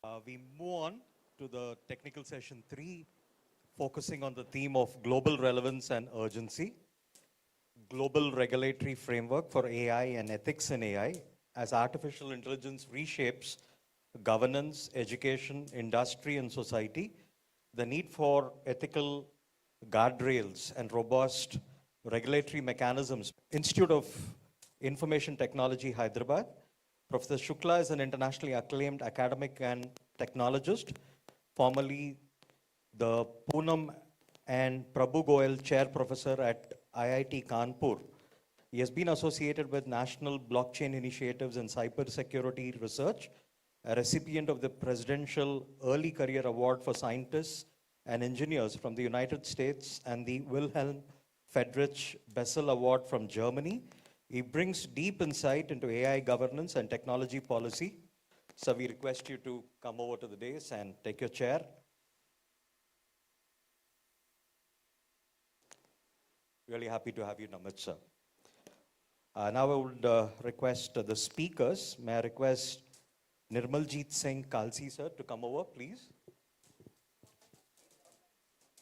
We move on to the technical session 3, focusing on the theme of global relevance and urgency, global regulatory framework for AI and ethics in AI as artificial intelligence reshapes governance, education, industry, and society, the need for ethical guardrails and robust regulatory mechanisms. Institute of Information Technology, Hyderabad. Professor Shukla is an internationally acclaimed academic and technologist, formerly the Poonam and Prabhu Goel Chair Professor at IIT Kanpur. He has been associated with national blockchain initiatives and cybersecurity research, a recipient of the Presidential Early Career Award for Scientists and Engineers from the United States and the Wilhelm Friedrich Bessel Award from Germany. He brings deep insight into AI governance and technology policy. So we request you to come over to the dais and take your chair. Really happy to have you, Namit, sir. Now I would request the speakers. May I request Nirmaljeet Singh Kalsi, sir, to come over, please.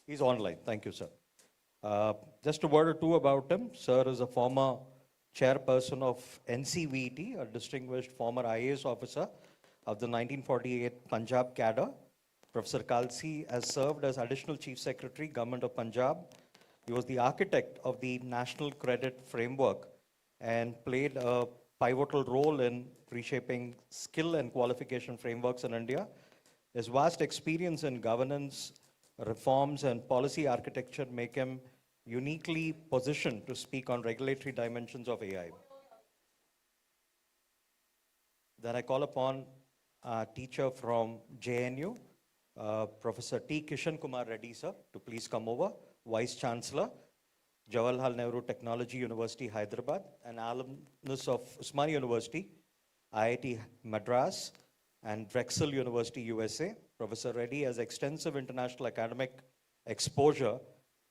He's online. Thank you, sir. Just a word or two about him. Sir is a former chairperson of NCVT, a distinguished former IAS officer of the 1948 Punjab cadre. Professor Kalsi has served as Additional Chief Secretary, Government of Punjab. He was the architect of the National Credit Framework and played a pivotal role in reshaping skill and qualification frameworks in India. His vast experience in governance, reforms, and policy architecture make him uniquely positioned to speak on regulatory dimensions of AI. Then I call upon a teacher from JNU, Professor T. Kishan Kumar Reddy, sir, to please come over. Vice-Chancellor, Jawaharlal Nehru Technology University, Hyderabad, an alumnus of Osmania University, IIT Madras, and Drexel University, USA. Professor Reddy has extensive international academic exposure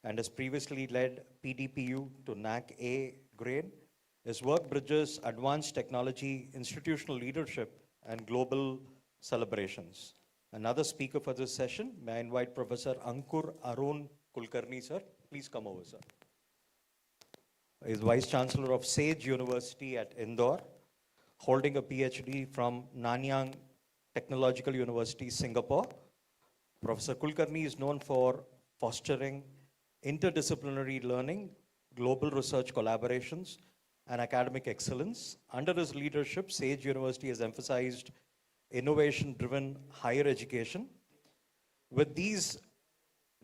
and has previously led PDPU to NAC A grade. His work bridges advanced technology, institutional leadership, and global celebrations. Another speaker for this session, may I invite Professor Ankur Arun Kulkarni, sir. Please come over, sir. He is Vice-Chancellor of SAGE University at Indore, holding a PhD from Nanyang Technological University, Singapore. Professor Kulkarni is known for fostering interdisciplinary learning, global research collaborations, and academic excellence. Under his leadership, SAGE University has emphasized innovation-driven higher education. With these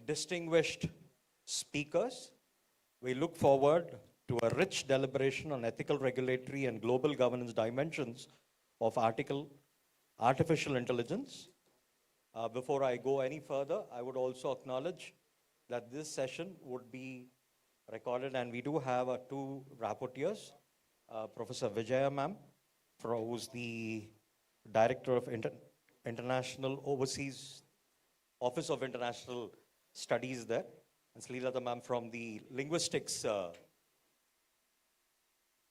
distinguished speakers, we look forward to a rich deliberation on ethical, regulatory, and global governance dimensions of artificial intelligence. Before I go any further, I would also acknowledge that this session would be recorded, and we do have two rapporteurs, Professor Vijaya ma'am, who's the Director of International Overseas Office of International Studies there, and Srilata ma'am from the Linguistics,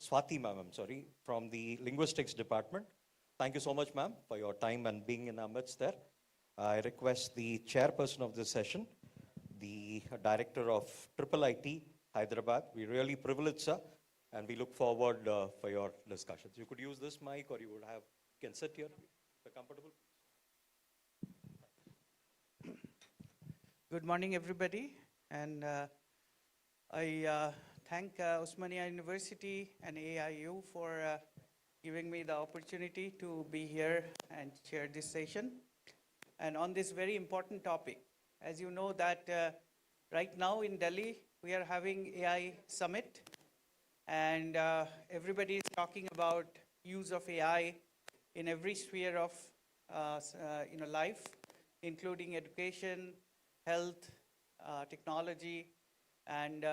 Swati ma'am, I'm sorry, from the Linguistics Department. Thank you so much, ma'am, for your time and being in our midst there. I request the chairperson of this session, the Director of IIIT, Hyderabad. We're really privileged, sir, and we look forward for your discussions. You could use this mic, or you can sit here if you're comfortable. Good morning, everybody. And I thank Osmania University and AIU for giving me the opportunity to be here and chair this session. And on this very important topic, as you know that right now in Delhi, we are having AI Summit, and everybody is talking about use of AI in every sphere of life, including education, health, technology, and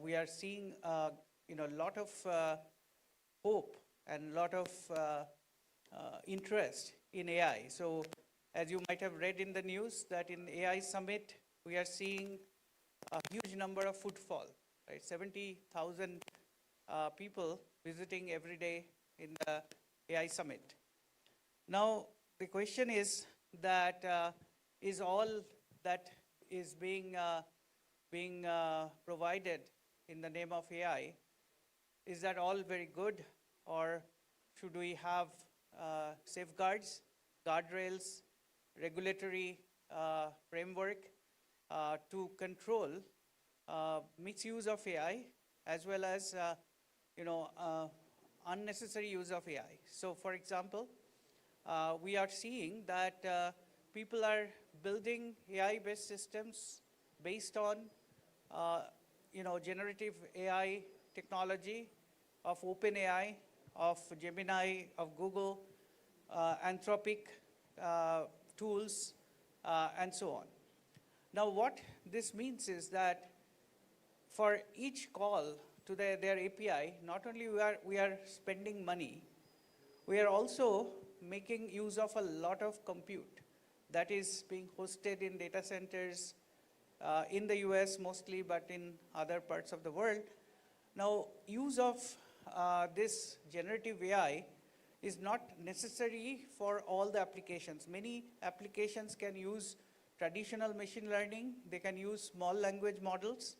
we are seeing a lot of hope and a lot of interest in AI. So as you might have read in the news that in AI Summit, we are seeing a huge number of footfall, right? 70,000 people visiting every day in the AI Summit. Now, the question is that is all that is being provided in the name of AI, is that all very good, or should we have safeguards, guardrails, regulatory framework to control misuse of AI as well as unnecessary use of AI? So, for example, we are seeing that people are building AI-based systems based on generative AI technology of OpenAI, of Gemini, of Google, Anthropic tools, and so on. Now, what this means is that for each call to their API, not only we are spending money, we are also making use of a lot of compute that is being hosted in data centers in the US mostly, but in other parts of the world. Now, use of this generative AI is not necessary for all the applications. Many applications can use traditional machine learning, they can use small language models,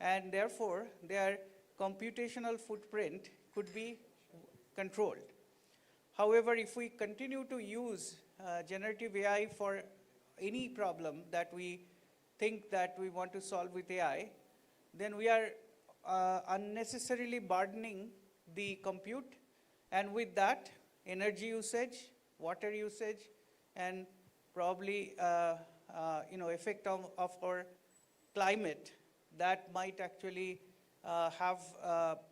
and therefore their computational footprint could be controlled. However, if we continue to use generative AI for any problem that we think that we want to solve with AI, then we are unnecessarily burdening the compute, and with that, energy usage, water usage, and probably effect of our climate that might actually have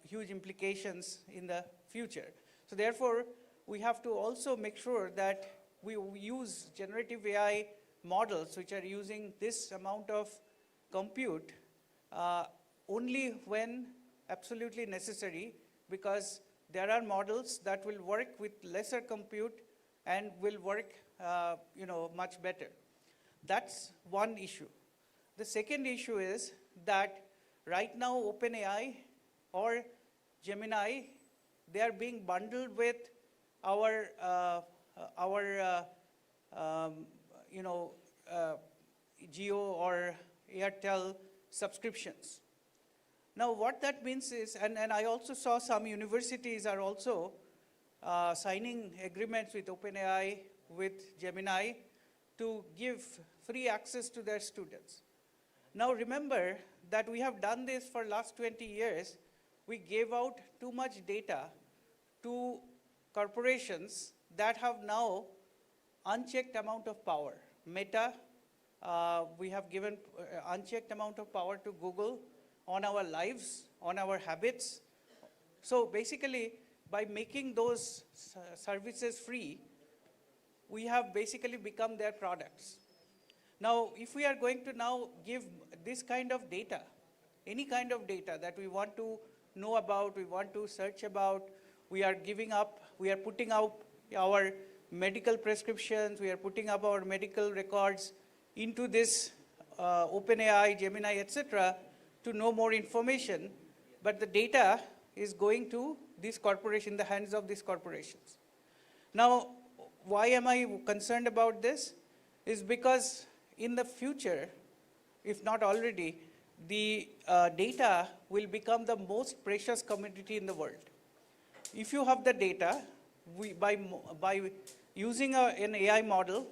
huge implications in the future. So therefore, we have to also make sure that we use generative AI models which are using this amount of compute only when absolutely necessary, because there are models that will work with lesser compute and will work much better. That's one issue. The second issue is that right now OpenAI or Gemini, they are being bundled with our Geo or Airtel subscriptions. Now what that means is, and I also saw some universities are also signing agreements with OpenAI, with Gemini, to give free access to their students. Now remember that we have done this for last 20 years. We gave out too much data to corporations that have now unchecked amount of power. Meta, we have given unchecked amount of power to Google on our lives, on our habits. So basically, by making those services free, we have basically become their products. Now, if we are going to now give this kind of data, any kind of data that we want to know about, we want to search about, we are giving up, we are putting out our medical prescriptions, we are putting up our medical records into this OpenAI, Gemini, etc., to know more information, but the data is going to this corporation, the hands of these corporations. Now, why am I concerned about this? Is because in the future, if not already, the data will become the most precious commodity in the world. If you have the data, by using an AI model,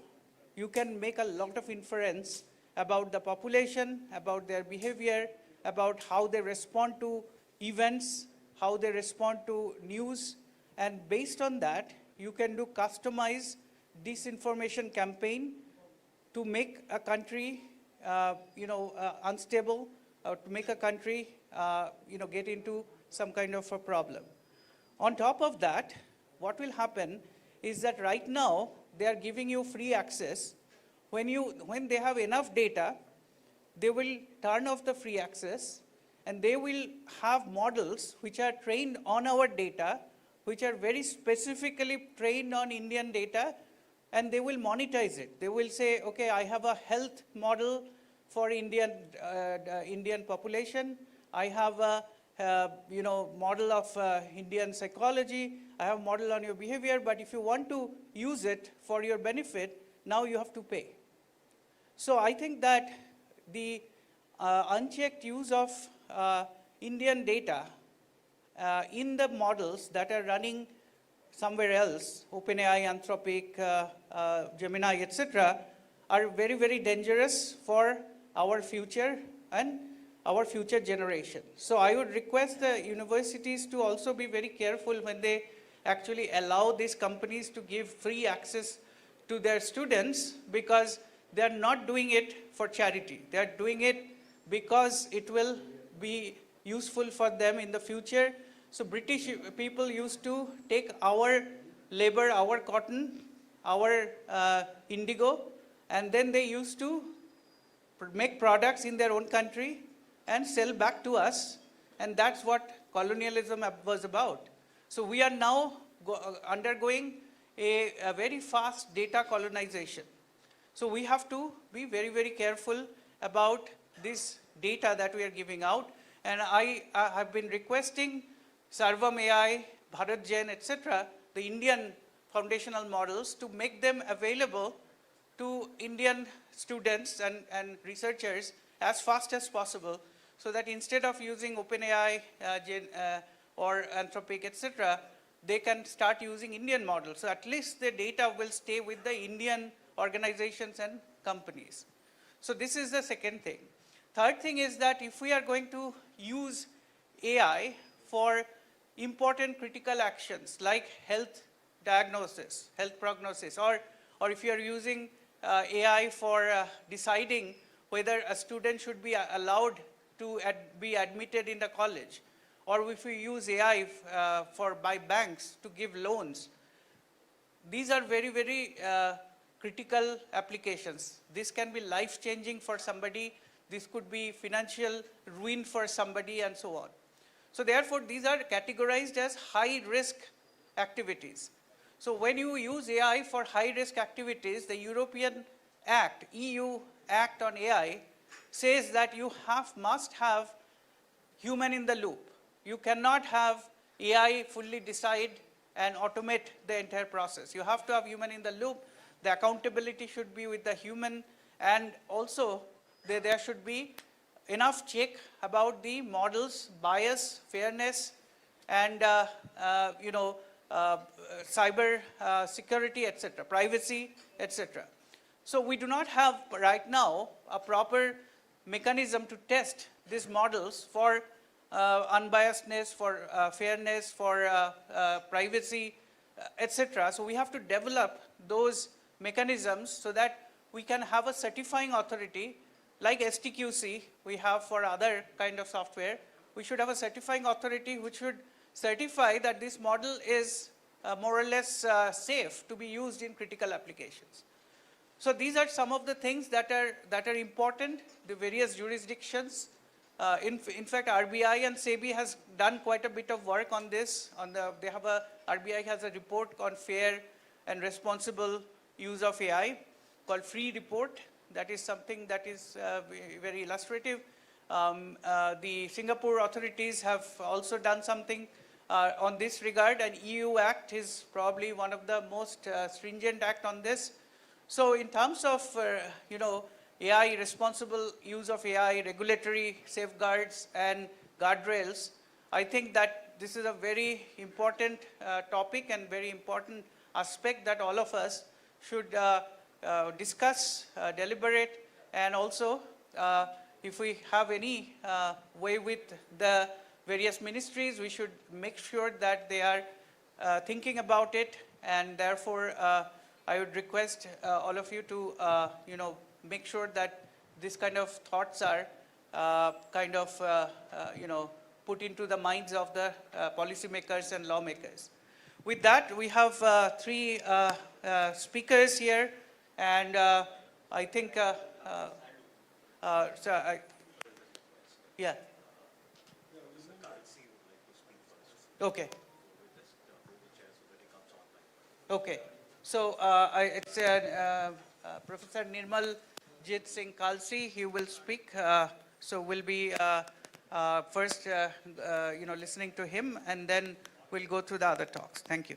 you can make a lot of inference about the population, about their behavior, about how they respond to events, how they respond to news, and based on that, you can do customized disinformation campaign to make a country, unstable, or to make a country, get into some kind of a problem. On top of that, what will happen is that right now, they are giving you free access. When they have enough data, they will turn off the free access, and they will have models which are trained on our data, which are very specifically trained on Indian data, and they will monetize it. They will say, okay, I have a health model for Indian population. I have a model of Indian psychology, I have model on your behavior, but if you want to use it for your benefit, now you have to pay. So I think that the unchecked use of Indian data in the models that are running somewhere else, OpenAI, Anthropic, Gemini, etc., are very, very dangerous for our future and our future generation. So I would request the universities to also be very careful when they actually allow these companies to give free access to their students, because they are not doing it for charity. They are doing it because it will be useful for them in the future. So British people used to take our labor, our cotton, our indigo, and then they used to make products in their own country and sell back to us. And that's what colonialism was about. So we are now undergoing a very fast data colonization. So we have to be very, very careful about this data that we are giving out. And I have been requesting Sarvam AI, BharatGen, etc., the Indian foundational models, to make them available to Indian students and researchers as fast as possible, so that instead of using OpenAI or Anthropic, etc., they can start using Indian models. So at least the data will stay with the Indian organizations and companies. So this is the second thing. Third thing is that if we are going to use AI for important critical actions like health diagnosis, health prognosis, or if you are using AI for deciding whether a student should be allowed to be admitted in the college, or if we use AI by banks to give loans, these are very, very critical applications. This can be life-changing for somebody. This could be financial ruin for somebody, and so on. So therefore, these are categorized as high-risk activities. So when you use AI for high-risk activities, the European Act, EU Act on AI, says that you must have human in the loop. You cannot have AI fully decide and automate the entire process. You have to have human in the loop. The accountability should be with the human, and also there should be enough check about the model's bias, fairness, and cyber security, etc., privacy, etc. So we do not have right now a proper mechanism to test these models for unbiasedness, for fairness, for privacy, etc. So we have to develop those mechanisms so that we can have a certifying authority like STQC we have for other kind of software. We should have a certifying authority which should certify that this model is more or less safe to be used in critical applications. So these are some of the things that are important. The various jurisdictions, in fact, RBI and SEBI has done quite a bit of work on this. RBI has a report on fair and responsible use of AI called Free Report. That is something that is very illustrative. The Singapore authorities have also done something on this regard, and EU Act is probably one of the most stringent act on this. So in terms of, AI, responsible use of AI, regulatory safeguards and guardrails, I think that this is a very important topic and very important aspect that all of us should discuss, deliberate, and also if we have any way with the various ministries, we should make sure that they are thinking about it, and therefore I would request all of you to make sure that this kind of thoughts are put into the minds of the policymakers and lawmakers. With that, we have three speakers here, and I think, yeah. Okay. Okay. So it's Professor Nirmal Jit Singh Kalsi. He will speak. So we'll be first, listening to him, and then we'll go through the other talks. Thank you.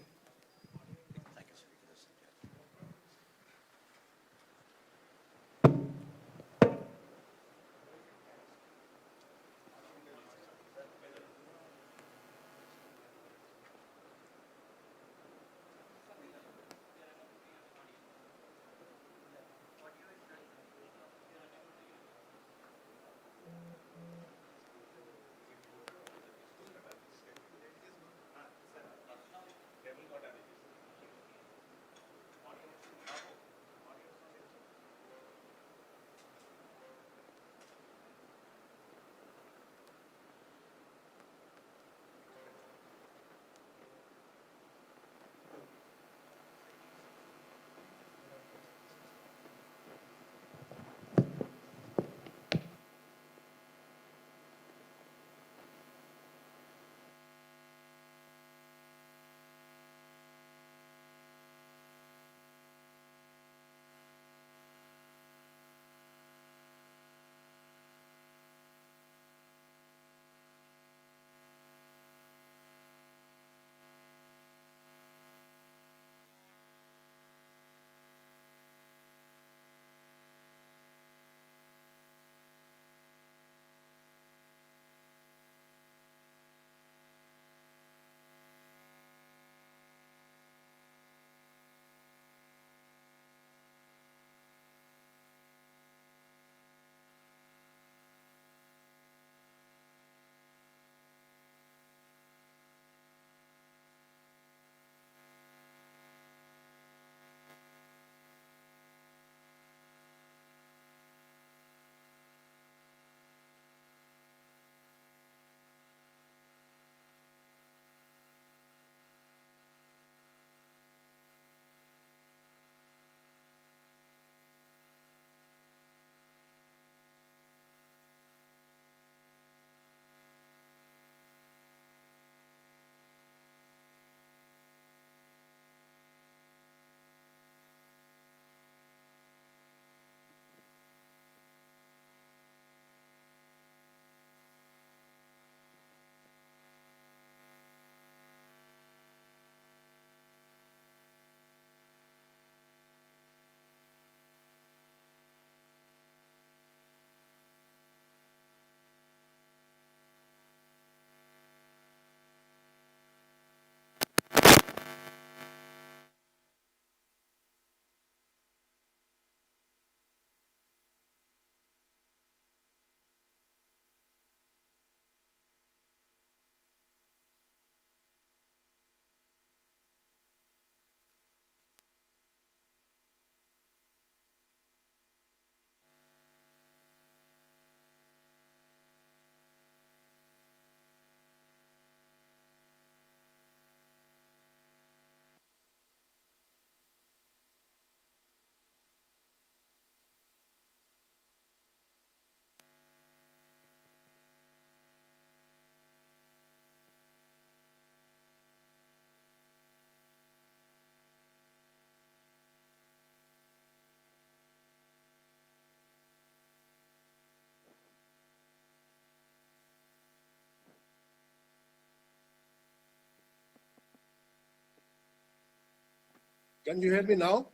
Can you hear me now?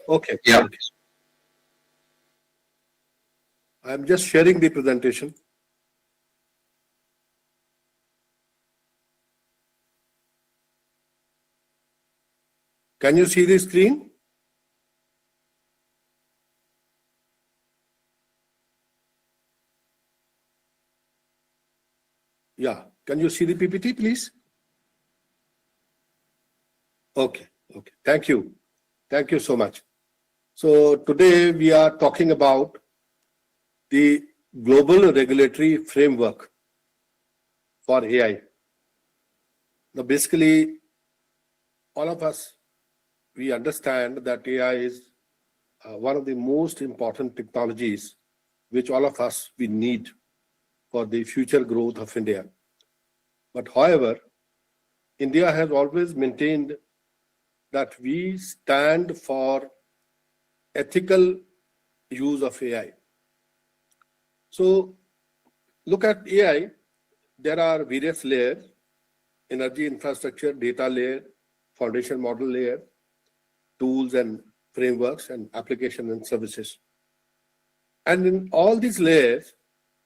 Okay. Yeah. Okay. I'm just sharing the presentation. Can you see the screen? Yeah. Can you see the PPT, please? Okay. Okay. Thank you. Thank you so much. So today we are talking about the global regulatory framework for AI. Now, basically, all of us, we understand that AI is one of the most important technologies which all of us we need for the future growth of India. But however, India has always maintained that we stand for ethical use of AI. So look at AI, there are various layers: energy infrastructure, data layer, foundation model layer, tools and frameworks, and application and services. And in all these layers,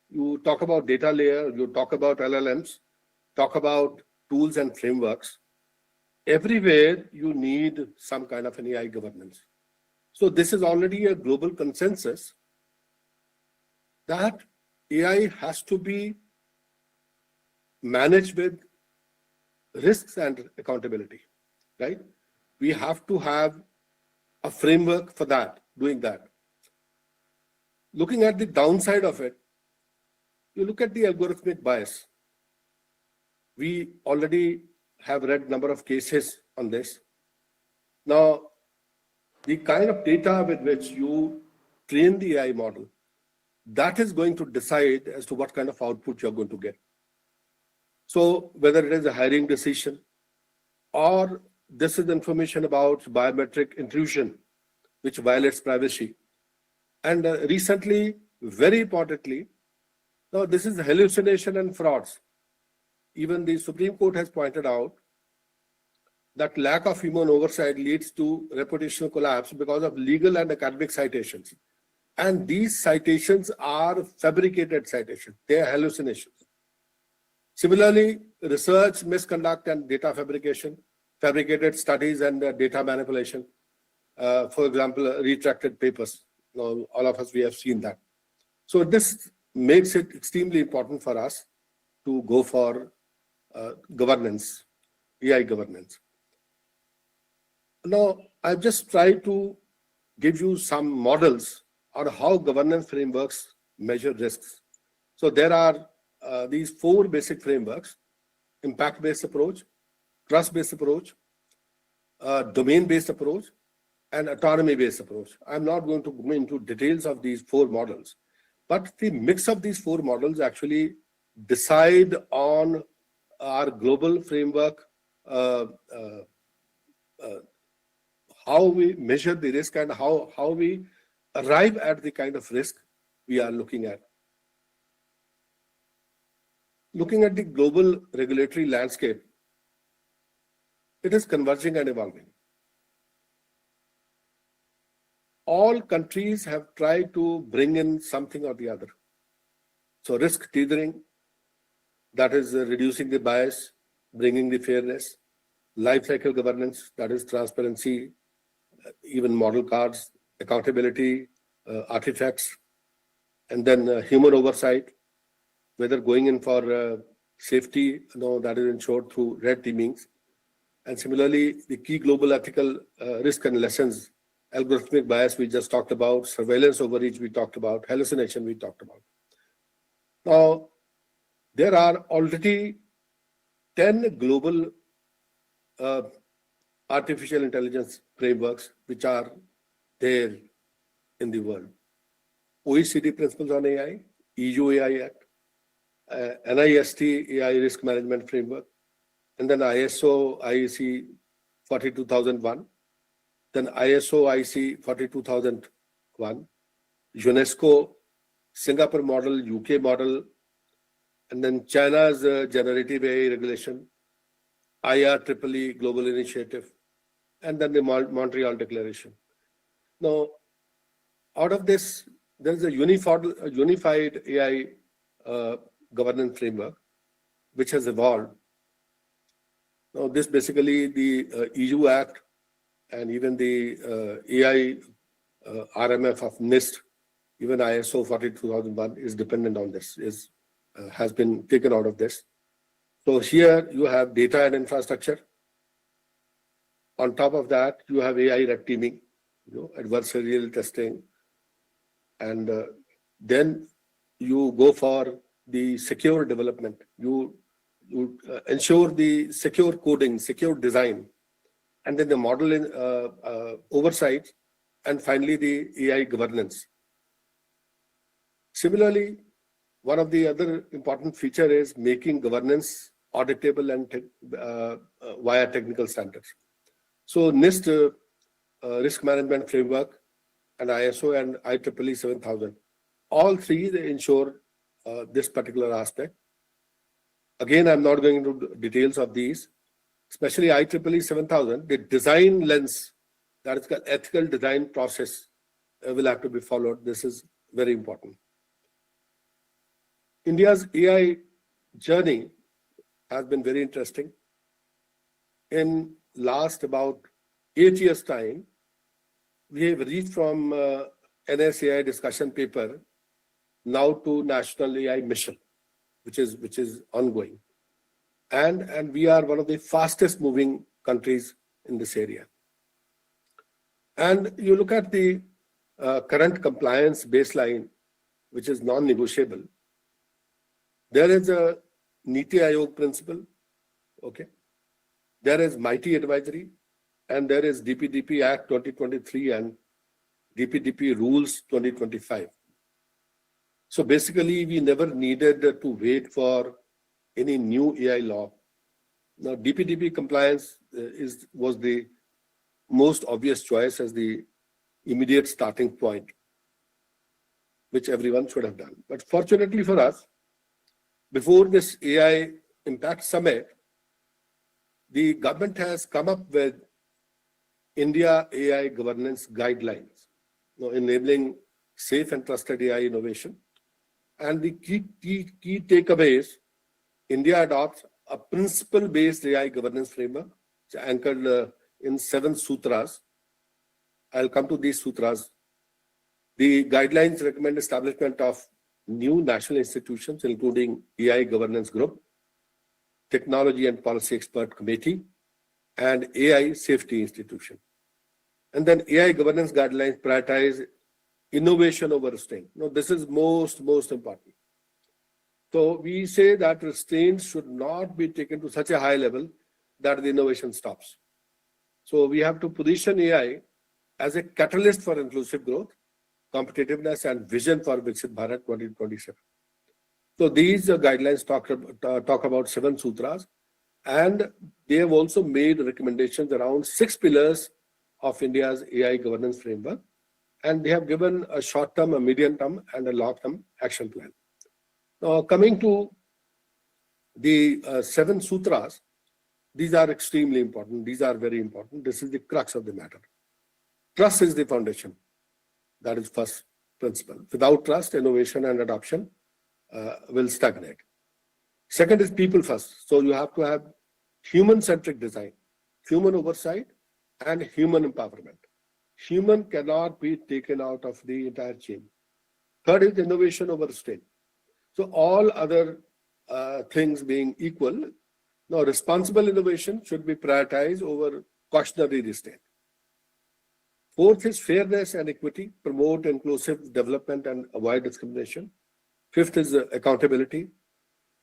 you talk about data layer, you talk about LLMs, talk about tools and frameworks. Everywhere you need some kind of an AI governance. So this is already a global consensus that AI has to be managed with risks and accountability, right? We have to have a framework for that, doing that. Looking at the downside of it, you look at the algorithmic bias. We already have read number of cases on this. Now, the kind of data with which you train the AI model, that is going to decide as to what kind of output you're going to get. So whether it is a hiring decision or this is information about biometric intrusion, which violates privacy. And recently, very importantly, now this is hallucination and frauds. Even the Supreme Court has pointed out that lack of human oversight leads to reputational collapse because of legal and academic citations. And these citations are fabricated citations. They are hallucinations. Similarly, research misconduct and data fabrication, fabricated studies and data manipulation. For example, retracted papers. All of us, we have seen that. So this makes it extremely important for us to go for governance, AI governance. Now, I've just tried to give you some models on how governance frameworks measure risks. So there are these four basic frameworks: impact-based approach, trust-based approach, domain-based approach, and autonomy-based approach. I'm not going to go into details of these four models, but the mix of these four models actually decide on our global framework, how we measure the risk and how we arrive at the kind of risk we are looking at. Looking at the global regulatory landscape, it is converging and evolving. All countries have tried to bring in something or the other. So risk tethering, that is reducing the bias, bringing the fairness; life cycle governance, that is transparency, even model cards, accountability, artifacts; and then human oversight, whether going in for safety, that is ensured through red teamings. And similarly, the key global ethical risk and lessons: algorithmic bias we just talked about, surveillance overreach we talked about, hallucination we talked about. Now, there are already 10 global artificial intelligence frameworks which are there in the world. OECD Principles on AI, EU AI Act, NIST AI Risk Management Framework, and then ISO IEC 42001, then ISO IC 42001, UNESCO, Singapore model, UK model, and then China's generative AI regulation, IREEE Global Initiative, and then the Montreal Declaration. Now, out of this, there is a unified AI governance framework which has evolved. Now, this basically the EU Act and even the AI RMF of NIST, even ISO 42001 is dependent on this, has been taken out of this. So here you have data and infrastructure. On top of that, you have AI red teaming, adversarial testing, and then you go for the secure development. You ensure the secure coding, secure design, and then the model oversight, and finally the AI governance. Similarly, one of the other important feature is making governance auditable and via technical standards. So NIST risk management framework and ISO and IEEE 7000, all three they ensure this particular aspect. Again, I'm not going into details of these, especially IEEE 7000, the design lens, that is called ethical design process, will have to be followed. This is very important. India's AI journey has been very interesting. In last about 8 years' time, we have reached from NSAI discussion paper now to National AI Mission, which is ongoing. And we are one of the fastest moving countries in this area. And you look at the current compliance baseline, which is non-negotiable. There is a Niti Aayog principle, okay? There is MITI advisory, and there is DPDP Act 2023 and DPDP Rules 2025. So basically, we never needed to wait for any new AI law. Now, DPDP compliance was the most obvious choice as the immediate starting point, which everyone should have done. But fortunately for us, before this AI Impact Summit, the government has come up with India AI governance guidelines, enabling safe and trusted AI innovation. And the key takeaways, India adopts a principle-based AI governance framework, anchored in 7 sutras. I'll come to these sutras. The guidelines recommend establishment of new national institutions, including AI Governance Group, Technology and Policy Expert Committee, and AI Safety Institution. And then AI governance guidelines prioritize innovation over restraint. Now, this is most important. So we say that restraints should not be taken to such a high level that the innovation stops. So we have to position AI as a catalyst for inclusive growth, competitiveness, and vision for Viksit Bharat 2027. So these guidelines talk about 7 sutras, and they have also made recommendations around 6 pillars of India's AI governance framework, and they have given a short-term, a medium-term, and a long-term action plan. Now, coming to the 7 sutras, these are extremely important. These are very important. This is the crux of the matter. Trust is the foundation. That is first principle. Without trust, innovation and adoption will stagnate. Second is people first. So you have to have human-centric design, human oversight, and human empowerment. Human cannot be taken out of the entire chain. Third is innovation over restraint. So all other things being equal, now responsible innovation should be prioritized over cautionary restraint. Fourth is fairness and equity, promote inclusive development and avoid discrimination. Fifth is accountability,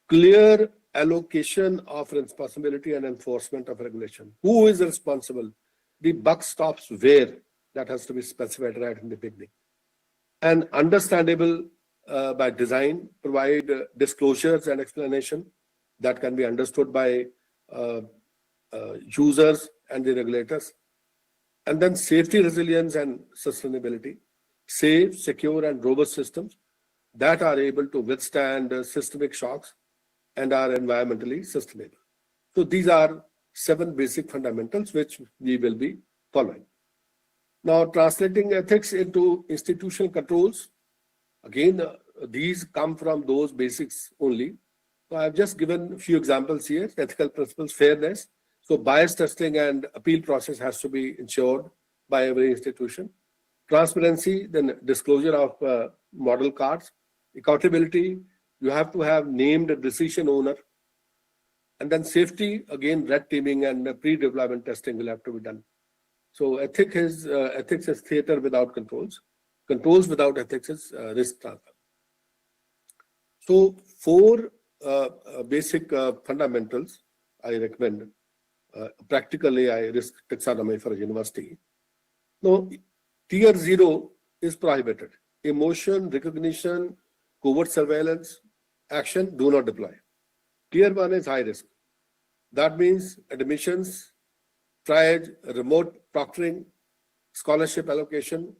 clear allocation of responsibility and enforcement of regulation. Who is responsible? The buck stops where? That has to be specified right in the beginning. And understandable by design, provide disclosures and explanation that can be understood by users and the regulators. And then safety, resilience, and sustainability. Safe, secure, and robust systems that are able to withstand systemic shocks and are environmentally sustainable. So these are 7 basic fundamentals which we will be following. Now, translating ethics into institutional controls. Again, these come from those basics only. So I've just given a few examples here. Ethical principles, fairness. So bias testing and appeal process has to be ensured by every institution. Transparency, then disclosure of model cards. Accountability, you have to have named a decision owner. And then safety, again, red teaming and pre-development testing will have to be done. So ethics is theater without controls. Controls without ethics is risk transfer. So 4 basic fundamentals I recommend. Practical AI risk taxonomy for a university. Now, tier 0 is prohibited. Emotion, recognition, covert surveillance, action, do not deploy. Tier 1 is high risk. That means admissions, triage, remote proctoring, scholarship allocation,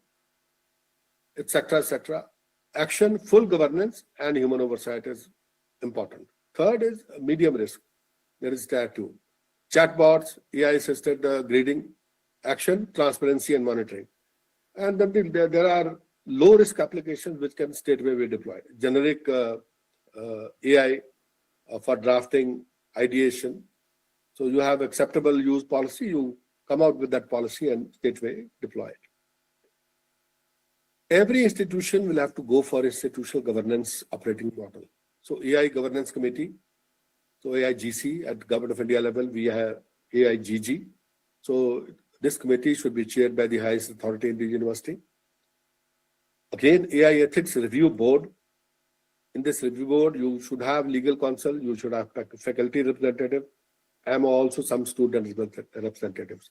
etc., etc. action, full governance, and human oversight is important. Third is medium risk. There is tier 2. Chatbots, AI-assisted grading, action, transparency, and monitoring. And then there are low-risk applications which can straightaway be deployed. Generic AI for drafting, ideation. So you have acceptable use policy, you come out with that policy and straightaway deploy it. Every institution will have to go for institutional governance operating model. So AI Governance Committee, so AIGC at Government of India level, we have AIGG. So this committee should be chaired by the highest authority in the university. Again, AI Ethics Review Board. In this review board, you should have legal counsel, you should have faculty representative, and also some student representatives.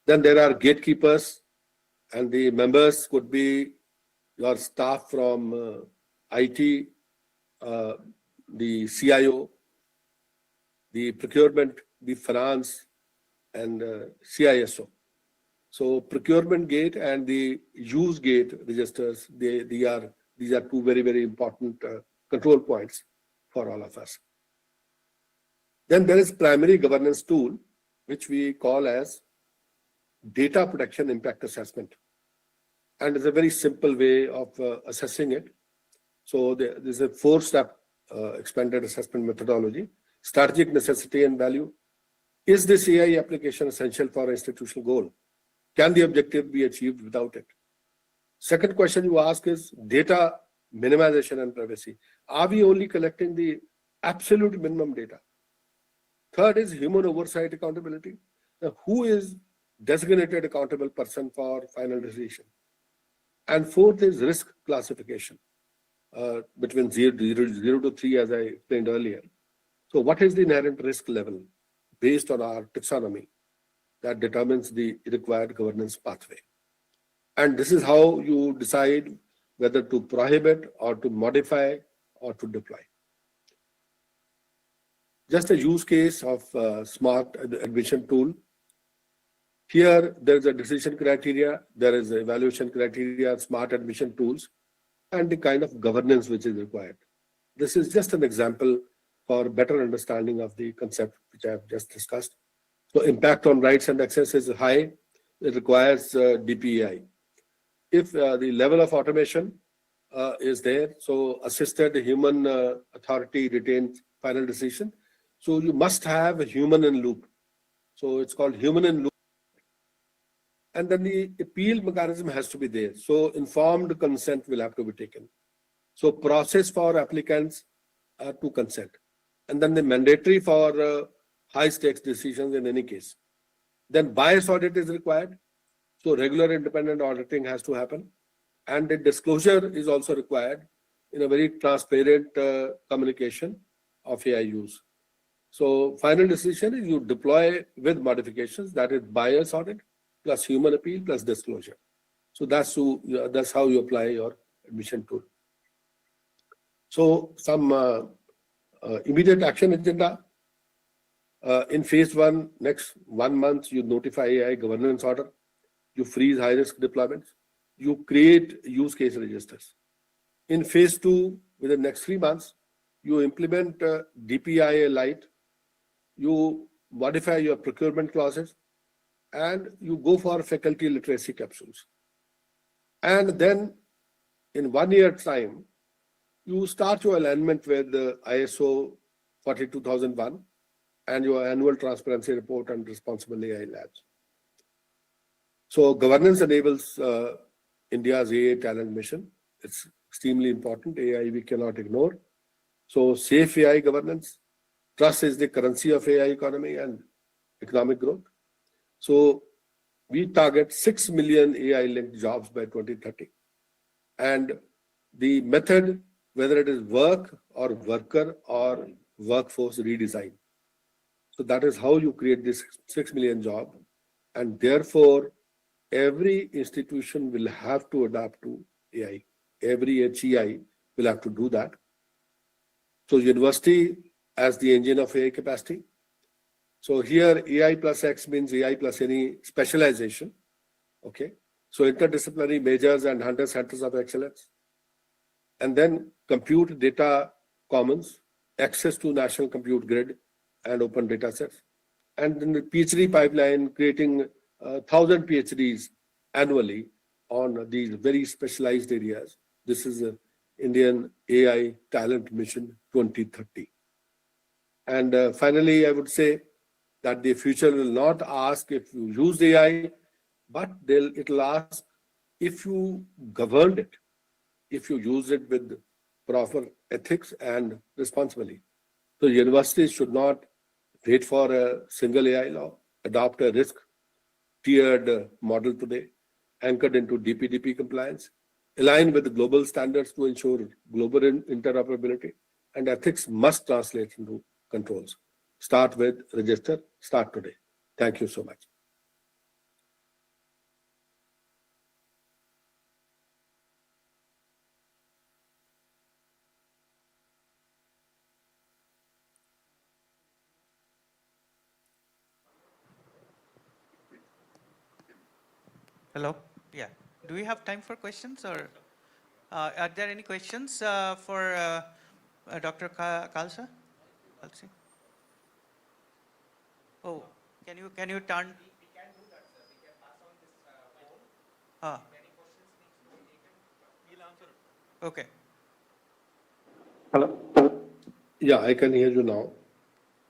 Then there are gatekeepers, and the members could be your staff from IT, the CIO, the procurement, the finance, and CISO. So procurement gate and the use gate registers, these are two very, very important control points for all of us. Then there is primary governance tool, which we call as data protection impact assessment. And it's a very simple way of assessing it. So there's a 4-step expanded assessment methodology: strategic necessity and value. Is this AI application essential for an institutional goal? Can the objective be achieved without it? Second question you ask is data minimization and privacy. Are we only collecting the absolute minimum data? Third is human oversight accountability. Now, who is designated accountable person for final decision? And fourth is risk classification between 0 to 3, as I explained earlier. So what is the inherent risk level based on our taxonomy that determines the required governance pathway? And this is how you decide whether to prohibit or to modify or to deploy. Just a use case of smart admission tool. Here, there is a decision criteria, there is evaluation criteria, smart admission tools, and the kind of governance which is required. This is just an example for better understanding of the concept which I have just discussed. So impact on rights and access is high. It requires DPEI. If the level of automation is there, so assisted human authority retains final decision. So you must have a human in loop. So it's called human in loop. And then the appeal mechanism has to be there. So informed consent will have to be taken. So process for applicants to consent. And then the mandatory for high stakes decisions in any case. Then bias audit is required. So regular independent auditing has to happen. And the disclosure is also required in a very transparent communication of AI use. So final decision is you deploy with modifications, that is bias audit plus human appeal plus disclosure. So that's how you apply your admission tool. So some immediate action agenda. In phase 1, next 1 month, you notify AI governance order, you freeze high-risk deployments, you create use case registers. In phase 2, within the next 3 months, you implement DPI Lite, you modify your procurement clauses, and you go for faculty literacy capsules. And then in 1 year's time, you start your alignment with the ISO 42001 and your annual transparency report and responsible AI labs. So governance enables India's AI talent mission. It's extremely important. AI we cannot ignore. So safe AI governance. Trust is the currency of AI economy and economic growth. So we target 6 million AI-linked jobs by 2030. And the method, whether it is work or worker or workforce redesign. So that is how you create this 6 million job. And therefore, every institution will have to adapt to AI. Every HEI will have to do that. So university as the engine of AI capacity. So here AI plus X means AI plus any specialization. Okay. So interdisciplinary majors and 100 centers of excellence. and then compute data commons, access to national compute grid and open data sets, and then the PhD pipeline, creating 1,000 PhDs annually on these very specialized areas. This is the Indian AI Talent Mission 2030. And finally, I would say that the future will not ask if you use AI, but it'll ask if you governed it, if you use it with proper ethics and responsibility. So universities should not wait for a single AI law, adopt a risk tiered model today, anchored into DPDP compliance, align with global standards to ensure global interoperability, and ethics must translate into controls. Start with register, start today. Thank you so much. Hello. Yeah. Do we have time for questions, or are there any questions for Dr. Khalsa? Khalsi? Oh, can you turn? We can do that, sir. We can pass on this poll. If any questions needs to be taken, we'll answer it. Okay. Hello. Yeah, I can hear you now.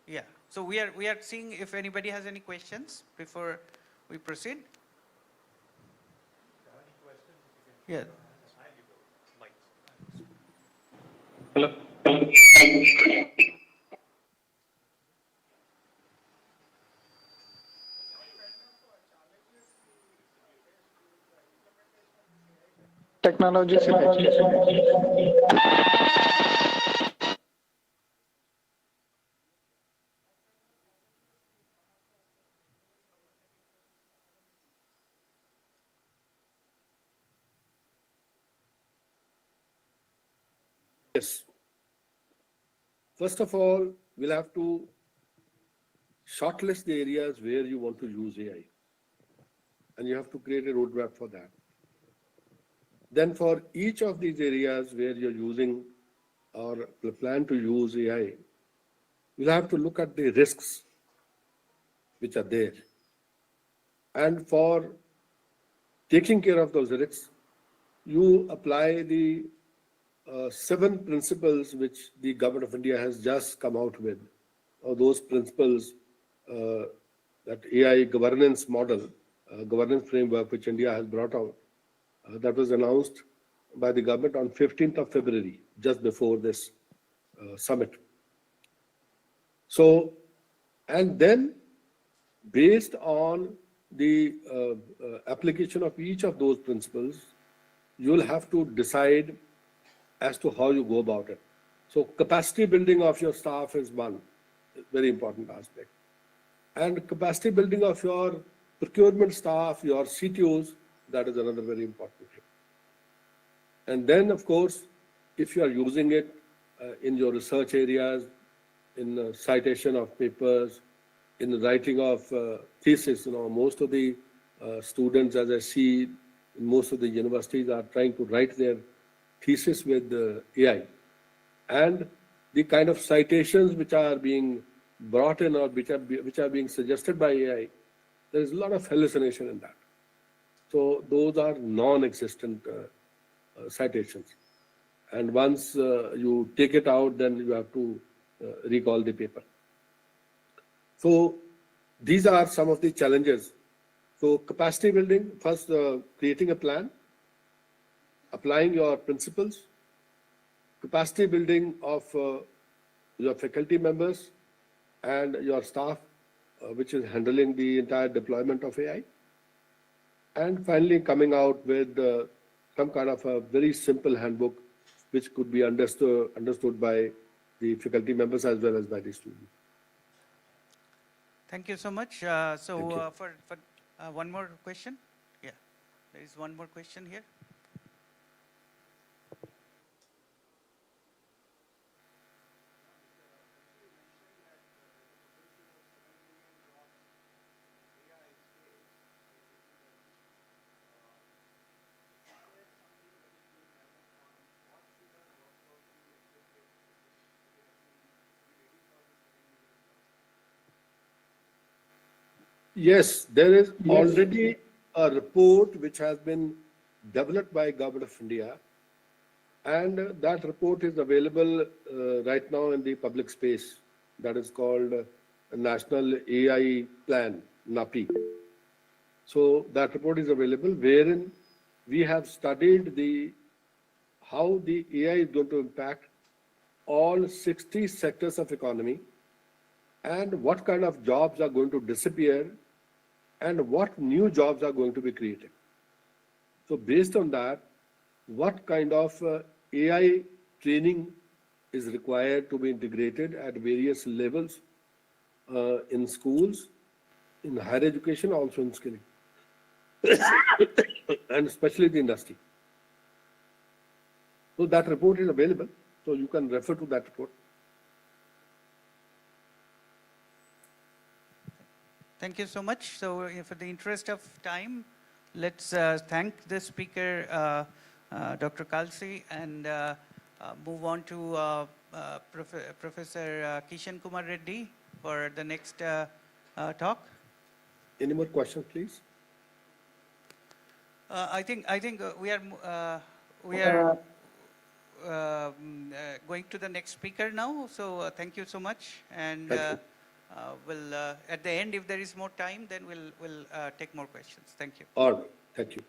Yeah. So we are seeing if anybody has any questions before we proceed. Yeah. Hello. Technology in education. Yes. First of all, we'll have to shortlist the areas where you want to use AI. And you have to create a roadmap for that. Then for each of these areas where you're using or plan to use AI, you'll have to look at the risks which are there. And for taking care of those risks, you apply the 7 principles which the Government of India has just come out with, or those principles that AI governance model, governance framework which India has brought out, that was announced by the government on 15th of February, just before this summit. So, and then based on the application of each of those principles, you'll have to decide as to how you go about it. So capacity building of your staff is one very important aspect. And capacity building of your procurement staff, your CTOs, that is another very important thing. And then, of course, if you are using it in your research areas, in citation of papers, in the writing of thesis, most of the students, as I see, in most of the universities are trying to write their thesis with AI. And the kind of citations which are being brought in or which are being suggested by AI, there is a lot of hallucination in that. So those are non-existent citations. And once you take it out, then you have to recall the paper. So these are some of the challenges. So capacity building, first creating a plan, applying your principles, capacity building of your faculty members and your staff, which is handling the entire deployment of AI. And finally, coming out with some kind of a very simple handbook, which could be understood by the faculty members as well as by the students. Thank you so much. For one more question. Yeah, there is one more question here. Yes, there is already a report which has been developed by Government of India, and that report is available right now in the public space. That is called National AI Plan, NAPI. So that report is available, wherein we have studied how the AI is going to impact all 60 sectors of economy, and what kind of jobs are going to disappear, and what new jobs are going to be created. So based on that, what kind of AI training is required to be integrated at various levels in schools, in higher education, also in skilling, and especially the industry. So that report is available, so you can refer to that report. Thank you so much. So for the interest of time, let's thank the speaker, Dr. Kalsi, and move on to Professor Kishan Kumar Reddy for the next talk. Any more questions, please? I think we are going to the next speaker now. So thank you so much, and we'll at the end, if there is more time, then we'll take more questions. Thank you. All right, thank you.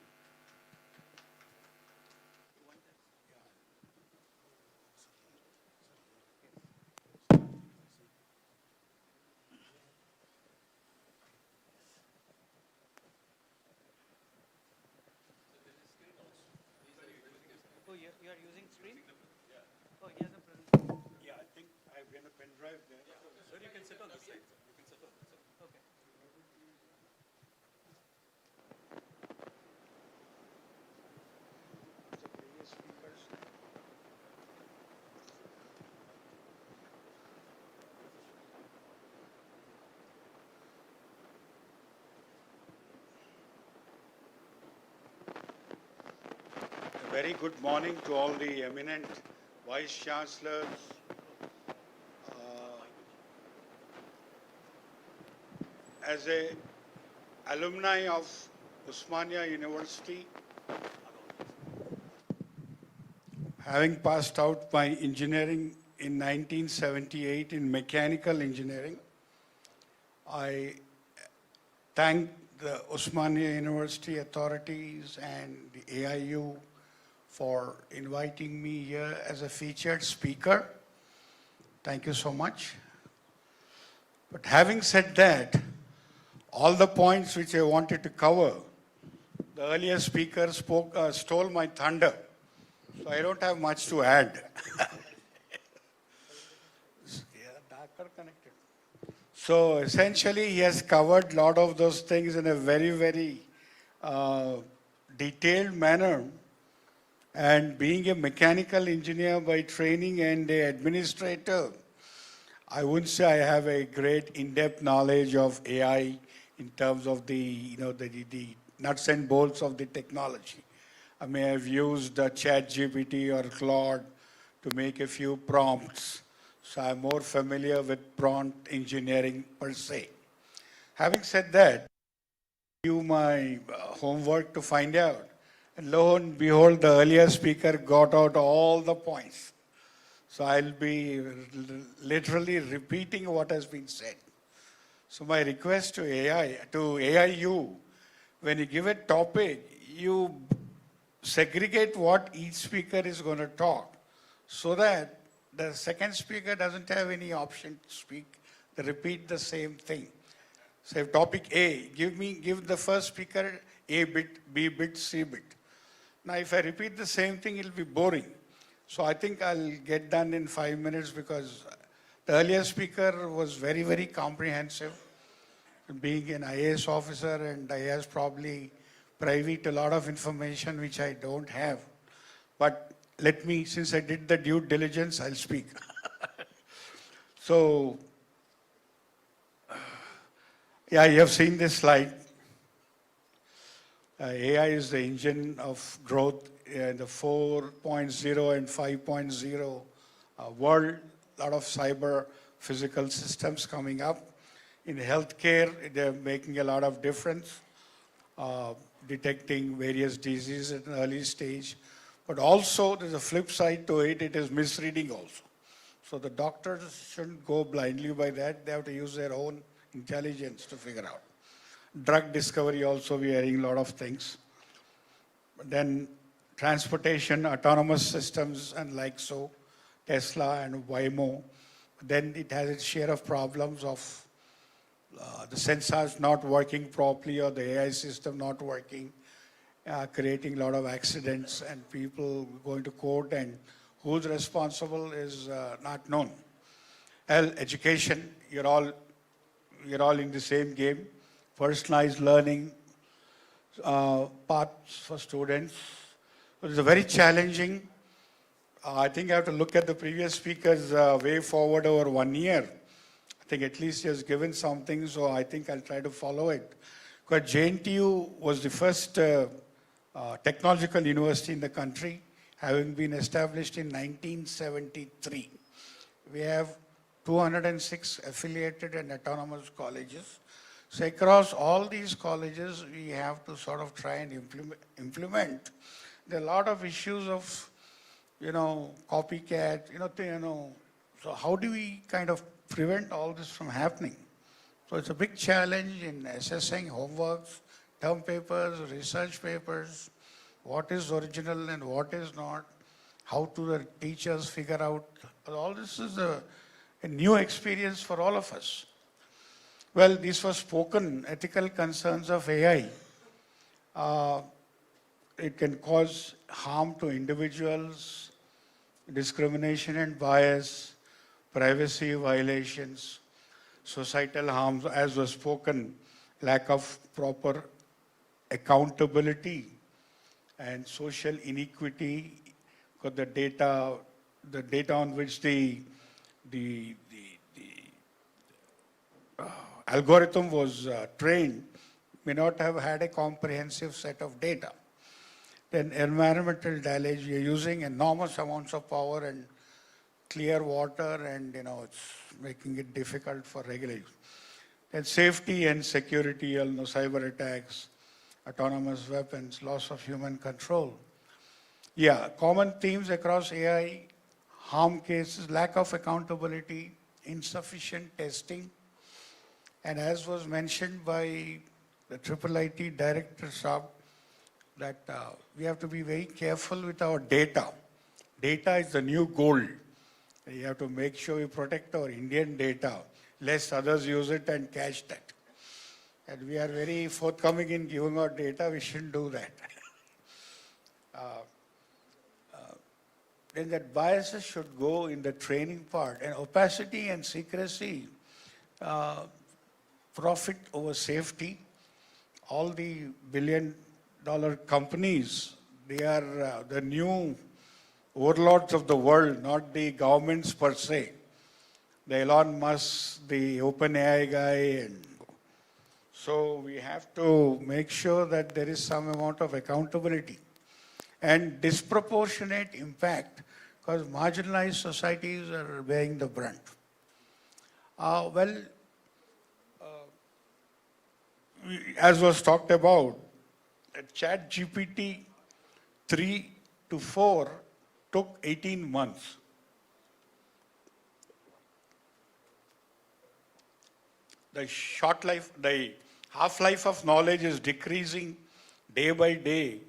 Oh, you are using screen? Oh, he has a presentation. Yeah, I think I've got a pen drive there. Sir, you can sit on this side. You can sit on this side. Okay. A very good morning to all the eminent Vice-Chancellors, as a alumni of Osmania University, having passed out my engineering in 1978 in mechanical engineering, I thank the Osmania University authorities and the AIU for inviting me here as a featured speaker. Thank you so much. But having said that, all the points which I wanted to cover, the earlier speaker stole my thunder, so I don't have much to add. So essentially, he has covered a lot of those things in a very, very detailed manner. And being a mechanical engineer by training and an administrator, I wouldn't say I have a great in-depth knowledge of AI in terms of the nuts and bolts of the technology. I may have used ChatGPT or Claude to make a few prompts. So I'm more familiar with prompt engineering per se. Having said that, I do my homework to find out. And lo and behold, the earlier speaker got out all the points. So I'll be literally repeating what has been said. So my request to AIU, when you give a topic, you segregate what each speaker is going to talk so that the second speaker doesn't have any option to speak. They repeat the same thing. So if topic A, give the first speaker A bit, B bit, C bit. Now if I repeat the same thing, it'll be boring. So I think I'll get done in 5 minutes because the earlier speaker was very, very comprehensive. Being an IAS officer, and I has probably private a lot of information which I don't have. But let me, since I did the due diligence, I'll speak. So, yeah, you have seen this slide. AI is the engine of growth in the 4.0 and 5.0 world. A lot of cyber physical systems coming up. In healthcare, they're making a lot of difference, detecting various diseases at an early stage. But also, there's a flip side to it, it is misreading also. So the doctors shouldn't go blindly by that. They have to use their own intelligence to figure out. Drug discovery also, we are hearing a lot of things. But then transportation, autonomous systems and like so, Tesla and Waymo. Then it has its share of problems of the sensors not working properly or the AI system not working, creating a lot of accidents and people going to court, and who's responsible is not known. Well, education, you're all in the same game. Personalized learning paths for students. It's a very challenging. I think I have to look at the previous speaker's way forward over 1 year. I think at least he has given something, so I think I'll try to follow it. Because JNTU was the first technological university in the country, having been established in 1973. We have 206 affiliated and autonomous colleges. So across all these colleges, we have to sort of try and implement. There are a lot of issues of, copycat, so how do we kind of prevent all this from happening? So it's a big challenge in assessing homeworks, term papers, research papers, what is original and what is not, how do the teachers figure out. All this is a new experience for all of us. Well, these were spoken ethical concerns of AI. It can cause harm to individuals, discrimination and bias, privacy violations, societal harms, as was spoken, lack of proper accountability and social inequity, because the data on which the algorithm was trained may not have had a comprehensive set of data. Then environmental damage, we are using enormous amounts of power and clear water, and it's making it difficult for regulators. Then safety and security, cyber attacks, autonomous weapons, loss of human control. Yeah, common themes across AI, harm cases, lack of accountability, insufficient testing, and as was mentioned by the IIIT Director Saab, that we have to be very careful with our data. Data is the new gold. You have to make sure we protect our Indian data, lest others use it and cache that. And we are very forthcoming in giving our data, we shouldn't do that. Then that biases should go in the training part, and opacity and secrecy, profit over safety. All the billion-dollar companies, they are the new overlords of the world, not the governments per se. The Elon Musk, the OpenAI guy, and so we have to make sure that there is some amount of accountability and disproportionate impact, because marginalized societies are bearing the brunt. As was talked about, ChatGPT 3 to 4 took 18 months. The half-life of knowledge is decreasing day by day.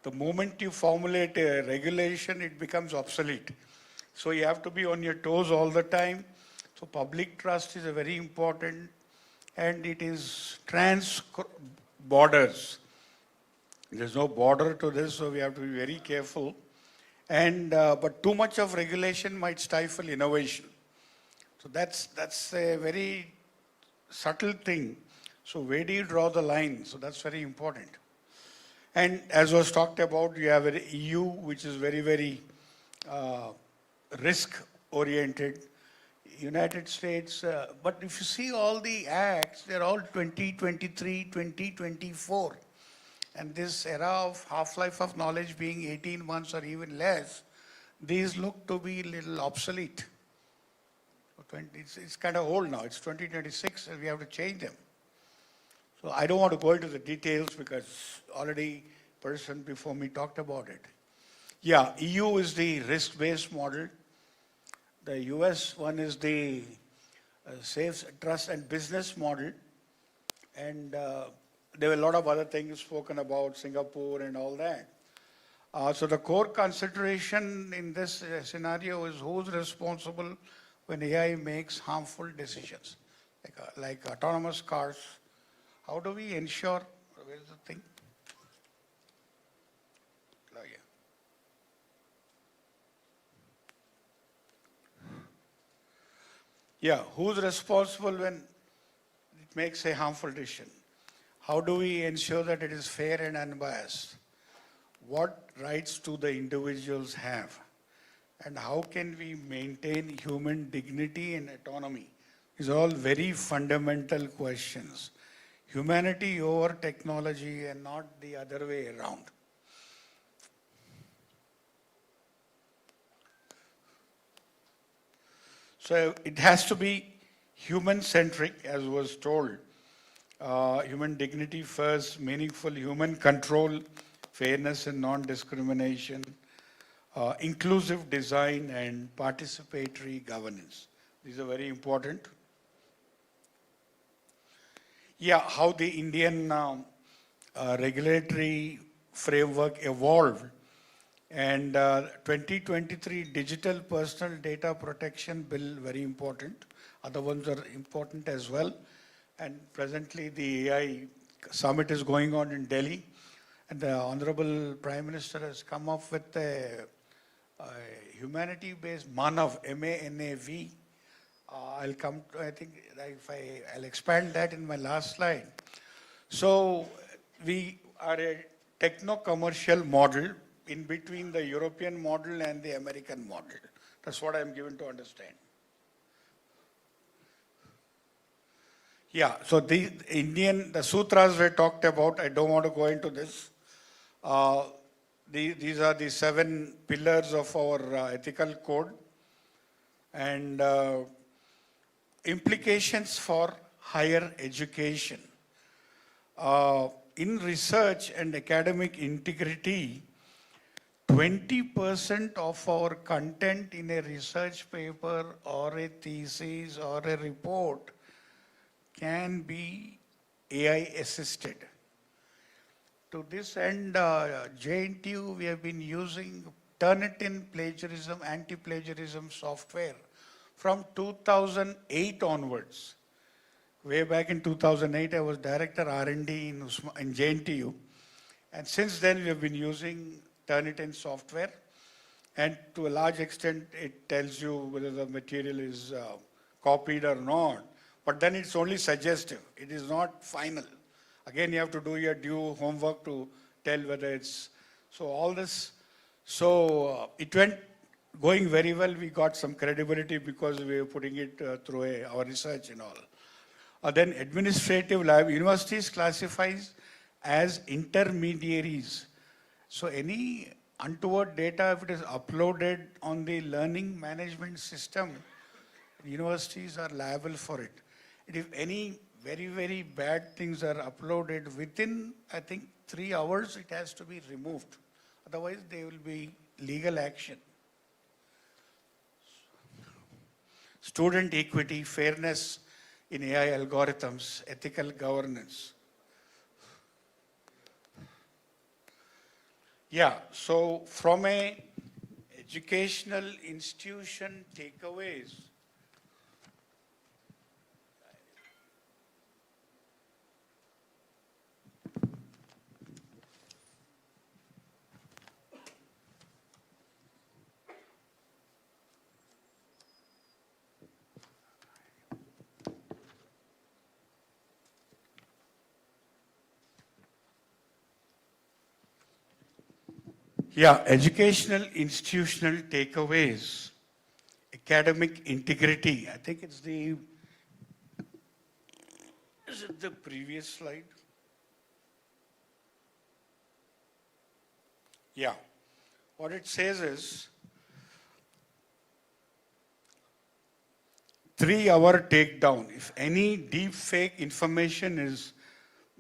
The moment you formulate a regulation, it becomes obsolete. So you have to be on your toes all the time. So public trust is a very important, and it is borders. There's no border to this, so we have to be very careful. And but too much of regulation might stifle innovation. So that's a very subtle thing. So where do you draw the line? So that's very important. And as was talked about, you have an EU, which is very, very risk-oriented. United States, but if you see all the acts, they're all 2023, 2024. And this era of half-life of knowledge being 18 months or even less, these look to be a little obsolete. It's kind of old now. It's 2026 and we have to change them. So I don't want to go into the details because already person before me talked about it. Yeah, EU is the risk-based model. The US one is the safe, trust and business model. And there were a lot of other things spoken about, Singapore and all that. So the core consideration in this scenario is who's responsible when AI makes harmful decisions, like autonomous cars. How do we ensure, where is the thing? Oh, yeah. Yeah, who's responsible when it makes a harmful decision? How do we ensure that it is fair and unbiased? What rights do the individuals have? And how can we maintain human dignity and autonomy? These are all very fundamental questions. Humanity over technology and not the other way around. So it has to be human-centric, as was told. Human dignity first, meaningful human control, fairness and non-discrimination, inclusive design and participatory governance. These are very important. Yeah, how the Indian regulatory framework evolved. And 2023 Digital Personal Data Protection Bill, very important. Other ones are important as well. And presently the AI summit is going on in Delhi. And the Honorable Prime Minister has come up with a humanity-based MANAV, M-A-N-A-V. I'll come to, I think, I'll expand that in my last slide. So we are a techno-commercial model in between the European model and the American model. That's what I'm given to understand. Yeah, so the sutras were talked about. I don't want to go into this. These are the 7 pillars of our ethical code. And implications for higher education. In research and academic integrity, 20% of our content in a research paper or a thesis or a report can be AI assisted. To this end, JNTU, we have been using Turnitin plagiarism, anti-plagiarism software from 2008 onwards. Way back in 2008, I was director R&D in JNTU. And since then, we have been using Turnitin software. And to a large extent, it tells you whether the material is copied or not. But then it's only suggestive. It is not final. Again, you have to do your due homework to tell whether it's, so all this. So it went going very well. We got some credibility because we were putting it through our research and all. Then administrative lab, universities classifies as intermediaries. So any untoward data, if it is uploaded on the learning management system, universities are liable for it. And if any very, very bad things are uploaded within, I think, 3 hours, it has to be removed. Otherwise, there will be legal action. Student equity, fairness in AI algorithms, ethical governance. Yeah, so from a educational institution takeaways, yeah, educational institutional takeaways, academic integrity. I think it's the, is it the previous slide? Yeah, what it says is, 3-hour takedown. If any deep fake information is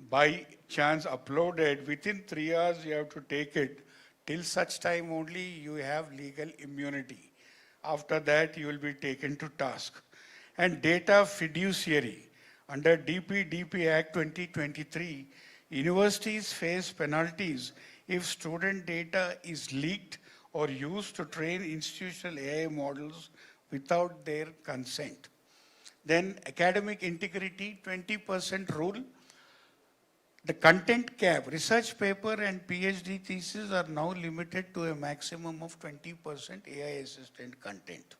by chance uploaded, within 3 hours you have to take it. Till such time only you have legal immunity. After that, you will be taken to task. And data fiduciary. Under DPDP Act 2023, universities face penalties if student data is leaked or used to train institutional AI models without their consent. Then academic integrity, 20% rule. The content cap, research paper and PhD thesis are now limited to a maximum of 20% AI assisted content.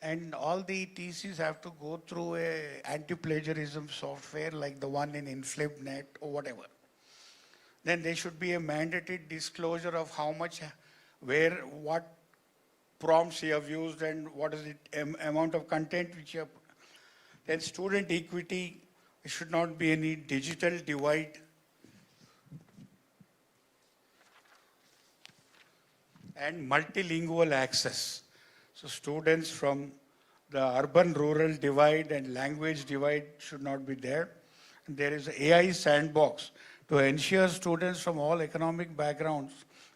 And all the theses have to go through a anti-plagiarism software like the one in InflipNet or whatever. Then there should be a mandated disclosure of how much, where, what prompts you have used and what is the amount of content which you have. Then student equity, there should not be any digital divide. And multilingual access. So students from the urban-rural divide and language divide should not be there. And there is an AI sandbox to ensure students from all economic backgrounds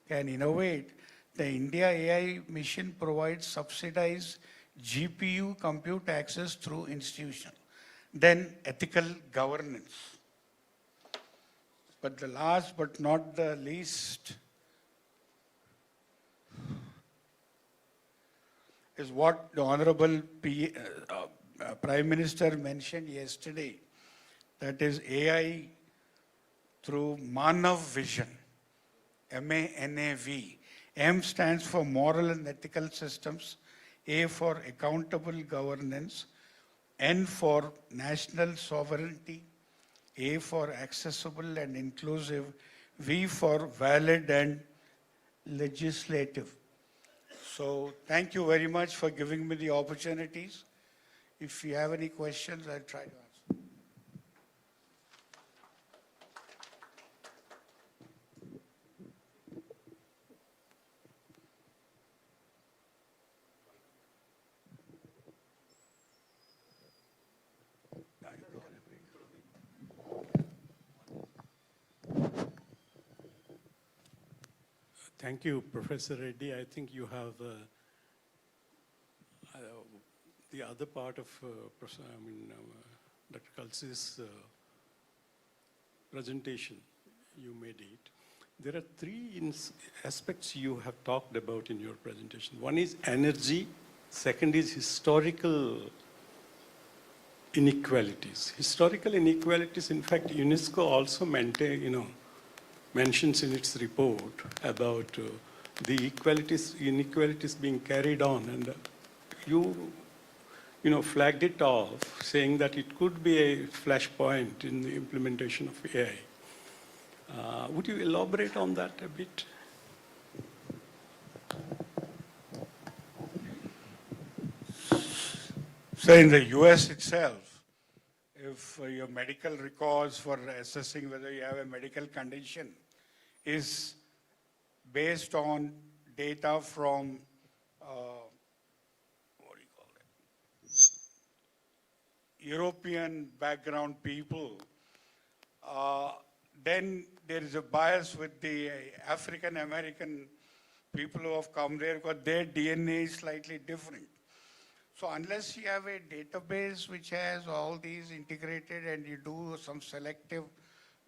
can innovate. The India AI mission provides subsidized GPU compute access through institution. Then ethical governance. But the last but not the least is what the Honorable Prime Minister mentioned yesterday. That is AI through Manav Vision, MANAV. M stands for moral and ethical systems, A for accountable governance, N for national sovereignty, A for accessible and inclusive, V for valid and legislative. So thank you very much for giving me the opportunities. If you have any questions, I'll try to answer. Thank you, Professor Reddy. I think you have the other part of Dr. Kalsi's presentation. You made it. There are three aspects you have talked about in your presentation. One is energy. Second is historical inequalities. Historical inequalities, in fact, UNESCO also mentions in its report about the inequalities being carried on, and you flagged it off, saying that it could be a flashpoint in the implementation of AI. Would you elaborate on that a bit? So in the US itself, if your medical records for assessing whether you have a medical condition is based on data from, European background people, then there is a bias with the African American people who have come there because their DNA is slightly different. So unless you have a database which has all these integrated and you do some selective,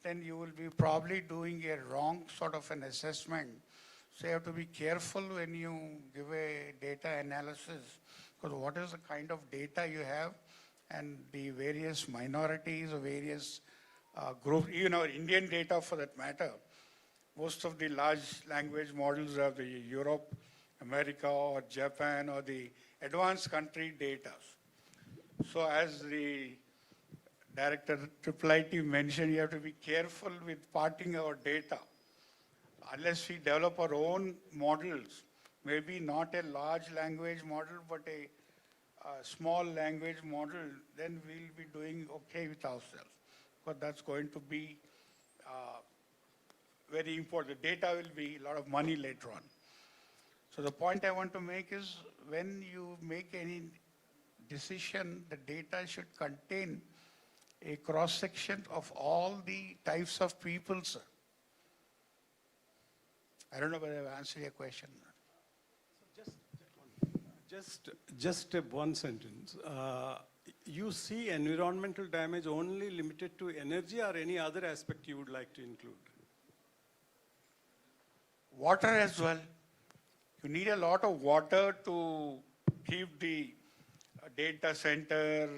then you will be probably doing a wrong sort of an assessment. So you have to be careful when you give a data analysis, because what is the kind of data you have and the various minorities or various groups, Indian data for that matter. Most of the large language models are the Europe, America or Japan or the advanced country data. So as the Director IIIT mentioned, you have to be careful with parting our data. Unless we develop our own models, maybe not a large language model, but a small language model, then we'll be doing okay with ourselves. But that's going to be very important. The data will be a lot of money later on. So the point I want to make is when you make any decision, the data should contain a cross-section of all the types of people, sir. I don't know whether I've answered your question. Just one sentence. You see environmental damage only limited to energy or any other aspect you would like to include? Water as well. You need a lot of water to keep the data center,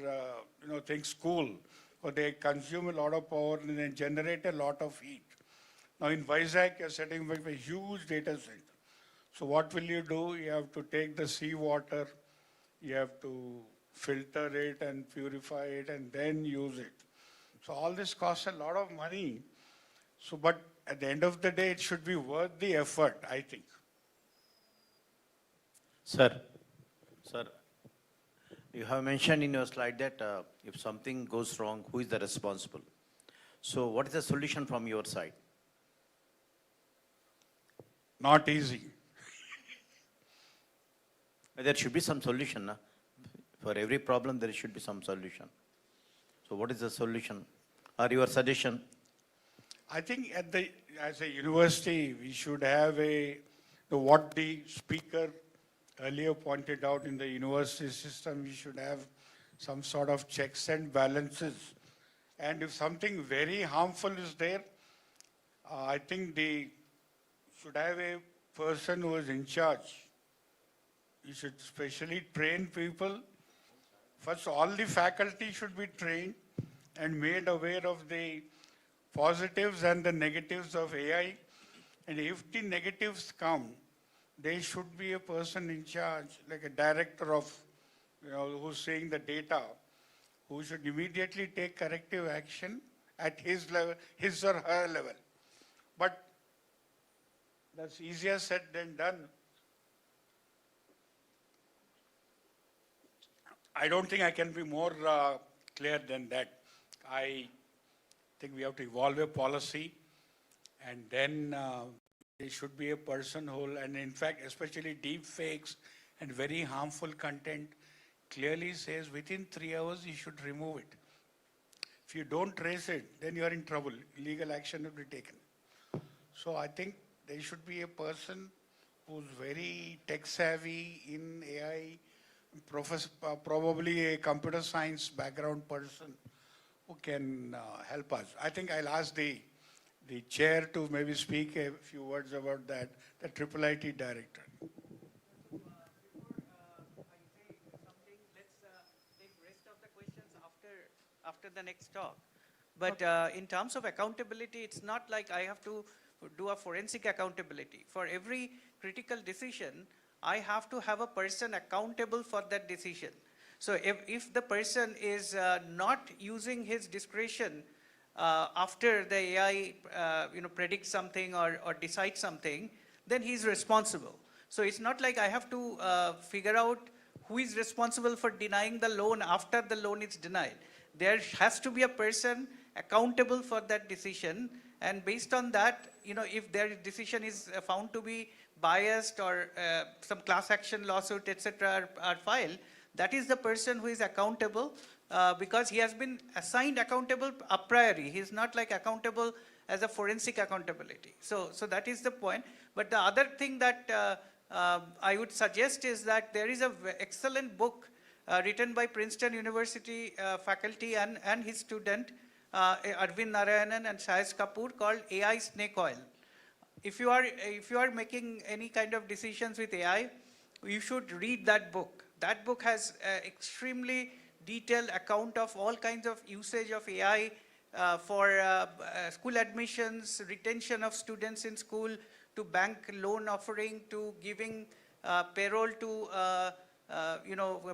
things cool. Or they consume a lot of power and they generate a lot of heat. Now in Vizag, you're setting up a huge data center. So what will you do? You have to take the seawater, you have to filter it and purify it and then use it. So all this costs a lot of money. So, but at the end of the day, it should be worth the effort, I think. Sir, you have mentioned in your slide that if something goes wrong, who is the responsible? So what is the solution from your side? Not easy. There should be some solution. Na? For every problem, there should be some solution. So what is the solution or your suggestion? I think as a university, we should have what the speaker earlier pointed out in the university system, we should have some sort of checks and balances. And if something very harmful is there, I think they should have a person who is in charge. You should specially train people. First, all the faculty should be trained and made aware of the positives and the negatives of AI. And if the negatives come, there should be a person in charge, like a director of, who's seeing the data, who should immediately take corrective action at his level, his or her level. But that's easier said than done. I don't think I can be more clear than that. I think we have to evolve a policy, and then there should be a person who, and in fact, especially deep fakes and very harmful content, clearly says within 3 hours you should remove it. If you don't trace it, then you are in trouble. Legal action will be taken. So I think there should be a person who's very tech savvy in AI, probably a computer science background person who can help us. I think I'll ask the chair to maybe speak a few words about that, the IIIT director. Before I say something, let's take rest of the questions after the next talk. But in terms of accountability, it's not like I have to do a forensic accountability. For every critical decision, I have to have a person accountable for that decision. So if the person is not using his discretion after the AI predicts something or decides something, then he's responsible. So it's not like I have to figure out who is responsible for denying the loan after the loan is denied. There has to be a person accountable for that decision, and based on that, if their decision is found to be biased or some class action lawsuit, etc. are filed, that is the person who is accountable because he has been assigned accountable a priori. He is not like accountable as a forensic accountability. So that is the point. But the other thing that I would suggest is that there is an excellent book written by Princeton University faculty and his student, Arvind Narayanan and Shahis Kapoor, called AI Snake Oil. If you are making any kind of decisions with AI, you should read that book. That book has extremely detailed account of all kinds of usage of AI for school admissions, retention of students in school, to bank loan offering, to giving payroll to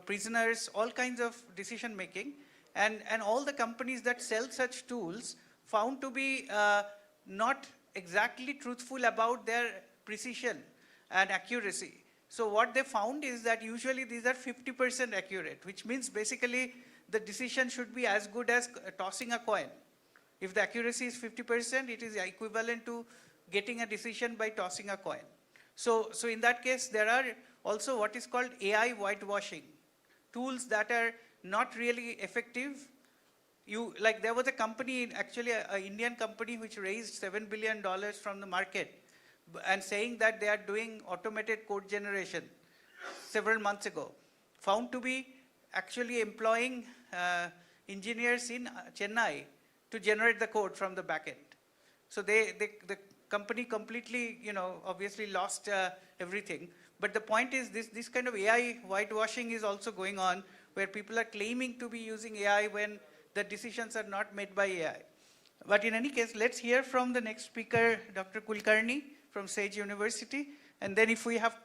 prisoners, all kinds of decision making. And all the companies that sell such tools found to be not exactly truthful about their precision and accuracy. So what they found is that usually these are 50% accurate, which means basically the decision should be as good as tossing a coin. If the accuracy is 50%, it is equivalent to getting a decision by tossing a coin. So in that case, there are also what is called AI whitewashing tools that are not really effective. Like there was a company, actually an Indian company which raised $7 billion from the market and saying that they are doing automated code generation several months ago, found to be actually employing engineers in Chennai to generate the code from the back end. So the company completely, obviously lost everything. But the point is this kind of AI whitewashing is also going on, where people are claiming to be using AI when the decisions are not made by AI. But in any case, let's hear from the next speaker, Dr. Kulkarni from Sage University. And then if we have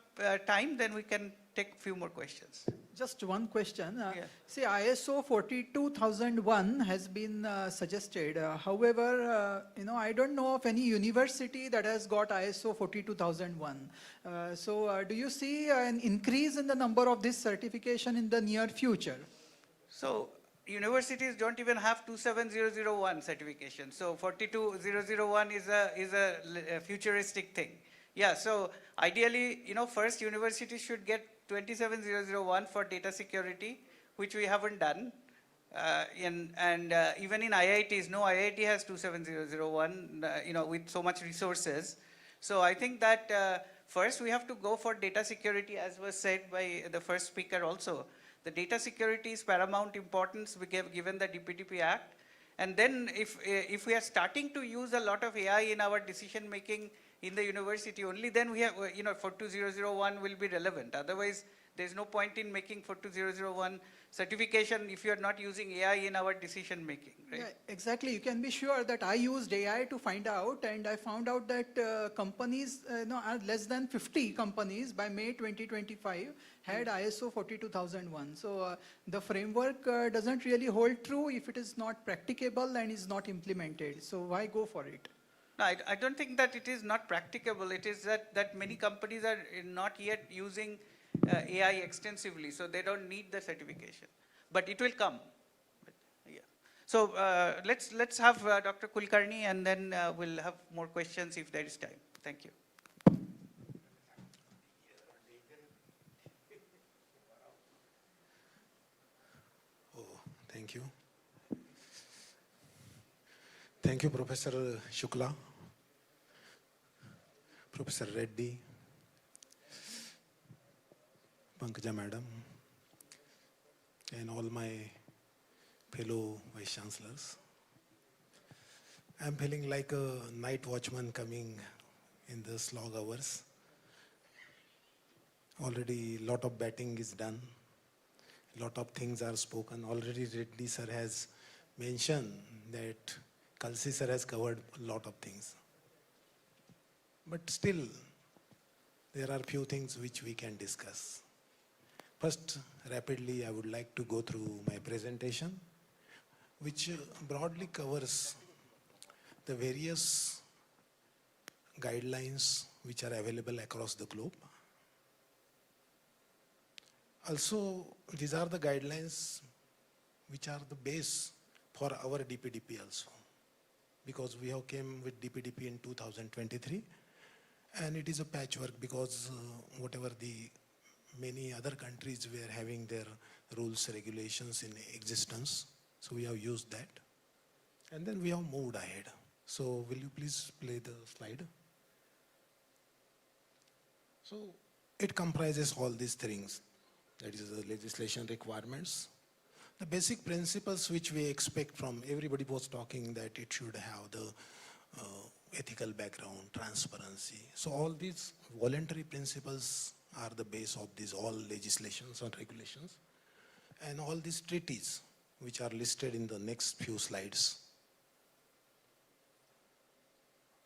time, then we can take a few more questions. Just one question. Yeah. See, ISO 42001 has been suggested. However, I don't know of any university that has got ISO 42001. So do you see an increase in the number of this certification in the near future? So universities don't even have 27001 certification. So 42001 is a futuristic thing. Yeah, so ideally, first universities should get 27001 for data security, which we haven't done. Even in IITs, no IIT has 27001, with so much resources. So I think that first we have to go for data security, as was said by the first speaker also. The data security is paramount importance given the DPDP Act. And then if we are starting to use a lot of AI in our decision making in the university, only then we have, 42001 will be relevant. Otherwise, there's no point in making 42001 certification if you're not using AI in our decision making, right? Yeah, exactly. You can be sure that I used AI to find out, and I found out that companies, less than 50 companies by May 2025 had ISO 42001. So the framework doesn't really hold true if it is not practicable and is not implemented. So why go for it? No, I don't think that it is not practicable. It is that many companies are not yet using AI extensively, so they don't need the certification. But it will come. But, yeah. So let's have Dr. Kulkarni, and then we'll have more questions if there is time. Thank you. Thank you. Thank you, Professor Shukla, Professor Reddy, Pankaj Madam, and all my fellow Vice-Chancellors. I'm feeling like a night watchman coming in the slog hours. Already a lot of batting is done. A lot of things are spoken. Already Reddy sir has mentioned that Kalsi sir has covered a lot of things. But still, there are few things which we can discuss. First, rapidly, I would like to go through my presentation, which broadly covers the various guidelines which are available across the globe. Also, these are the guidelines which are the base for our DPDP also, because we have came with DPDP in 2023, and it is a patchwork because whatever the many other countries were having their rules, regulations in existence, so we have used that, and then we have moved ahead. So will you please play the slide? So it comprises all these things. That is the legislation requirements. The basic principles which we expect from everybody was talking that it should have the ethical background, transparency. So all these voluntary principles are the base of these all legislations and regulations. And all these treaties which are listed in the next few slides.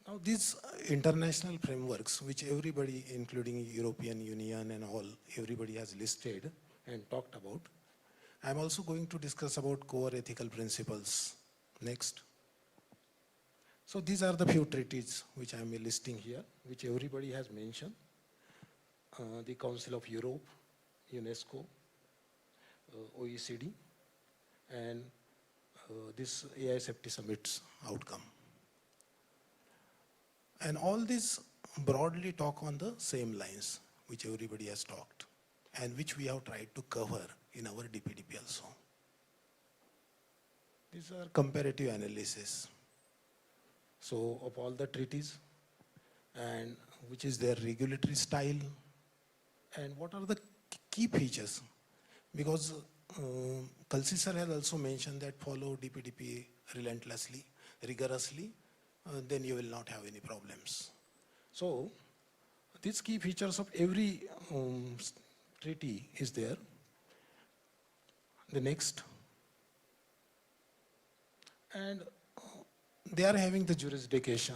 Now these international frameworks which everybody, including European Union and all, everybody has listed and talked about. I'm also going to discuss about core ethical principles next. So these are the few treaties which I'm listing here, which everybody has mentioned. The Council of Europe, UNESCO, OECD, and this AI Safety Summit's outcome. And all these broadly talk on the same lines, which everybody has talked, and which we have tried to cover in our DPDP also. These are comparative analysis. So of all the treaties and which is their regulatory style and what are the key features. Because Kalsi sir has also mentioned that follow DPDP relentlessly, rigorously, then you will not have any problems. So these key features of every treaty is there. The next. And they are having the jurisdiction.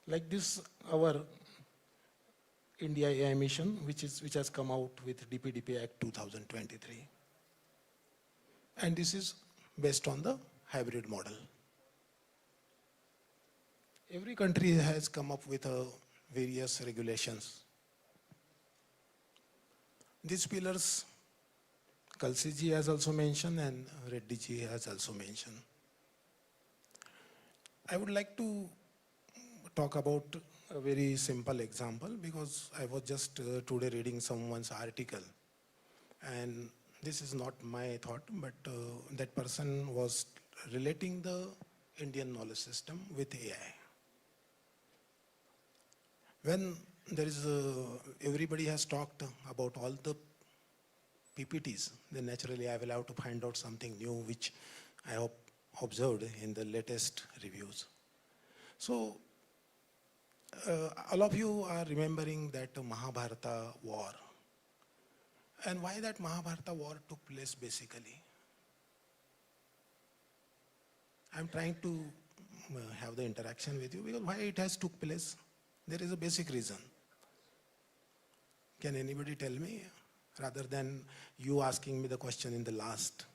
Like this, our India AI mission, which has come out with DPDP Act 2023. And this is based on the hybrid model. Every country has come up with various regulations. These pillars, Kalsi ji has also mentioned and Reddy ji has also mentioned. I would like to talk about a very simple example because I was just today reading someone's article and this is not my thought, but that person was relating the Indian knowledge system with AI. When there is everybody has talked about all the PPTs, then naturally I will have to find out something new which I have observed in the latest reviews. So all of you are remembering that Mahabharata war. And why that Mahabharata war took place basically? I'm trying to have the interaction with you because why it has took place? There is a basic reason. Can anybody tell me? Rather than you asking me the question in the last,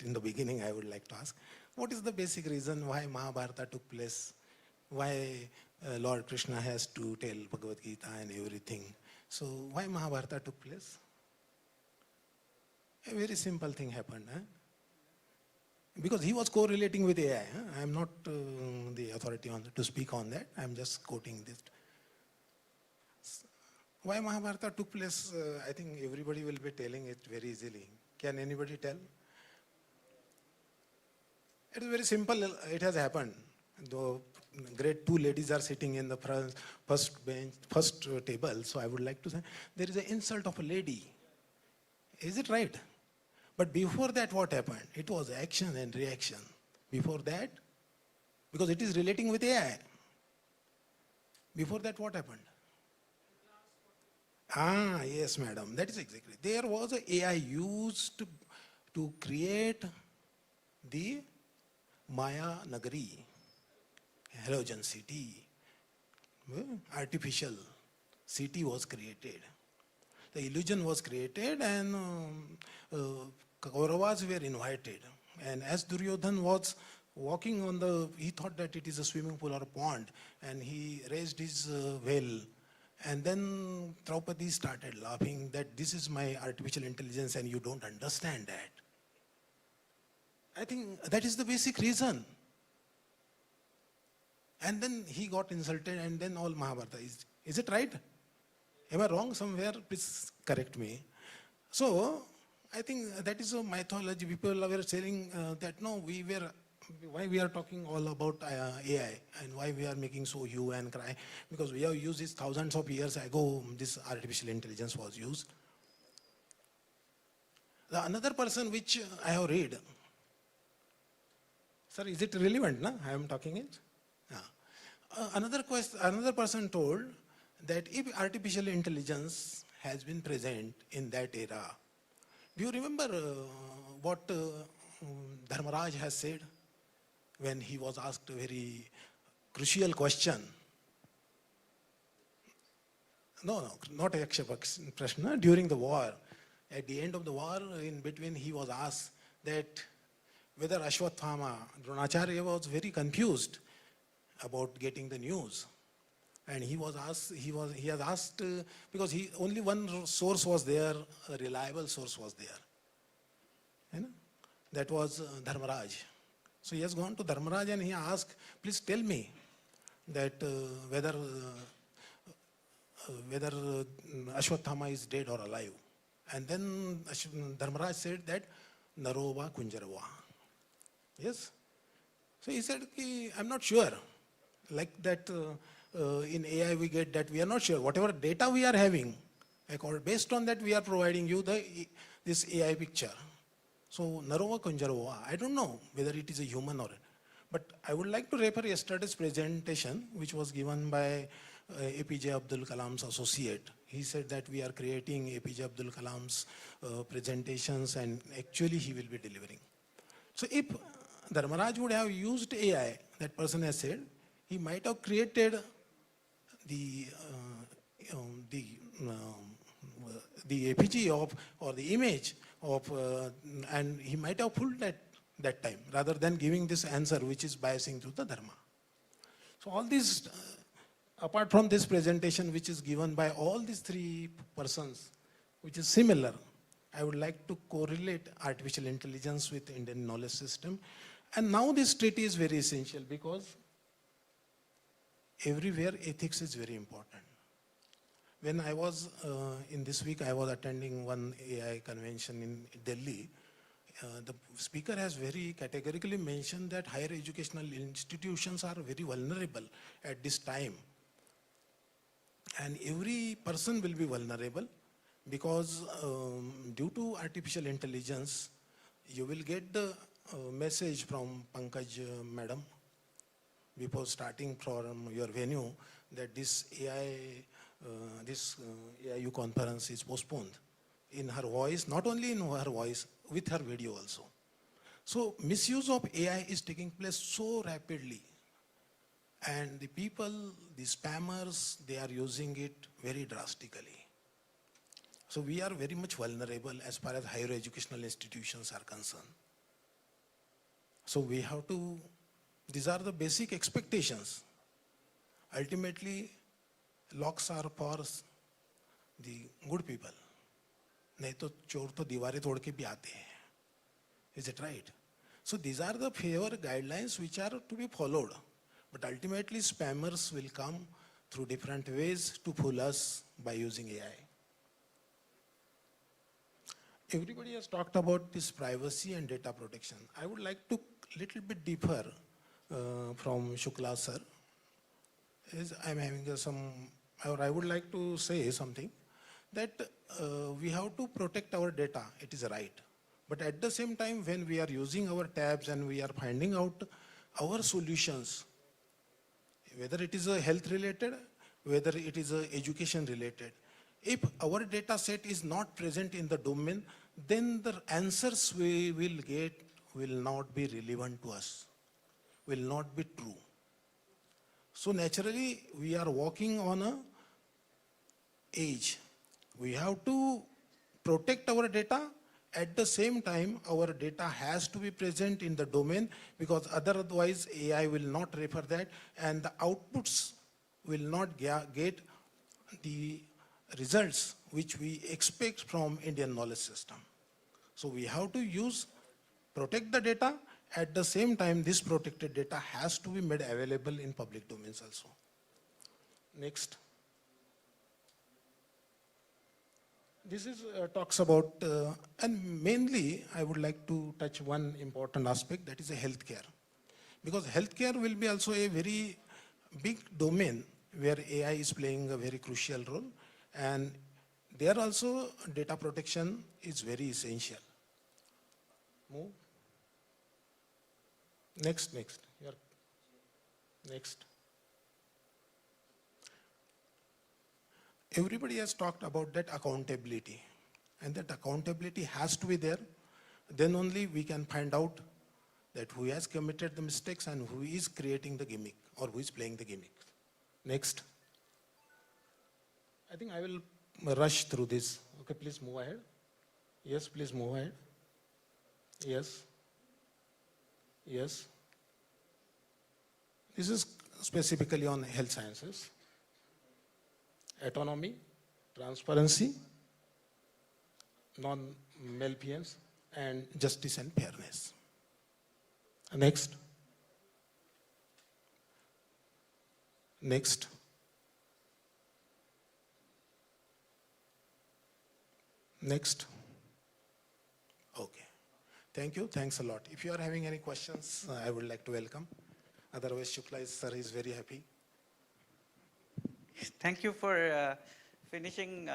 in the beginning I would like to ask, what is the basic reason why Mahabharata took place? Why Lord Krishna has to tell Bhagavad Gita and everything? So why Mahabharata took place? A very simple thing happened. Because he was correlating with AI. I am not the authority to speak on that. I am just quoting this. Why Mahabharata took place, I think everybody will be telling it very easily. Can anybody tell? It is very simple. It has happened. The great two ladies are sitting in the first bench, first table. So I would like to say there is an insult of a lady. Is it right? But before that, what happened? It was action and reaction. Before that, because it is relating with AI. Before that, what happened? Ah, yes, madam. That is exactly. There was an AI used to create the Maya Nagari, halogen city. Artificial city was created. The illusion was created and Kauravas were invited. And as Duryodhan was walking on he thought that it is a swimming pool or a pond, and he raised his veil. And then Draupadi started laughing that this is my artificial intelligence and you don't understand that. I think that is the basic reason. And then he got insulted and then all Mahabharata. Is it right? Am I wrong somewhere? Please correct me. So I think that is a mythology. People were saying that no, why we are talking all about AI and why we are making so hue and cry, because we have used this thousands of years ago, this artificial intelligence was used. Another person which I have read, sir, is it relevant? No? I am talking it. Another person told that if artificial intelligence has been present in that era, do you remember what Dharmaraj has said when he was asked a very crucial question? No, not a Prashna. During the war, at the end of the war, in between, he was asked that whether Ashwathama, Dronacharya was very confused about getting the news. And he has asked, because only one source was there, a reliable source was there. You know? That was Dharmaraj. So he has gone to Dharmaraj and he asked, please tell me that whether Ashwathama is dead or alive. And then Dharmaraj said that Narova Kunjarava. Yes? So he said, I'm not sure. Like that in AI we get that we are not sure. Whatever data we are having, based on that we are providing you this AI picture. So Narova Kunjarava, I don't know whether it is a human or, but I would like to refer yesterday's presentation which was given by APJ Abdul Kalam's associate. He said that we are creating APJ Abdul Kalam's presentations and actually he will be delivering. So if Dharmaraj would have used AI, that person has said, he might have created the APG of, or the image of, and he might have pulled that time, rather than giving this answer which is biasing to the Dharma. So all these, apart from this presentation which is given by all these three persons, which is similar, I would like to correlate artificial intelligence with Indian knowledge system. And now this treaty is very essential because everywhere ethics is very important. When I was, in this week, I was attending one AI convention in Delhi. The speaker has very categorically mentioned that higher educational institutions are very vulnerable at this time. And every person will be vulnerable because due to artificial intelligence, you will get the message from Pankaj madam before starting from your venue that this AIU conference is postponed. In her voice, not only in her voice, with her video also. So misuse of AI is taking place so rapidly. And the people, the spammers, they are using it very drastically. So we are very much vulnerable as far as higher educational institutions are concerned. So we have to, these are the basic expectations. Ultimately, locks are for the good people. नहीं तो चोर तो दीवारें तोड़ के भी आते हैं. Is it right? So these are the fair guidelines which are to be followed. But ultimately spammers will come through different ways to fool us by using AI. Everybody has talked about this privacy and data protection. I would like to little bit differ from Shukla sir. I'm having or I would like to say something that we have to protect our data, it is right. But at the same time, when we are using our tabs and we are finding out our solutions, whether it is a health related, whether it is a education related, if our data set is not present in the domain, then the answers we will get will not be relevant to us, will not be true. So naturally, we are walking on a edge. We have to protect our data. At the same time, our data has to be present in the domain because otherwise AI will not refer that and the outputs will not get the results which we expect from Indian knowledge system. So we have to protect the data. At the same time, this protected data has to be made available in public domains also. Next. This is talks about, and mainly I would like to touch one important aspect, that is healthcare. Because healthcare will be also a very big domain where AI is playing a very crucial role. And there also data protection is very essential. Move. Next. Here. Next. Everybody has talked about that accountability. And that accountability has to be there. Then only we can find out that who has committed the mistakes and who is creating the gimmick or who is playing the gimmick. Next. I think I will rush through this. Okay, please move ahead. Yes, please move ahead. Yes. Yes. This is specifically on health sciences. Autonomy, transparency, non-malfeasance, and justice and fairness. Next. Next. Okay. Thank you. Thanks a lot. If you are having any questions, I would like to welcome. Otherwise, Shukla sir is very happy. Thank you for finishing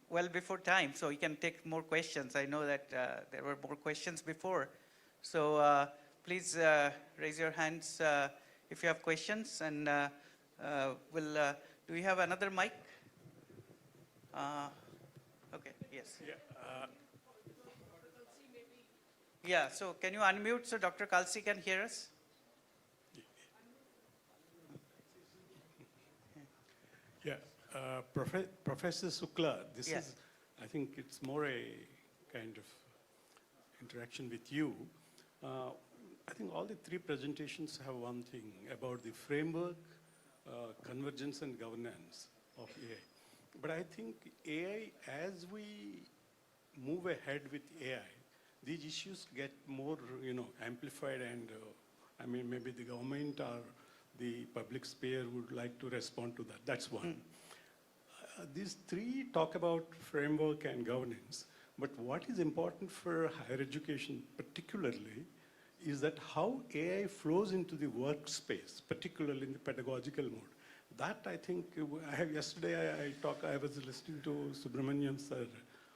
well before time, so we can take more questions. I know that there were more questions before. So please raise your hands if you have questions, and do we have another mic? Okay, yes. Yeah, so can you unmute so Dr. Kalsi can hear us? Yeah, Professor Sukla, this Yeah. is, I think it's more a kind of interaction with you. I think all the three presentations have one thing about the framework, convergence and governance of AI. But I think AI, as we move ahead with AI, these issues get more, amplified, and I mean, maybe the government or the public sphere would like to respond to that. That's one. These three talk about framework and governance, but what is important for higher education particularly is that how AI flows into the workspace, particularly in the pedagogical mode. That I think, yesterday I was listening to Subramanian sir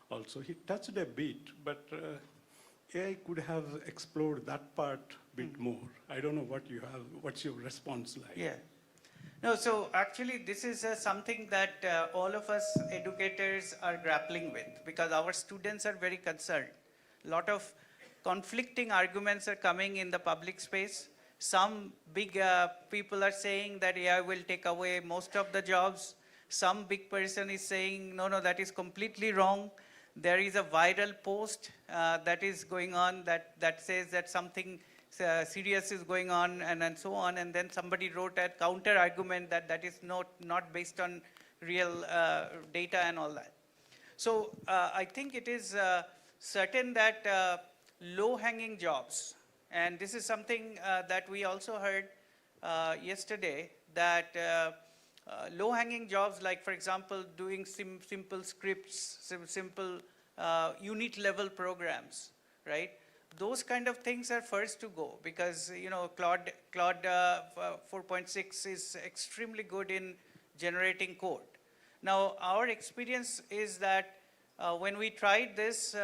also. He touched a bit, but AI could have explored that part a bit more. I don't know what's your response like? Yeah. No, so actually this is something that all of us educators are grappling with, because our students are very concerned. A lot of conflicting arguments are coming in the public space. Some big people are saying that AI will take away most of the jobs. Some big person is saying, no, that is completely wrong. There is a viral post that is going on that says that something serious is going on, and so on. And then somebody wrote a counter argument that is not based on real data and all that. So I think it is certain that low-hanging jobs, and this is something that we also heard yesterday, that low-hanging jobs, like, for example, doing simple scripts, simple unit-level programs, right? Those kind of things are first to go, because, Claude 4.6 is extremely good in generating code. Now, our experience is that when we tried this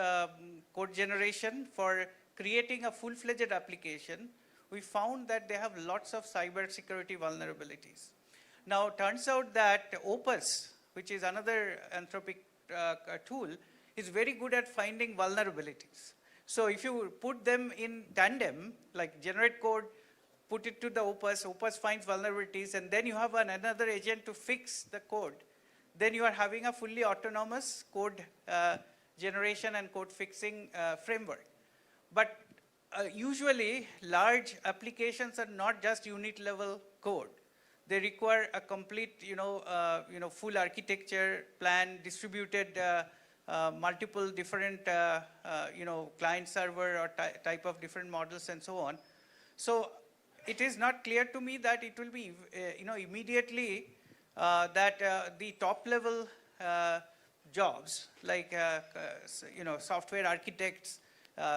code generation for creating a full-fledged application, we found that they have lots of cybersecurity vulnerabilities. Now, turns out that Opus, which is another Anthropic tool, is very good at finding vulnerabilities. So if you put them in tandem, like generate code, put it to the Opus finds vulnerabilities, and then you have another agent to fix the code, then you are having a fully autonomous code generation and code fixing framework. But usually, large applications are not just unit level code. They require a complete, full architecture plan, distributed multiple different, client server or type of different models and so on. So it is not clear to me that it will be, immediately that the top level jobs like, software architects,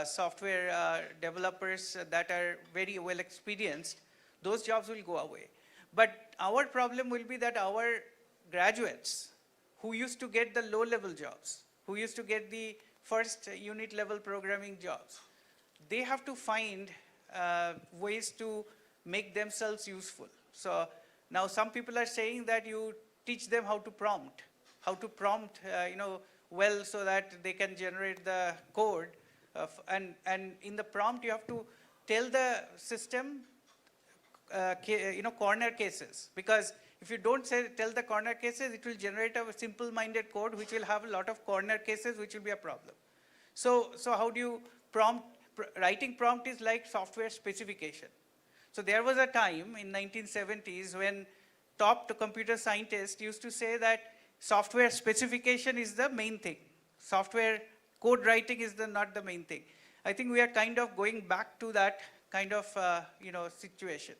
software developers that are very well experienced, those jobs will go away. But our problem will be that our graduates who used to get the low level jobs, who used to get the first unit level programming jobs, they have to find ways to make themselves useful. So now some people are saying that you teach them how to prompt, well, so that they can generate the code. And in the prompt, you have to tell the system, corner cases, because if you don't tell the corner cases, it will generate a simple-minded code which will have a lot of corner cases, which will be a problem. So how do you prompt? Writing prompt is like software specification. So there was a time in 1970s when top computer scientists used to say that software specification is the main thing. Software code writing is not the main thing. I think we are kind of going back to that kind of situation.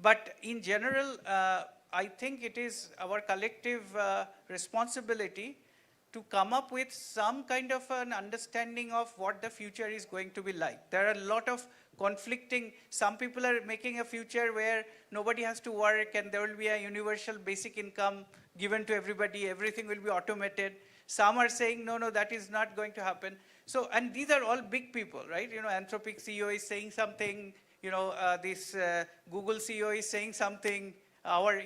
But in general, I think it is our collective responsibility to come up with some kind of an understanding of what the future is going to be like. There are a lot of conflicting, some people are making a future where nobody has to work and there will be a universal basic income given to everybody, everything will be automated. Some are saying, no, no, that is not going to happen. So, and these are all big people, right? You know, Anthropic CEO is saying something, you know, Google CEO is saying something, our,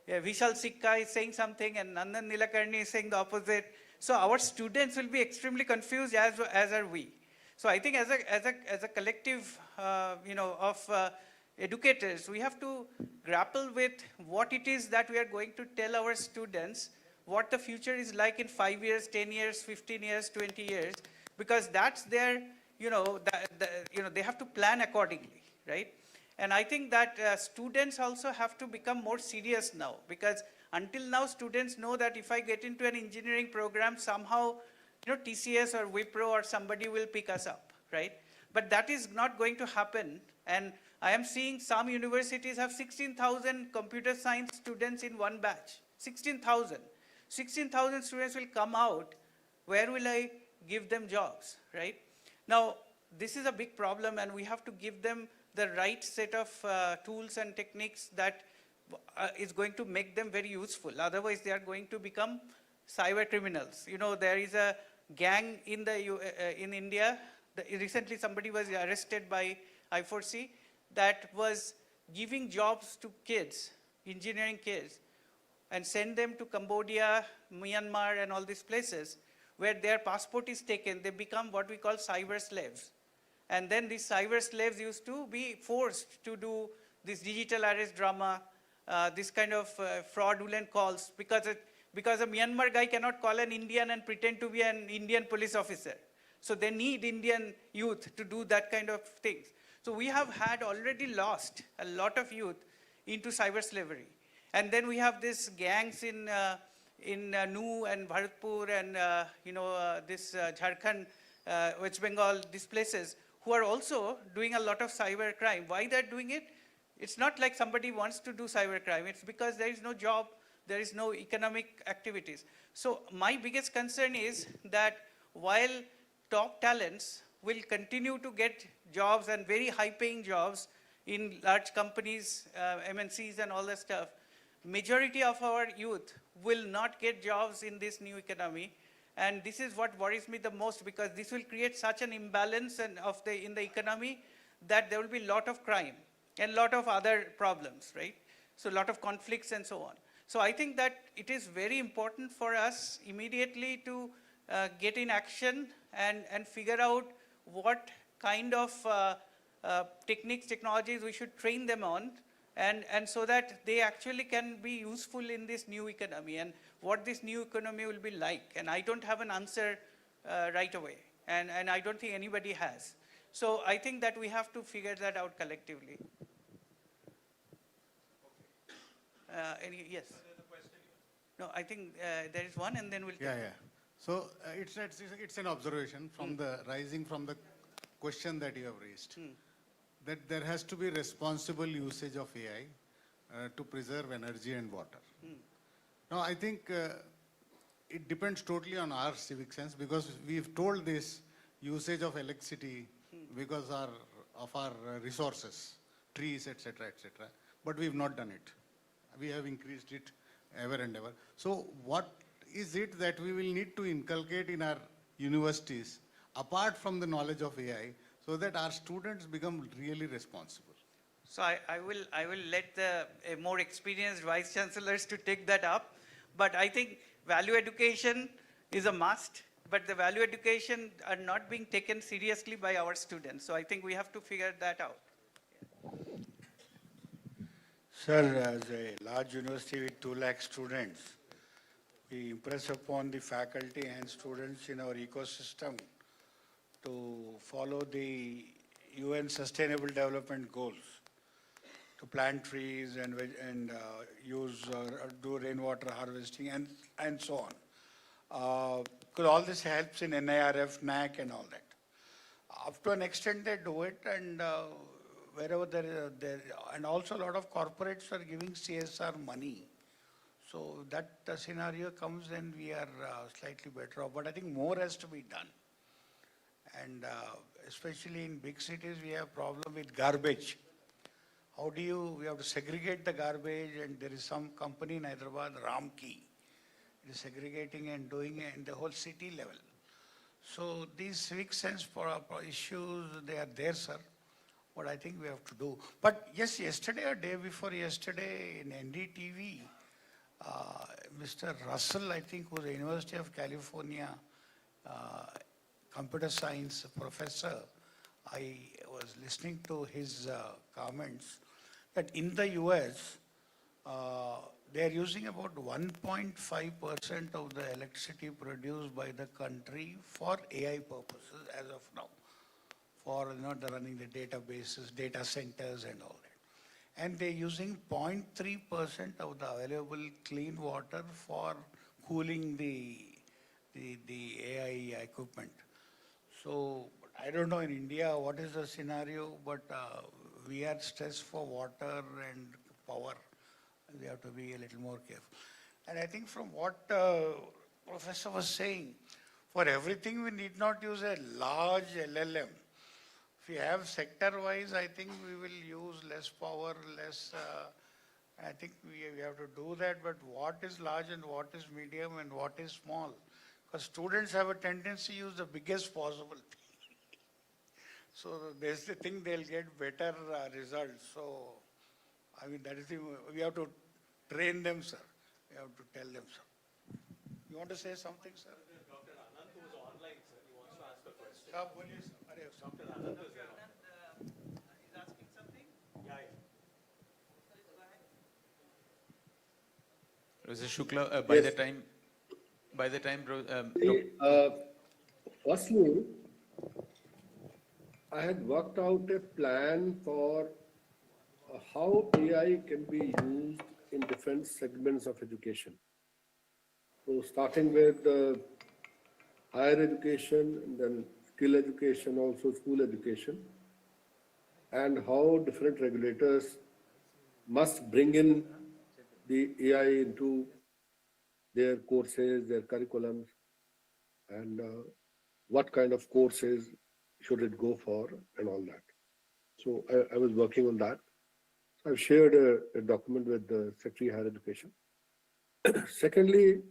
Vishal Sikka is saying something, and Nandan Nilakarni is saying the opposite. So our students will be extremely confused, as are we. So I think as a collective, of educators, we have to grapple with what it is that we are going to tell our students, what the future is like in 5 years, 10 years, 15 years, 20 years, because that's their, they have to plan accordingly, right? And I think that students also have to become more serious now, because until now students know that if I get into an engineering program, somehow, TCS or Wipro or somebody will pick us up, right? But that is not going to happen. And I am seeing some universities have 16,000 computer science students in one batch. 16,000. 16,000 students will come out. Where will I give them jobs, right? Now, this is a big problem, and we have to give them the right set of tools and techniques that is going to make them very useful. Otherwise, they are going to become cyber criminals. You know, there is a gang in India. Recently, somebody was arrested by I4C that was giving jobs to kids, engineering kids, and send them to Cambodia, Myanmar, and all these places where their passport is taken. They become what we call cyber slaves. And then these cyber slaves used to be forced to do this digital arrest drama, this kind of fraudulent calls, because a Myanmar guy cannot call an Indian and pretend to be an Indian police officer. So they need Indian youth to do that kind of things. So we have had already lost a lot of youth into cyber slavery. And then we have these gangs in Nu and Bharatpur and this Jharkhand, West Bengal, these places, who are also doing a lot of cyber crime. Why they're doing it? It's not like somebody wants to do cyber crime. It's because there is no job, there is no economic activities. So my biggest concern is that while top talents will continue to get jobs and very high-paying jobs in large companies, MNCs and all that stuff, majority of our youth will not get jobs in this new economy. And this is what worries me the most, because this will create such an imbalance in the economy that there will be a lot of crime and a lot of other problems, right? So a lot of conflicts and so on. So I think that it is very important for us immediately to get in action and figure out what kind of techniques, technologies we should train them on, and so that they actually can be useful in this new economy and what this new economy will be like. And I don't have an answer right away, and I don't think anybody has. So I think that we have to figure that out collectively. Yes? No, I think there is one, and then we'll take Yeah. So it's an observation from the rising from the question that you have raised, that there has to be responsible usage of AI to preserve energy and water. Now, I think it depends totally on our civic sense, because we've told this usage of electricity because of our resources, trees, etc., etc., but we've not done it. We have increased it ever and ever. So what is it that we will need to inculcate in our universities, apart from the knowledge of AI, so that our students become really responsible? So I will let the more experienced vice chancellors to take that up. But I think value education is a must, but the value education are not being taken seriously by our students. So I think we have to figure that out. Sir, as a large university with 2 lakh students, we impress upon the faculty and students in our ecosystem to follow the UN Sustainable Development Goals, to plant trees and use do rainwater harvesting and so on. Because all this helps in NIRF, NAC and all that. Up to an extent they do it, and wherever there and also a lot of corporates are giving CSR money. So that scenario comes, then we are slightly better off. But I think more has to be done. And especially in big cities, we have problem with garbage. How do we have to segregate the garbage, and there is some company in Hyderabad, Ramki, it is segregating and doing it in the whole city level. So these civic sense for issues, they are there, sir. What I think we have to do. But yes, yesterday or day before yesterday in NDTV, Mr. Russell, I think, who was a University of California computer science professor, I was listening to his comments that in the US, they are using about 1.5% of the electricity produced by the country for AI purposes as of now, for the running the databases, data centers and all that. And they're using 0.3% of the available clean water for cooling the AI equipment. So I don't know in India what is the scenario, but we are stressed for water and power. We have to be a little more careful. And I think from what Professor was saying, for everything we need not use a large LLM. If we have sector-wise, I think we will use less power, less, I think we have to do that, but what is large and what is medium and what is small? Because students have a tendency to use the biggest possible thing. So there's the thing they'll get better results. So, I mean, that is the, we have to train them, sir. We have to tell them, sir. You want to say something, sir? Dr. Anand, who is online, sir, he wants to ask a question. Dr. Anand is there. Is asking something? Yeah, Mr. Shukla, Yes. by the time, Firstly, I had worked out a plan for how AI can be used in different segments of education. So starting with higher education, and then skill education, also school education, and how different regulators must bring in the AI into their courses, their curriculums, and what kind of courses should it go for and all that. So I was working on that. I've shared a document with the Secretary of Higher Education. Secondly,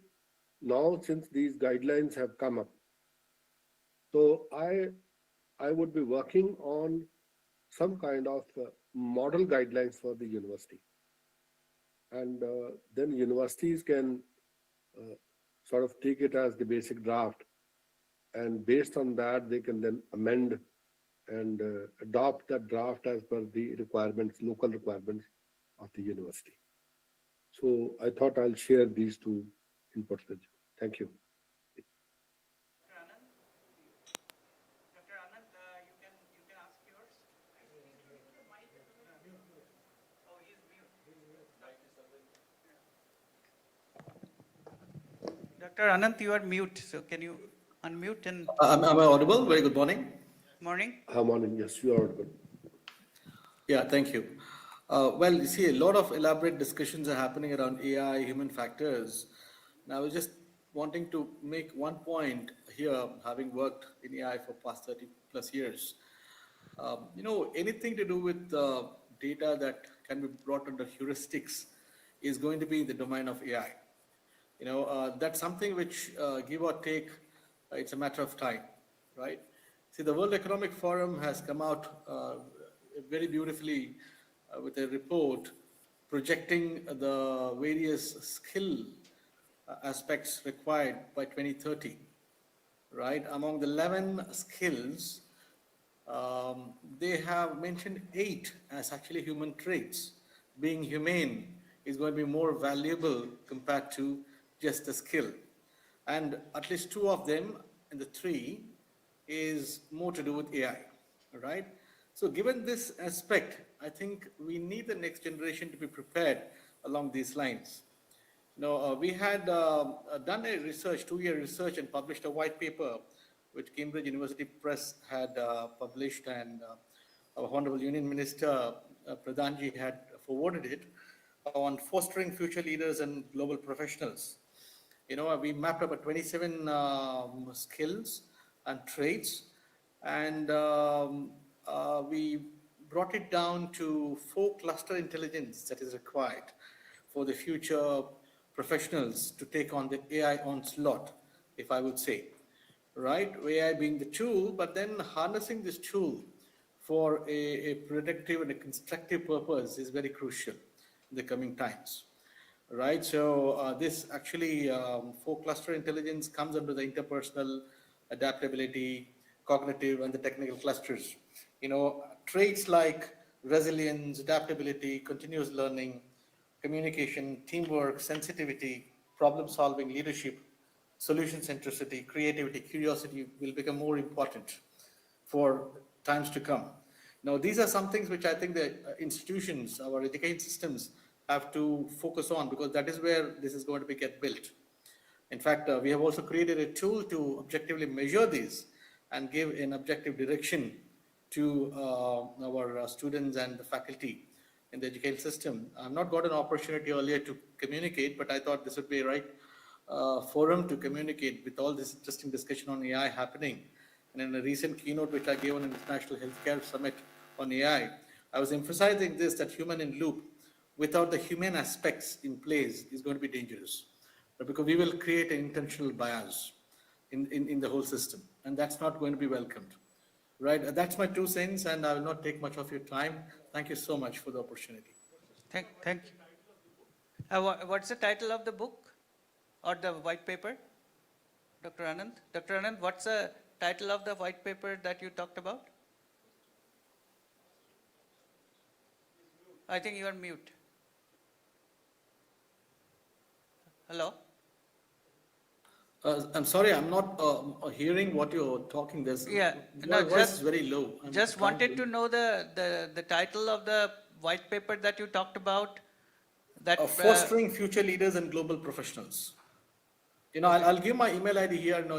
now since these guidelines have come up, so I would be working on some kind of model guidelines for the university. And then universities can sort of take it as the basic draft, and based on that they can then amend and adopt that draft as per the requirements, local requirements of the university. So I thought I'll share these two inputs with you. Thank you. Dr. Anand, you can ask yours. Oh, he's mute. Dr. Anand, you are mute, so can you unmute and Am I audible? Very good morning. morning? Morning, yes, you are good. Yeah, thank you. Well, you see, a lot of elaborate discussions are happening around AI, human factors. Now, I was just wanting to make one point here, having worked in AI for past 30 plus years. Anything to do with data that can be brought under heuristics is going to be in the domain of AI. That's something which, give or take, it's a matter of time, right? See, the World Economic Forum has come out very beautifully with a report projecting the various skill aspects required by 2030, right? Among the 11 skills, they have mentioned 8 as actually human traits. Being humane is going to be more valuable compared to just a skill. And at least 2 of them, and the 3, is more to do with AI, right? So given this aspect, I think we need the next generation to be prepared along these lines. We had done a research, 2-year research, and published a white paper which Cambridge University Press had published, and our Hon'ble Union Minister Pradhanji had forwarded it. on fostering future leaders and global professionals. You know, we mapped about 27 skills and traits, and we brought it down to 4 cluster intelligence that is required for the future professionals to take on the AI onslaught, if I would say, right? AI being the tool, but then harnessing this tool for a predictive and a constructive purpose is very crucial in the coming times. Right, so this actually 4 cluster intelligence comes under the interpersonal, adaptability, cognitive, and the technical clusters. You know, traits like resilience, adaptability, continuous learning, communication, teamwork, sensitivity, problem solving, leadership, solution centricity, creativity, curiosity will become more important for times to come. Now, these are some things which I think the institutions, our education systems have to focus on, because that is where this is going to get built. In fact, we have also created a tool to objectively measure these and give an objective direction to our students and the faculty in the education system. I've not got an opportunity earlier to communicate, but I thought this would be a right forum to communicate with all this interesting discussion on AI happening. And in a recent keynote which I gave on an International Healthcare Summit on AI, I was emphasizing this, that human in loop without the human aspects in place is going to be dangerous, because we will create an intentional bias in the whole system, and that's not going to be welcomed. Right, that's my 2 cents, and I will not take much of your time. Thank you so much for the opportunity. Thank you. What's the title of the book or the white paper, Dr. Anand? Dr. Anand, what's the title of the white paper that you talked about? I think you are mute. Hello? I'm sorry, I'm not hearing what you're talking. Yeah, Your voice is very low. Just wanted to know the title of the white paper that you talked about. That fostering future leaders and global professionals. You know, I'll give my email ID here. No,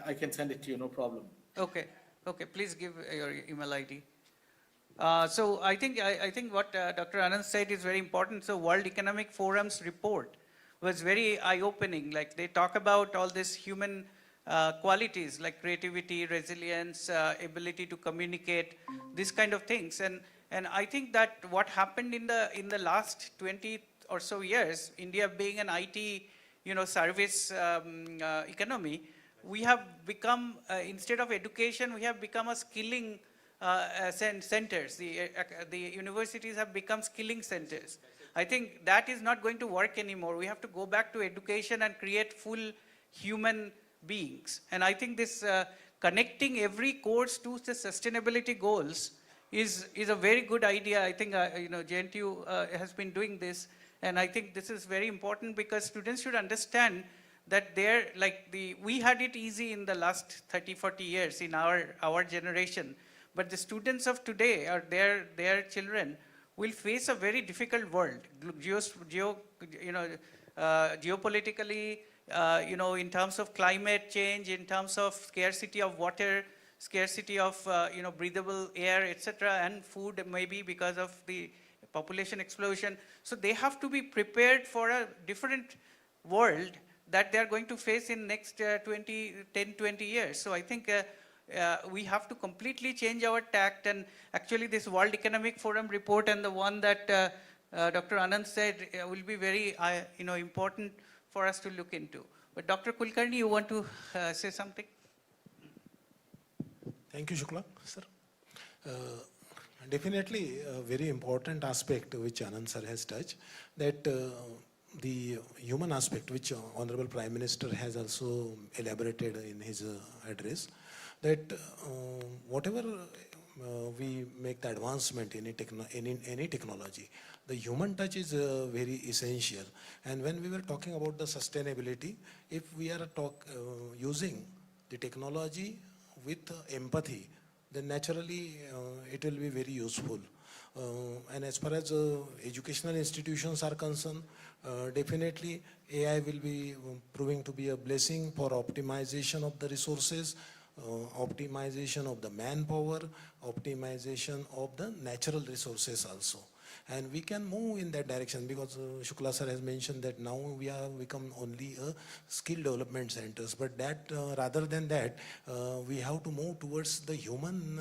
I can send it to you, no problem. Okay, please give your email ID. So I think what Dr. Anand said is very important. So World Economic Forum's report was very eye-opening. Like, they talk about all these human qualities like creativity, resilience, ability to communicate, these kind of things. And I think that what happened in the last 20 or so years, India being an IT service economy, we have become, instead of education, we have become a skilling centers. The universities have become skilling centers. I think that is not going to work anymore. We have to go back to education and create full human beings. And I think this connecting every course to the sustainability goals is a very good idea. I think JNTU has been doing this, and I think this is very important, because students should understand that we had it easy in the last 30-40 years in our generation, but the students of today, or their children, will face a very difficult world, geopolitically, in terms of climate change, in terms of scarcity of water, scarcity of breathable air, etc., and food, maybe because of the population explosion. So they have to be prepared for a different world that they are going to face in next 10-20 years. So I think we have to completely change our tact, and actually this World Economic Forum report and the one that Dr. Anand said will be very important for us to look into. But Dr. Kulkarni, you want to say something? Thank you, Shukla, sir. Definitely a very important aspect which Anand sir has touched, that the human aspect, which Honorable Prime Minister has also elaborated in his address, that whatever we make the advancement in any technology, the human touch is very essential. And when we were talking about the sustainability, if we are using the technology with empathy, then naturally it will be very useful. And as far as educational institutions are concerned, definitely AI will be proving to be a blessing for optimization of the resources, optimization of the manpower, optimization of the natural resources also. And we can move in that direction because Shukla sir has mentioned that now we have become only a skill development centers, but that rather than that, we have to move towards the human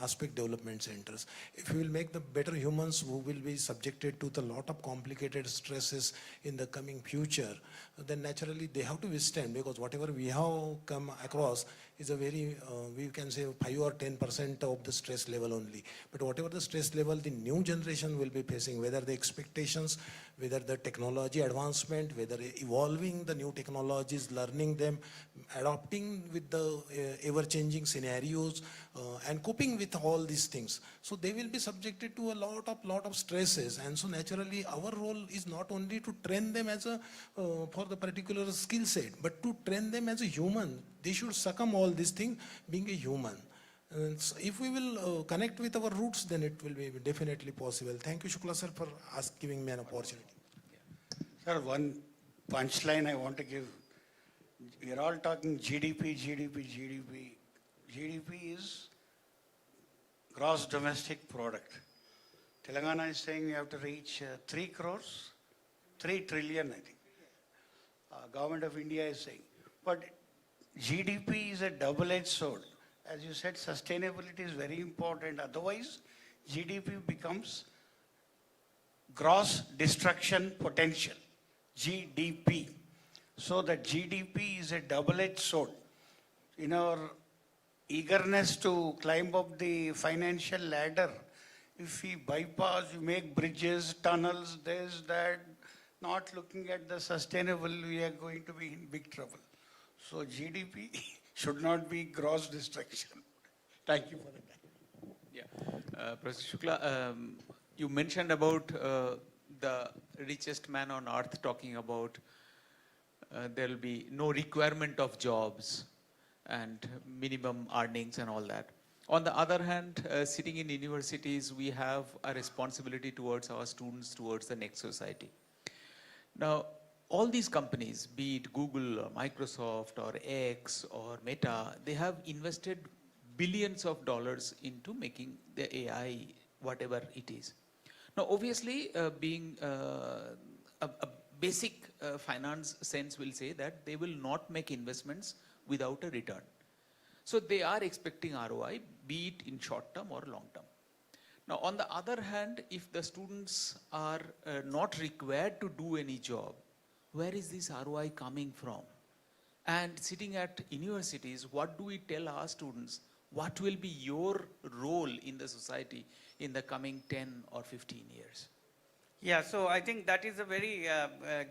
aspect development centers. If we will make the better humans who will be subjected to the lot of complicated stresses in the coming future, then naturally they have to withstand, because whatever we have come across is a very, we can say 5 or 10% of the stress level only. But whatever the stress level the new generation will be facing, whether the expectations, whether the technology advancement, whether evolving the new technologies, learning them, adopting with the ever-changing scenarios, and coping with all these things. So they will be subjected to a lot of stresses. And so naturally our role is not only to train them as a, for the particular skill set, but to train them as a human. They should succumb all these things being a human. And so if we will connect with our roots, then it will be definitely possible. Thank you, Shukla sir, for giving me an opportunity. Sir, one punchline I want to give. We are all talking GDP, GDP, GDP. GDP is gross domestic product. Telangana is saying we have to reach 3 crores, 3 trillion, I think. Government of India is saying. But GDP is a double-edged sword. As you said, sustainability is very important. Otherwise, GDP becomes gross destruction potential, GDP. So that GDP is a double-edged sword. In our eagerness to climb up the financial ladder, if we bypass, you make bridges, tunnels, this, that, not looking at the sustainable, we are going to be in big trouble. So GDP should not be gross destruction. Thank you for the time. Yeah. Professor Shukla, you mentioned about the richest man on earth talking about there will be no requirement of jobs and minimum earnings and all that. On the other hand, sitting in universities, we have a responsibility towards our students, towards the next society. Now, all these companies, be it Google or Microsoft or X or Meta, they have invested billions of dollars into making the AI whatever it is. Now, obviously, being a basic finance sense will say that they will not make investments without a return. So they are expecting ROI, be it in short term or long term. Now, on the other hand, if the students are not required to do any job, where is this ROI coming from? And sitting at universities, what do we tell our students? What will be your role in the society in the coming 10 or 15 years? Yeah, so I think that is a very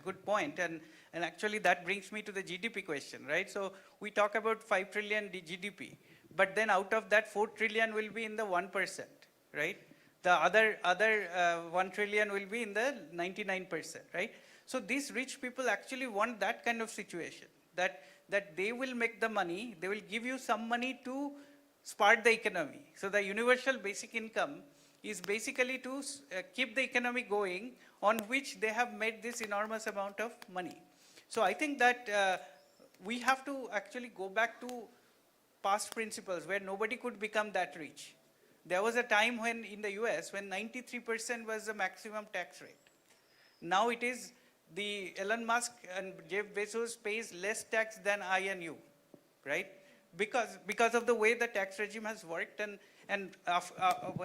good point, and actually that brings me to the GDP question, right? So we talk about 5 trillion GDP, but then out of that 4 trillion will be in the 1%, right? The other 1 trillion will be in the 99%, right? So these rich people actually want that kind of situation, that they will make the money, they will give you some money to spark the economy. So the universal basic income is basically to keep the economy going, on which they have made this enormous amount of money. So I think that we have to actually go back to past principles where nobody could become that rich. There was a time when in the US when 93% was the maximum tax rate. Now it is the Elon Musk and Jeff Bezos pays less tax than I and you, right? Because of the way the tax regime has worked, and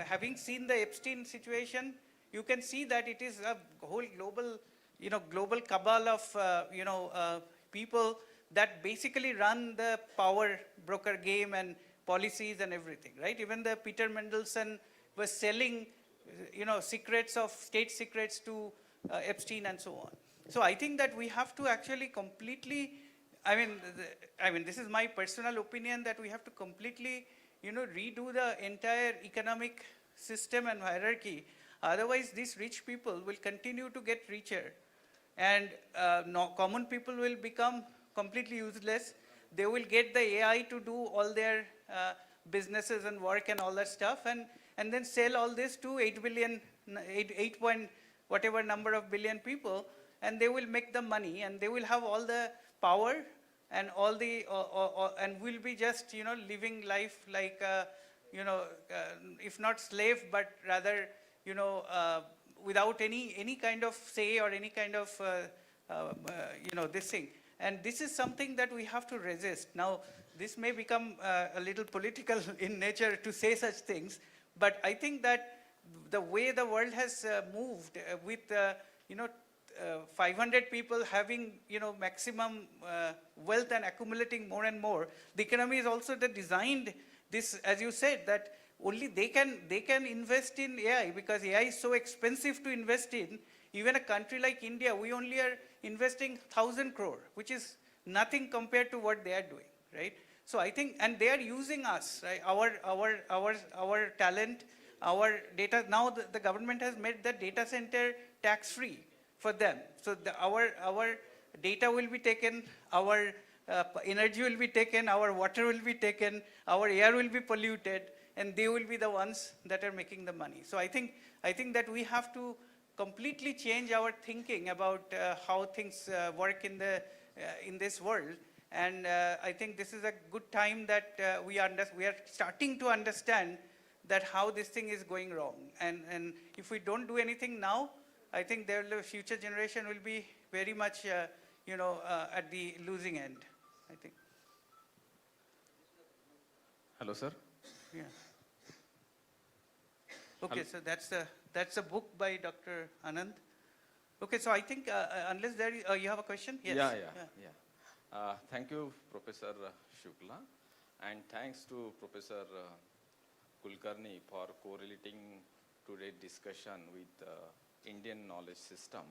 having seen the Epstein situation, you can see that it is a whole global cabal of people that basically run the power broker game and policies and everything, right? Even the Peter Mandelson was selling, secrets of state secrets to Epstein and so on. So I think that we have to actually completely, I mean, this is my personal opinion, that we have to completely, redo the entire economic system and hierarchy. Otherwise, these rich people will continue to get richer, and common people will become completely useless. They will get the AI to do all their businesses and work and all that stuff, and then sell all this to 8 point whatever number of billion people, and they will make the money, and they will have all the power and all the and will be just living life like if not slave, but rather without any kind of say or any kind of, this thing. And this is something that we have to resist. Now, this may become a little political in nature to say such things, but I think that the way the world has moved with, 500 people having, maximum wealth and accumulating more and more, the economy is also designed this, as you said, that only they can invest in AI, because AI is so expensive to invest in. Even a country like India, we only are investing 1,000 crore, which is nothing compared to what they are doing, right? So I think, and they are using us, right? Our talent, our data. Now the government has made the data center tax-free for them. So our data will be taken, our energy will be taken, our water will be taken, our air will be polluted, and they will be the ones that are making the money. So I think that we have to completely change our thinking about how things work in this world. And I think this is a good time that we are starting to understand that how this thing is going wrong. And if we don't do anything now, I think the future generation will be very much, at the losing end, I think. Hello, sir. Yeah. Okay, so that's a book by Dr. Anand. Okay, so I think unless you have a question? Yes. Yeah. Thank you, Professor Shukla, and thanks to Professor Kulkarni for correlating today's discussion with Indian knowledge system.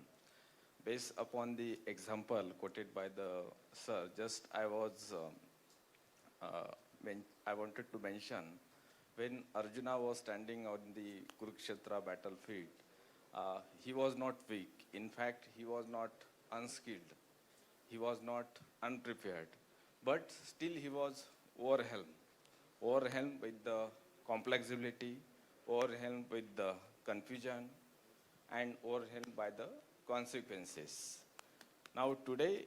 Based upon the example quoted by the sir, just I wanted to mention, when Arjuna was standing on the Kurukshetra battlefield, he was not weak. In fact, he was not unskilled. He was not unprepared. But still he was overwhelmed with the complexity, overwhelmed with the confusion, and overwhelmed by the consequences. Now today,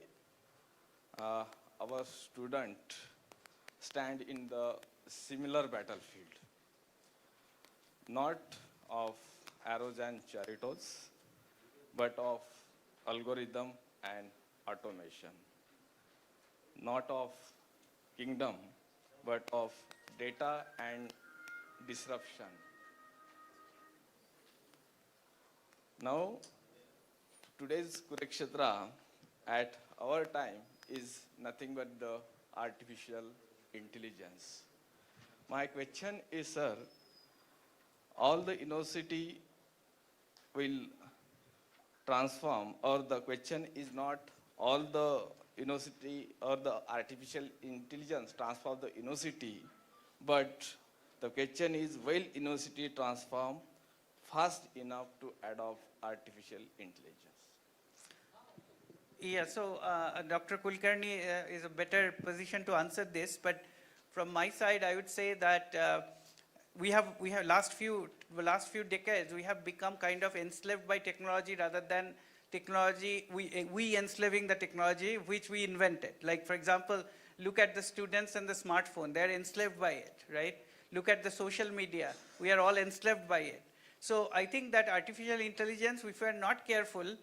our student stand in the similar battlefield, not of arrows and chariots, but of algorithm and automation, not of kingdom, but of data and disruption. Now, today's Kurukshetra at our time is nothing but the artificial intelligence. My question is, sir, all the university will transform, or the question is not all the university or the artificial intelligence transform the university, but the question is, will university transform fast enough to adopt artificial intelligence? Yeah, so Dr. Kulkarni is a better position to answer this, but from my side, I would say that we have last few decades, we have become kind of enslaved by technology rather than technology, we enslaving the technology which we invented. Like, for example, look at the students and the smartphone, they're enslaved by it, right? Look at the social media, we are all enslaved by it. So I think that artificial intelligence, if we are not careful,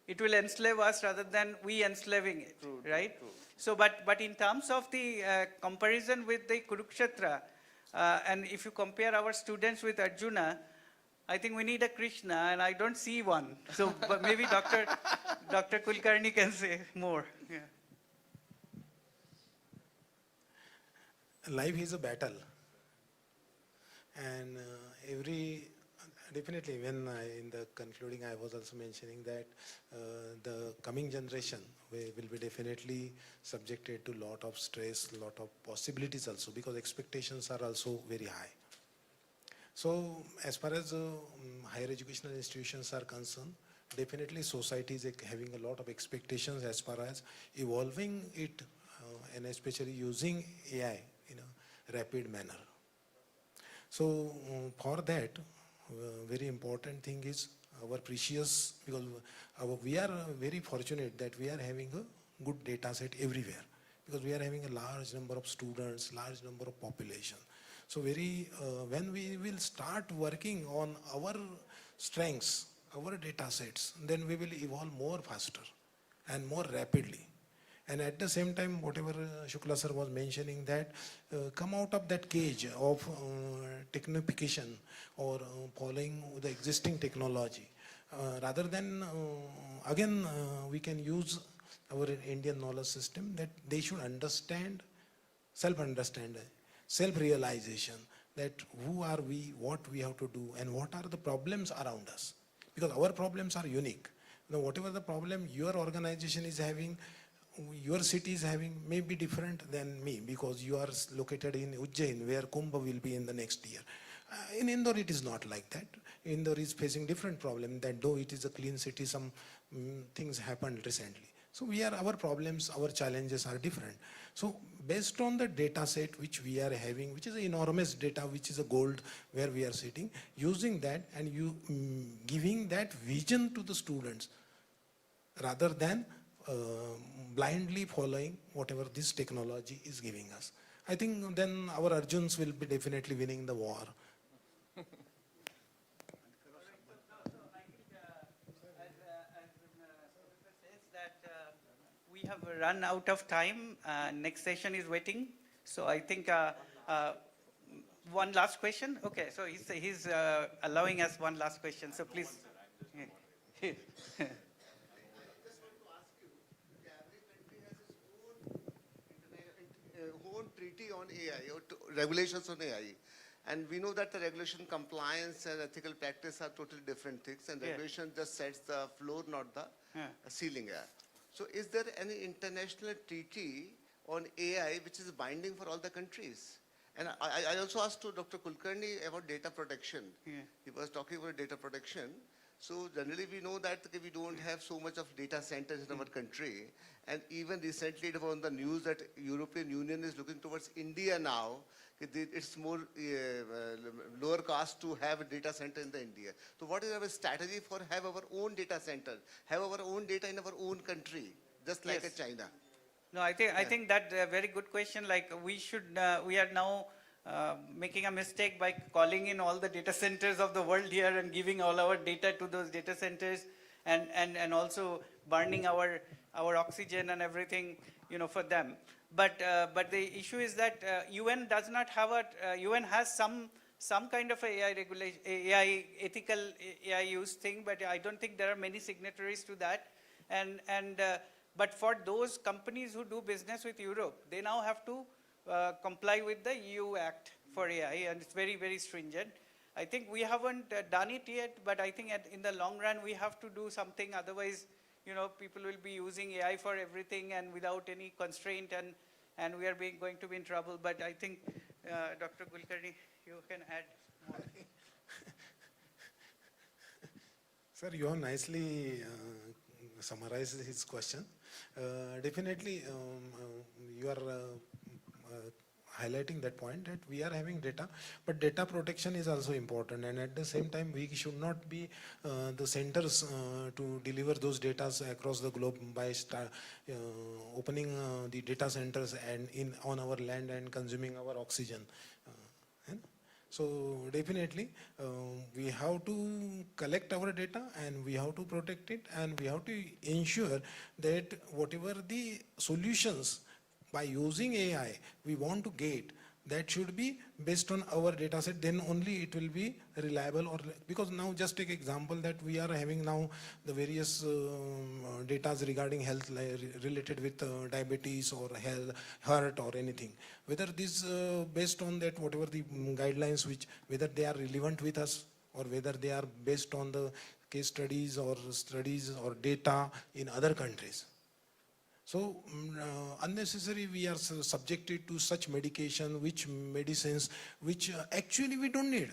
it will enslave us rather than we enslaving it, right? True. So, but in terms of the comparison with the Kurukshetra, and if you compare our students with Arjuna, I think we need a Krishna, and I don't see one. So, but maybe Dr. Kulkarni can say more. Yeah. Life is a battle, and definitely when in the concluding I was also mentioning that the coming generation will be definitely subjected to lot of stress, lot of possibilities also, because expectations are also very high. So as far as higher educational institutions are concerned, definitely society is having a lot of expectations as far as evolving it and especially using AI in a rapid manner. So for that, very important thing is our precious, because we are very fortunate that we are having a good data set everywhere, because we are having a large number of students, large number of population. So when we will start working on our strengths, our data sets, then we will evolve more faster and more rapidly. And at the same time, whatever Shukla sir was mentioning, that come out of that cage of technification or following the existing technology. Rather than, we can use our Indian knowledge system that they should understand, self-understand, self-realization, that who are we, what we have to do, and what are the problems around us. Because our problems are unique. Now, whatever the problem your organization is having, your city is having, may be different than me, because you are located in Ujjain, where Kumbh will be in the next year. In Indore, it is not like that. Indore is facing different problem, that though it is a clean city, some things happened recently. So our problems, our challenges are different. So based on the data set which we are having, which is enormous data, which is a gold where we are sitting, using that and giving that vision to the students, rather than blindly following whatever this technology is giving us. I think then our Arjuns will be definitely winning the war. We have run out of time. Next session is waiting. So I think one last question. Okay, so he's allowing us one last question. So please. Own treaty on AI or regulations on AI, and we know that the regulation compliance and ethical practice are totally different things, and regulation just sets the floor, not the ceiling. So is there any international treaty on AI which is binding for all the countries? And I also asked to Dr. Kulkarni about data protection. He was talking about data protection. So generally we know that we don't have so much of data centers in our country, and even recently it was on the news that European Union is looking towards India now. It's more lower cost to have a data center in the India. So what is our strategy for have our own data center, have our own data in our own country, just like a China? No, I think that's a very good question. Like we are now making a mistake by calling in all the data centers of the world here and giving all our data to those data centers, and also burning our oxygen and everything, for them. But the issue is that UN does not have UN has some kind of a AI regulation, AI ethical AI use thing, but I don't think there are many signatories to that. But for those companies who do business with Europe, they now have to comply with the EU Act for AI, and it's very, very stringent. I think we haven't done it yet, but I think in the long run we have to do something. Otherwise, people will be using AI for everything and without any constraint, and we are going to be in trouble. But I think, Dr. Kulkarni, you can add more. Sir, you have nicely summarized his question. Definitely, you are highlighting that point that we are having data, but data protection is also important, and at the same time we should not be the centers to deliver those data across the globe by opening the data centers and on our land and consuming our oxygen. So definitely we have to collect our data and we have to protect it, and we have to ensure that whatever the solutions by using AI we want to get, that should be based on our data set, then only it will be reliable. Or because now just take example that we are having now the various data regarding health related with diabetes or heart or anything, whether this based on that whatever the guidelines whether they are relevant with us, or whether they are based on the case studies or data in other countries. So unnecessary we are subjected to such medicines which actually we don't need.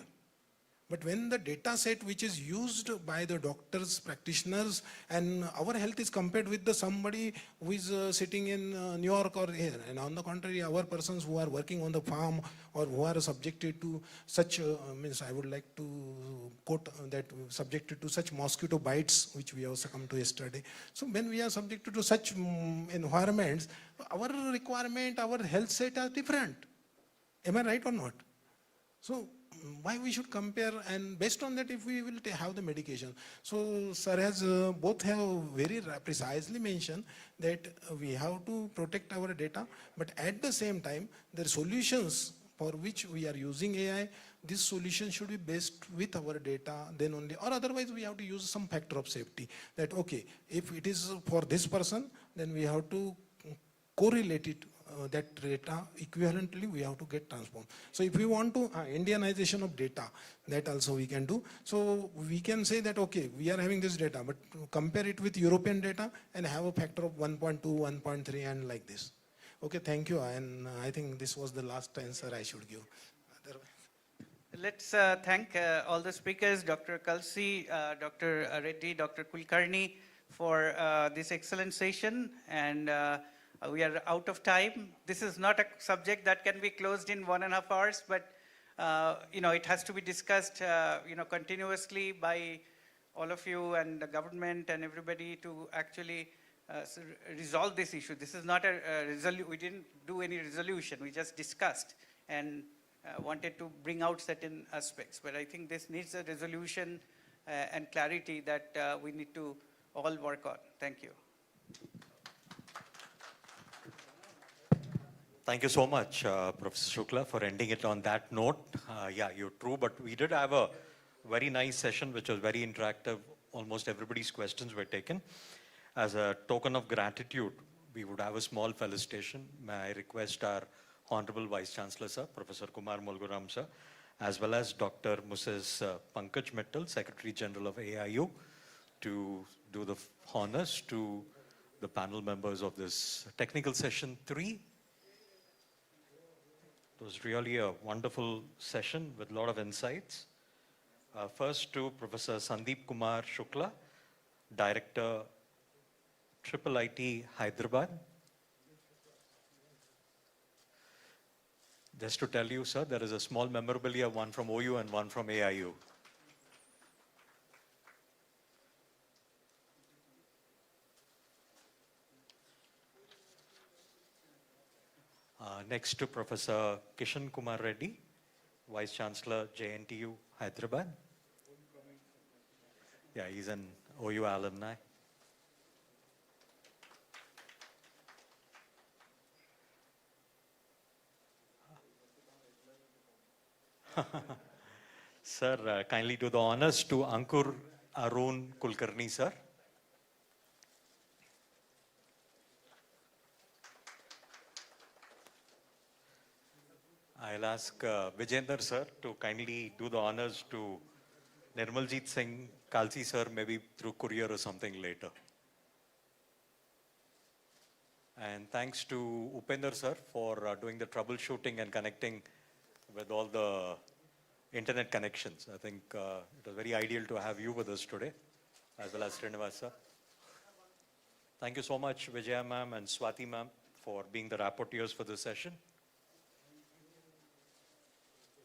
But when the data set which is used by the doctors, practitioners, and our health is compared with somebody who is sitting in New York or here, and on the contrary, our persons who are working on the farm or who are subjected to such, I would like to quote that, subjected to such mosquito bites, which we also come to yesterday. So when we are subjected to such environments, our requirement, our health set are different. Am I right or not? So why we should compare, and based on that if we will have the medication. So sir has both have very precisely mentioned that we have to protect our data, but at the same time the solutions for which we are using AI, this solution should be based with our data then only, or otherwise we have to use some factor of safety that okay, if it is for this person, then we have to correlate it, that data equivalently we have to get transformed. So if we want to Indianization of data, that also we can do. So we can say that okay, we are having this data, but compare it with European data and have a factor of 1.2, 1.3 and like this. Okay, thank you. And I think this was the last answer I should give. Otherwise. Let's thank all the speakers, Dr. Kalsi, Dr. Reddy, Dr. Kulkarni for this excellent session, and we are out of time. This is not a subject that can be closed in 1.5 hours, but it has to be discussed continuously by all of you and the government and everybody to actually resolve this issue. This is not a resolution. We didn't do any resolution. We just discussed and wanted to bring out certain aspects. But I think this needs a resolution and clarity that we need to all work on. Thank you. Thank you so much, Professor Shukla, for ending it on that note. Yeah, you're true, but we did have a very nice session, which was very interactive. Almost everybody's questions were taken. As a token of gratitude, we would have a small felicitation. May I request our Honorable Vice-Chancellor, sir, Professor Kumar Molugaram, sir, as well as Dr. Mrs. Pankaj Mittal, Secretary General of AIU, to do the honors to the panel members of this technical session 3. It was really a wonderful session with a lot of insights. First to Professor Sandeep Kumar Shukla, Director, IIIT Hyderabad. Just to tell you, sir, there is a small memorabilia, one from OU and one from AIU. Next to Professor Kishan Kumar Reddy, Vice-Chancellor, JNTU, Hyderabad. Yeah, he's an OU alumni. Sir, kindly do the honors to Ankur Arun Kulkarni, sir. I'll ask Vijender, sir, to kindly do the honors to Nirmaljit Singh Kalsi, sir, maybe through courier or something later. And thanks to Upender, sir, for doing the troubleshooting and connecting with all the internet connections. I think it was very ideal to have you with us today, as well as Sridevasena, sir. Thank you so much, Vijaya ma'am and Swati ma'am, for being the rapporteurs for this session.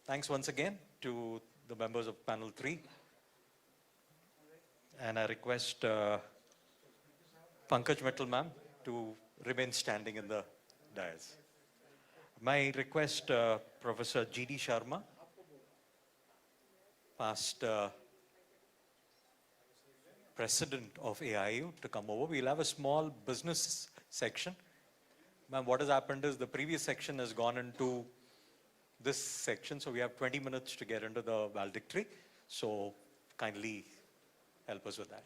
Thanks once again to the members of panel 3. And I request Pankaj Mittal ma'am to remain standing in the dais. My request, Professor G.D. Sharma, past president of AIU, to come over. We'll have a small business section. Ma'am, what has happened is the previous section has gone into this section, so we have 20 minutes to get into the valedictory. So kindly help us with that.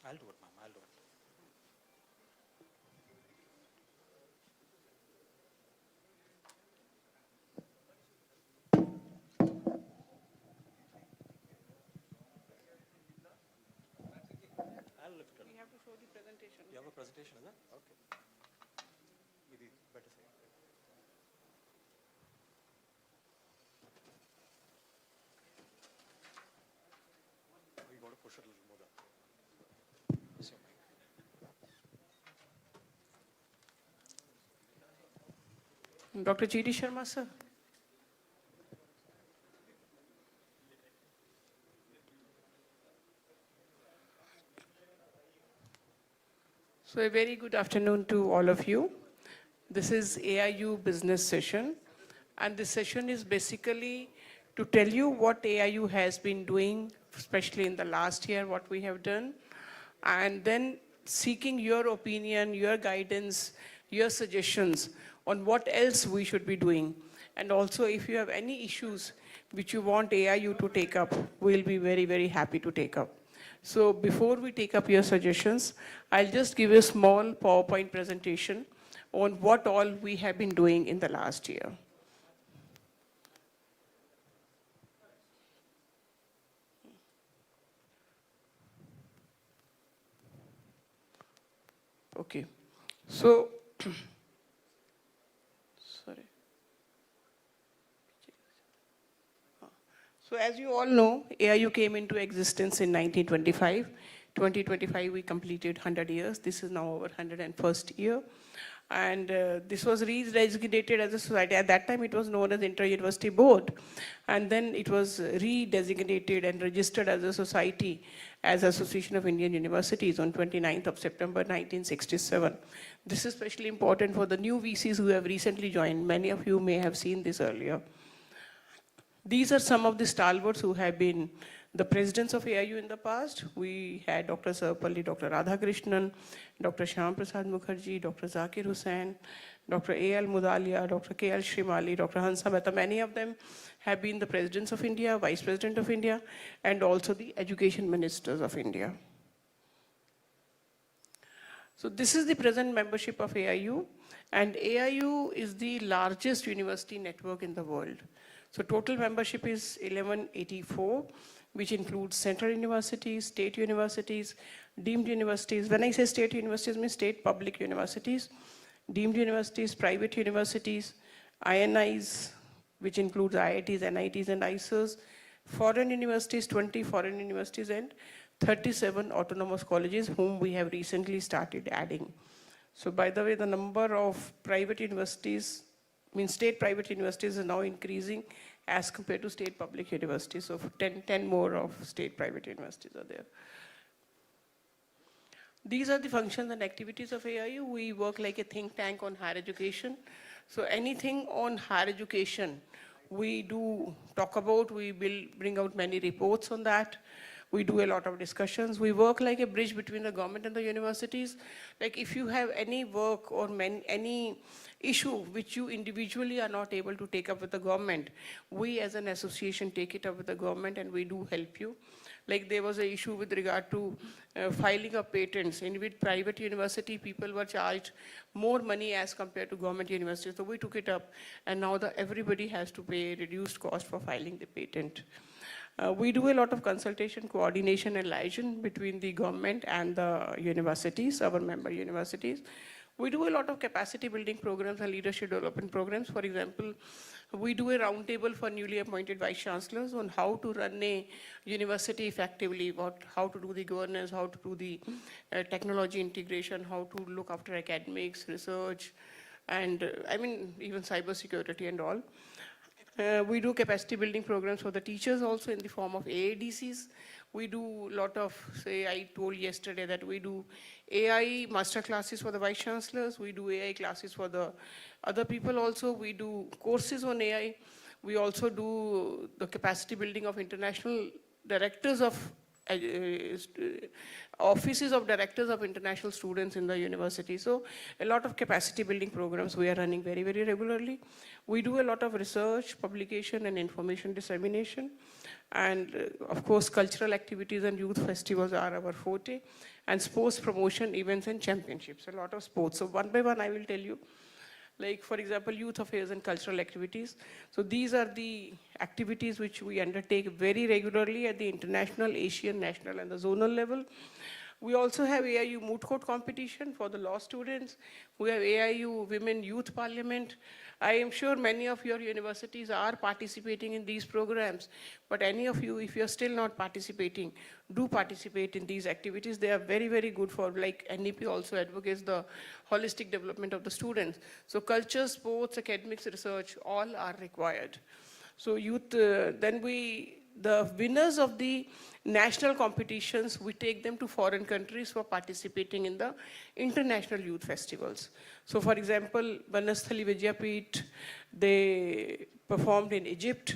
I'll do it, ma'am. I'll do it. I'll lift it. We have to show the presentation. You have a presentation, is that? Okay. Maybe better say. Oh, you got to push it a little more down. That's your mic. Dr. G.D. Sharma, sir. So a very good afternoon to all of you. This is AIU business session, and this session is basically to tell you what AIU has been doing, especially in the last year, what we have done, and then seeking your opinion, your guidance, your suggestions on what else we should be doing. And also if you have any issues which you want AIU to take up, we'll be very, very happy to take up. So before we take up your suggestions, I'll just give a small PowerPoint presentation on what all we have been doing in the last year. Okay, so, sorry. So as you all know, AIU came into existence in 1925. 2025, we completed 100 years. This is now our 101st year. And this was re-designated as a society. At that time, it was known as Inter-University Board. And then it was re-designated and registered as a society as Association of Indian Universities on 29th of September 1967. This is especially important for the new VCs who have recently joined. Many of you may have seen this earlier. These are some of the stalwarts who have been the presidents of AIU in the past. We had Dr. Sarvapalli, Dr. Radhakrishnan, Dr. Shyam Prasad Mukherjee, Dr. Zakir Hussain, Dr. A.L. Mudalia, Dr. K.L. Shrimali, Dr. Hansa Mehta. Many of them have been the presidents of India, vice president of India, and also the education ministers of India. So this is the present membership of AIU, and AIU is the largest university network in the world. So total membership is 1184, which includes central universities, state universities, deemed universities. When I say state universities, I mean state public universities, deemed universities, private universities, INIs, which includes IITs, NITs, and ISERs, foreign universities, 20 foreign universities, and 37 autonomous colleges, whom we have recently started adding. So by the way, the number of private universities, state private universities is now increasing as compared to state public universities. So 10 more of state private universities are there. These are the functions and activities of AIU. We work like a think tank on higher education. So anything on higher education, we do talk about, we will bring out many reports on that. We do a lot of discussions. We work like a bridge between the government and the universities. Like if you have any work or any issue which you individually are not able to take up with the government, we as an association take it up with the government and we do help you. Like there was an issue with regard to filing of patents. In with private university, people were charged more money as compared to government universities. So we took it up, and now everybody has to pay reduced cost for filing the patent. We do a lot of consultation, coordination, and liaison between the government and the universities, our member universities. We do a lot of capacity building programs and leadership development programs. For example, we do a roundtable for newly appointed vice-chancellors on how to run a university effectively, how to do the governance, how to do the technology integration, how to look after academics, research, and even cybersecurity and all. We do capacity building programs for the teachers also in the form of AADCs. We do a lot of, I told yesterday that we do AI master classes for the vice chancellors. We do AI classes for the other people also. We do courses on AI. We also do the capacity building of international directors of offices of directors of international students in the university. So a lot of capacity building programs we are running very, very regularly. We do a lot of research, publication, and information dissemination. And of course, cultural activities and youth festivals are our forte. And sports promotion, events, and championships, a lot of sports. So one by one, I will tell you. Like, for example, youth affairs and cultural activities. So these are the activities which we undertake very regularly at the international, Asian, national, and the zonal level. We also have AIU moot court competition for the law students. We have AIU Women Youth Parliament. I am sure many of your universities are participating in these programs, but any of you, if you're still not participating, do participate in these activities. They are very, very good for, like NEP also advocates the holistic development of the students. So culture, sports, academics, research, all are required. So youth, then we the winners of the national competitions, we take them to foreign countries for participating in the international youth festivals. So for example, Banasthali Vidyapith, they performed in Egypt.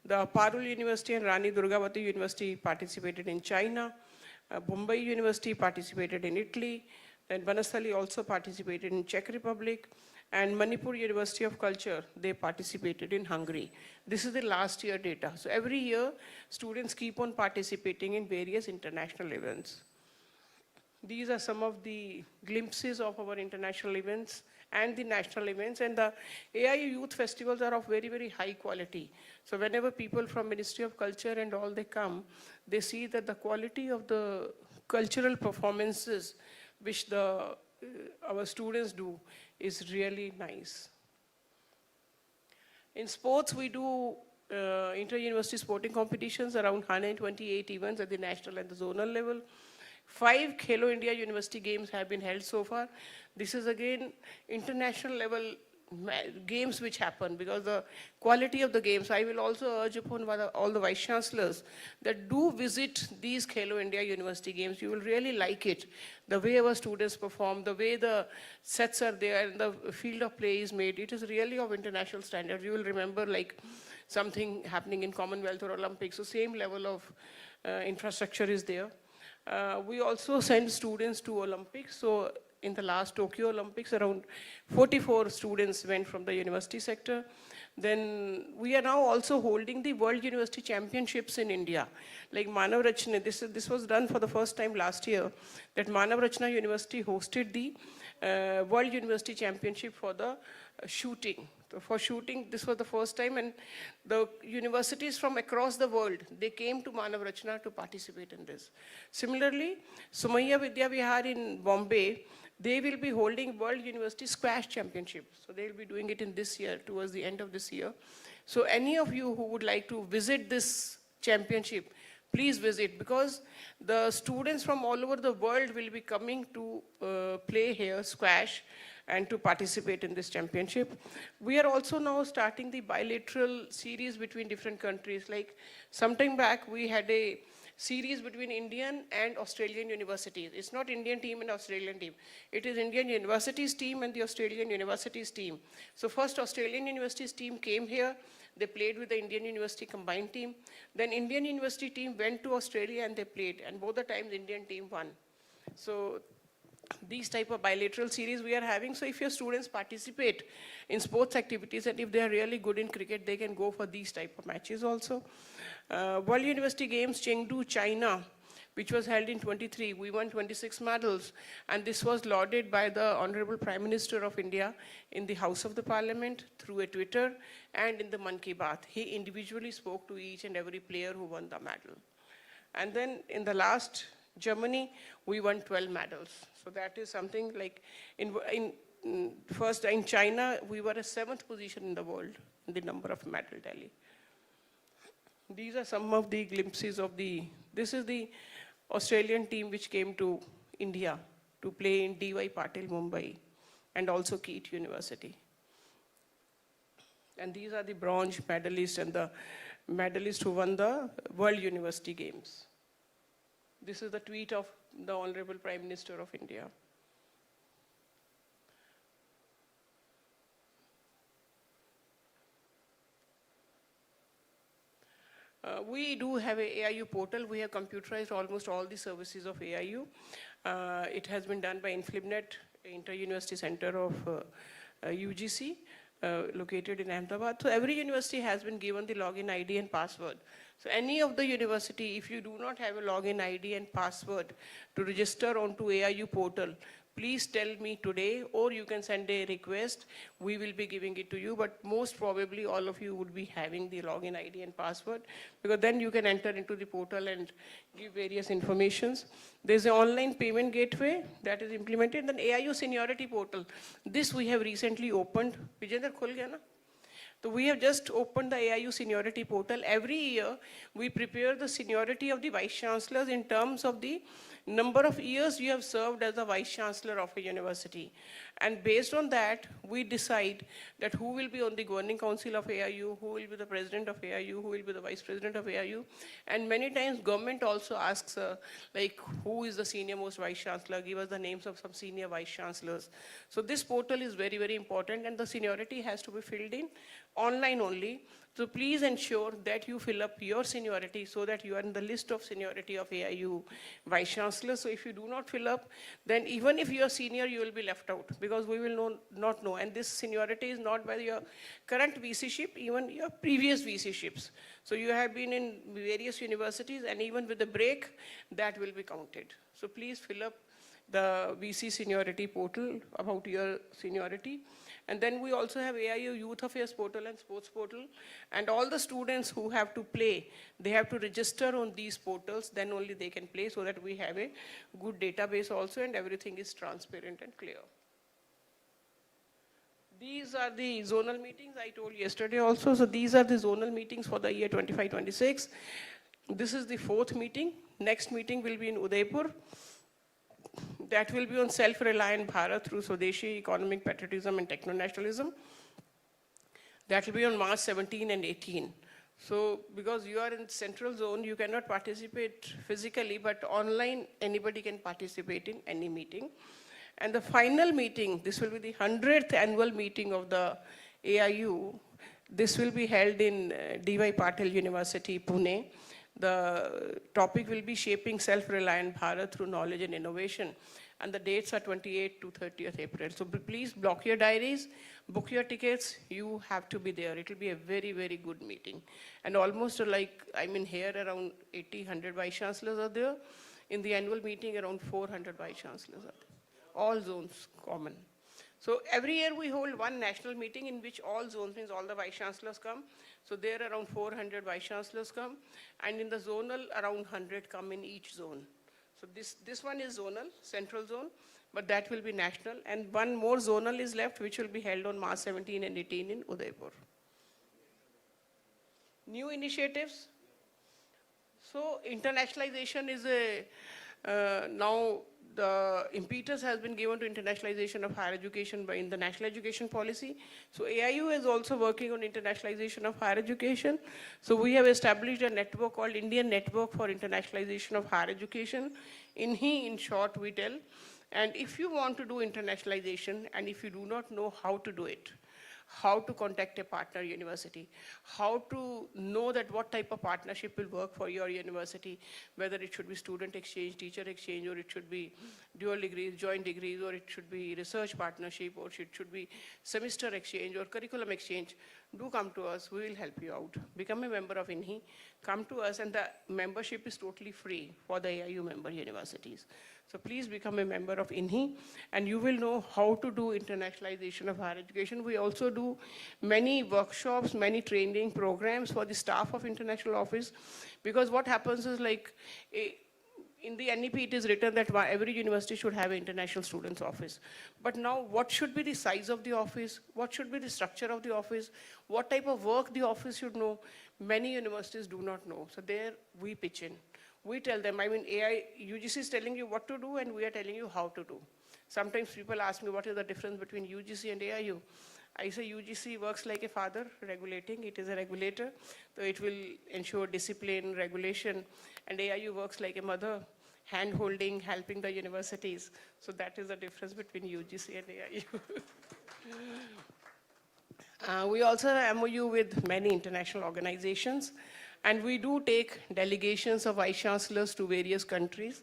The Parul University and Rani Durgavati University participated in China. Bombay University participated in Italy. Then Banasthali also participated in Czech Republic. And Manipur University of Culture, they participated in Hungary. This is the last year data. So every year, students keep on participating in various international events. These are some of the glimpses of our international events and the national events. And the AIU Youth Festivals are of very, very high quality. So whenever people from Ministry of Culture and all they come, they see that the quality of the cultural performances which our students do is really nice. In sports, we do inter-university sporting competitions, around 128 events at the national and the zonal level. 5 Khelo India University Games have been held so far. This is again international level games which happen because the quality of the games. I will also urge upon all the Vice-Chancellors that do visit these Khelo India University Games. You will really like it. The way our students perform, the way the sets are there and the field of play is made, it is really of international standard. You will remember like something happening in Commonwealth or Olympics, so same level of infrastructure is there. We also send students to Olympics. So in the last Tokyo Olympics, around 44 students went from the university sector. Then we are now also holding the World University Championships in India. Like Manav Rachna, this was done for the first time last year, that Manav Rachna University hosted the World University Championship for the shooting. So for shooting, this was the first time, and the universities from across the world, they came to Manav Rachna to participate in this. Similarly, Sumaiya Vidya Vihar in Bombay, they will be holding World University Squash Championship. So they will be doing it in this year, towards the end of this year. So any of you who would like to visit this championship, please visit, because the students from all over the world will be coming to play here, squash, and to participate in this championship. We are also now starting the bilateral series between different countries. Like sometime back, we had a series between Indian and Australian universities. It's not Indian team and Australian team. It is Indian universities team and the Australian universities team. So first Australian universities team came here. They played with the Indian University combined team. Then Indian University team went to Australia and they played. And both the times Indian team won. So these type of bilateral series we are having. So if your students participate in sports activities and if they are really good in cricket, they can go for these type of matches also. World University Games, Chengdu, China, which was held in 23. We won 26 medals. And this was lauded by the Honorable Prime Minister of India in the House of the Parliament through a Twitter and in the Mann Ki Baat. He individually spoke to each and every player who won the medal. And then in the last Germany, we won 12 medals. So that is something like, first in China, we were a 7th position in the world in the number of medal tally. These are some of the glimpses of this is the Australian team which came to India to play in D.Y. Patil, Mumbai, and also KEAT University. And these are the bronze medalists and the medalists who won the World University Games. This is the tweet of the Honorable Prime Minister of India. We do have a AIU portal. We have computerized almost all the services of AIU. It has been done by InflibNet, Inter-University Center of UGC, located in Ahmedabad. So every university has been given the login ID and password. So any of the university, if you do not have a login ID and password to register onto AIU portal, please tell me today, or you can send a request. We will be giving it to you, but most probably all of you would be having the login ID and password, because then you can enter into the portal and give various informations. There's an online payment gateway that is implemented, then AIU seniority portal. This we have recently opened. Vijender khul gaya na? So we have just opened the AIU seniority portal. Every year, we prepare the seniority of the Vice-Chancellors in terms of the number of years you have served as a Vice-Chancellor of a university. And based on that, we decide that who will be on the governing council of AIU, who will be the president of AIU, who will be the vice president of AIU. And many times government also asks, like, who is the senior most vice chancellor? Give us the names of some senior vice chancellors. So this portal is very, very important, and the seniority has to be filled in online only. So please ensure that you fill up your seniority so that you are in the list of seniority of AIU Vice Chancellor. So if you do not fill up, then even if you are senior, you will be left out because we will not know. And this seniority is not by your current VC-ship, even your previous VC-ships. So you have been in various universities, and even with the break, that will be counted. So please fill up the VC seniority portal about your seniority. And then we also have AIU Youth Affairs portal and Sports portal. And all the students who have to play, they have to register on these portals, then only they can play, so that we have a good database also and everything is transparent and clear. These are the zonal meetings I told yesterday also. So these are the zonal meetings for the year 25-26. This is the 4th meeting. Next meeting will be in Udaipur. That will be on self-reliant Bharat through Swadeshi, economic patriotism and techno-nationalism. That will be on March 17 and 18. So because you are in central zone, you cannot participate physically, but online anybody can participate in any meeting. And the final meeting, this will be the 100th annual meeting of the AIU. This will be held in D.Y. Patil University, Pune. The topic will be Shaping Self-Reliant Bharat Through Knowledge and Innovation. And the dates are 28th to 30th April. So please block your diaries, book your tickets. You have to be there. It will be a very, very good meeting. And almost here around 100 vice chancellors are there. In the annual meeting, around 400 vice chancellors are there. All zones common. So every year we hold one national meeting in which all zones, means all the vice chancellors come. So there around 400 vice chancellors come, and in the zonal around 100 come in each zone. So this one is zonal, central zone, but that will be national, and one more zonal is left which will be held on March 17 and 18 in Udaipur. New initiatives. So internationalization is now the impetus has been given to internationalization of higher education in the national education policy. So AIU is also working on internationalization of higher education. So we have established a network called Indian Network for Internationalization of Higher Education. INHI, in short, we tell. And if you want to do internationalization, and if you do not know how to do it, how to contact a partner university, how to know that what type of partnership will work for your university, whether it should be student exchange, teacher exchange, or it should be dual degrees, joint degrees, or it should be research partnership, or it should be semester exchange or curriculum exchange, do come to us. We will help you out. Become a member of INHI. Come to us, and the membership is totally free for the AIU member universities. So please become a member of INHI, and you will know how to do internationalization of higher education. We also do many workshops, many training programs for the staff of international office, because what happens is in the NEP it is written that every university should have an international students office. But now what should be the size of the office? What should be the structure of the office? What type of work the office should know? Many universities do not know. So there we pitch in. We tell them, UGC is telling you what to do, and we are telling you how to do. Sometimes people ask me, what is the difference between UGC and AIU? I say UGC works like a father, regulating. It is a regulator, so it will ensure discipline, regulation, and AIU works like a mother, hand-holding, helping the universities. So that is the difference between UGC and AIU. We also have MOU with many international organizations. And we do take delegations of vice chancellors to various countries.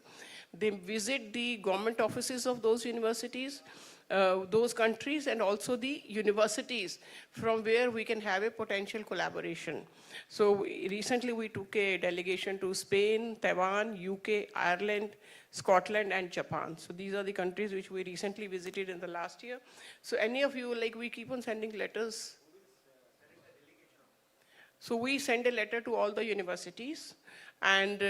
They visit the government offices of those universities, those countries, and also the universities from where we can have a potential collaboration. So recently we took a delegation to Spain, Taiwan, UK, Ireland, Scotland, and Japan. So these are the countries which we recently visited in the last year. So any of you, we keep on sending letters. So we send a letter to all the universities, and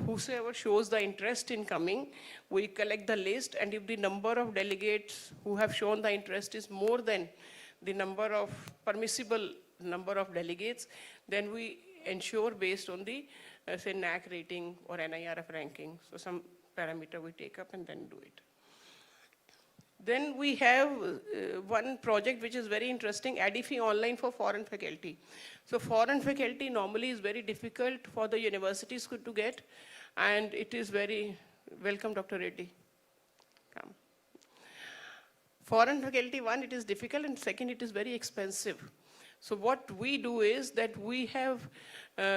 whosoever shows the interest in coming, we collect the list, and if the number of delegates who have shown the interest is more than the number of permissible number of delegates, then we ensure based on the say NAC rating or NIRF ranking. So some parameter we take up and then do it. Then we have one project which is very interesting, ADIFI Online for foreign faculty. So foreign faculty normally is very difficult for the universities to get, and it is very, welcome Dr. Reddy. Come. Foreign faculty, one, it is difficult, and second, it is very expensive. So what we do is that we have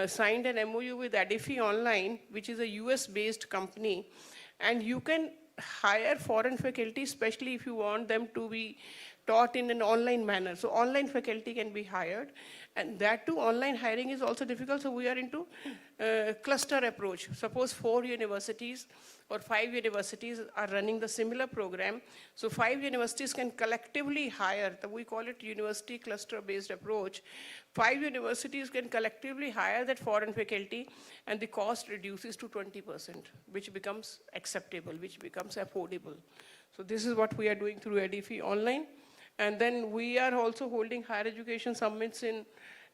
signed an MOU with ADIFI Online, which is a US-based company, and you can hire foreign faculty, especially if you want them to be taught in an online manner. So online faculty can be hired, and that too, online hiring is also difficult, so we are into cluster approach. Suppose 4 universities or 5 universities are running the similar program, so 5 universities can collectively hire, we call it university cluster-based approach. 5 universities can collectively hire that foreign faculty, and the cost reduces to 20%, which becomes acceptable, which becomes affordable. So this is what we are doing through ADIFI Online. And then we are also holding higher education summits in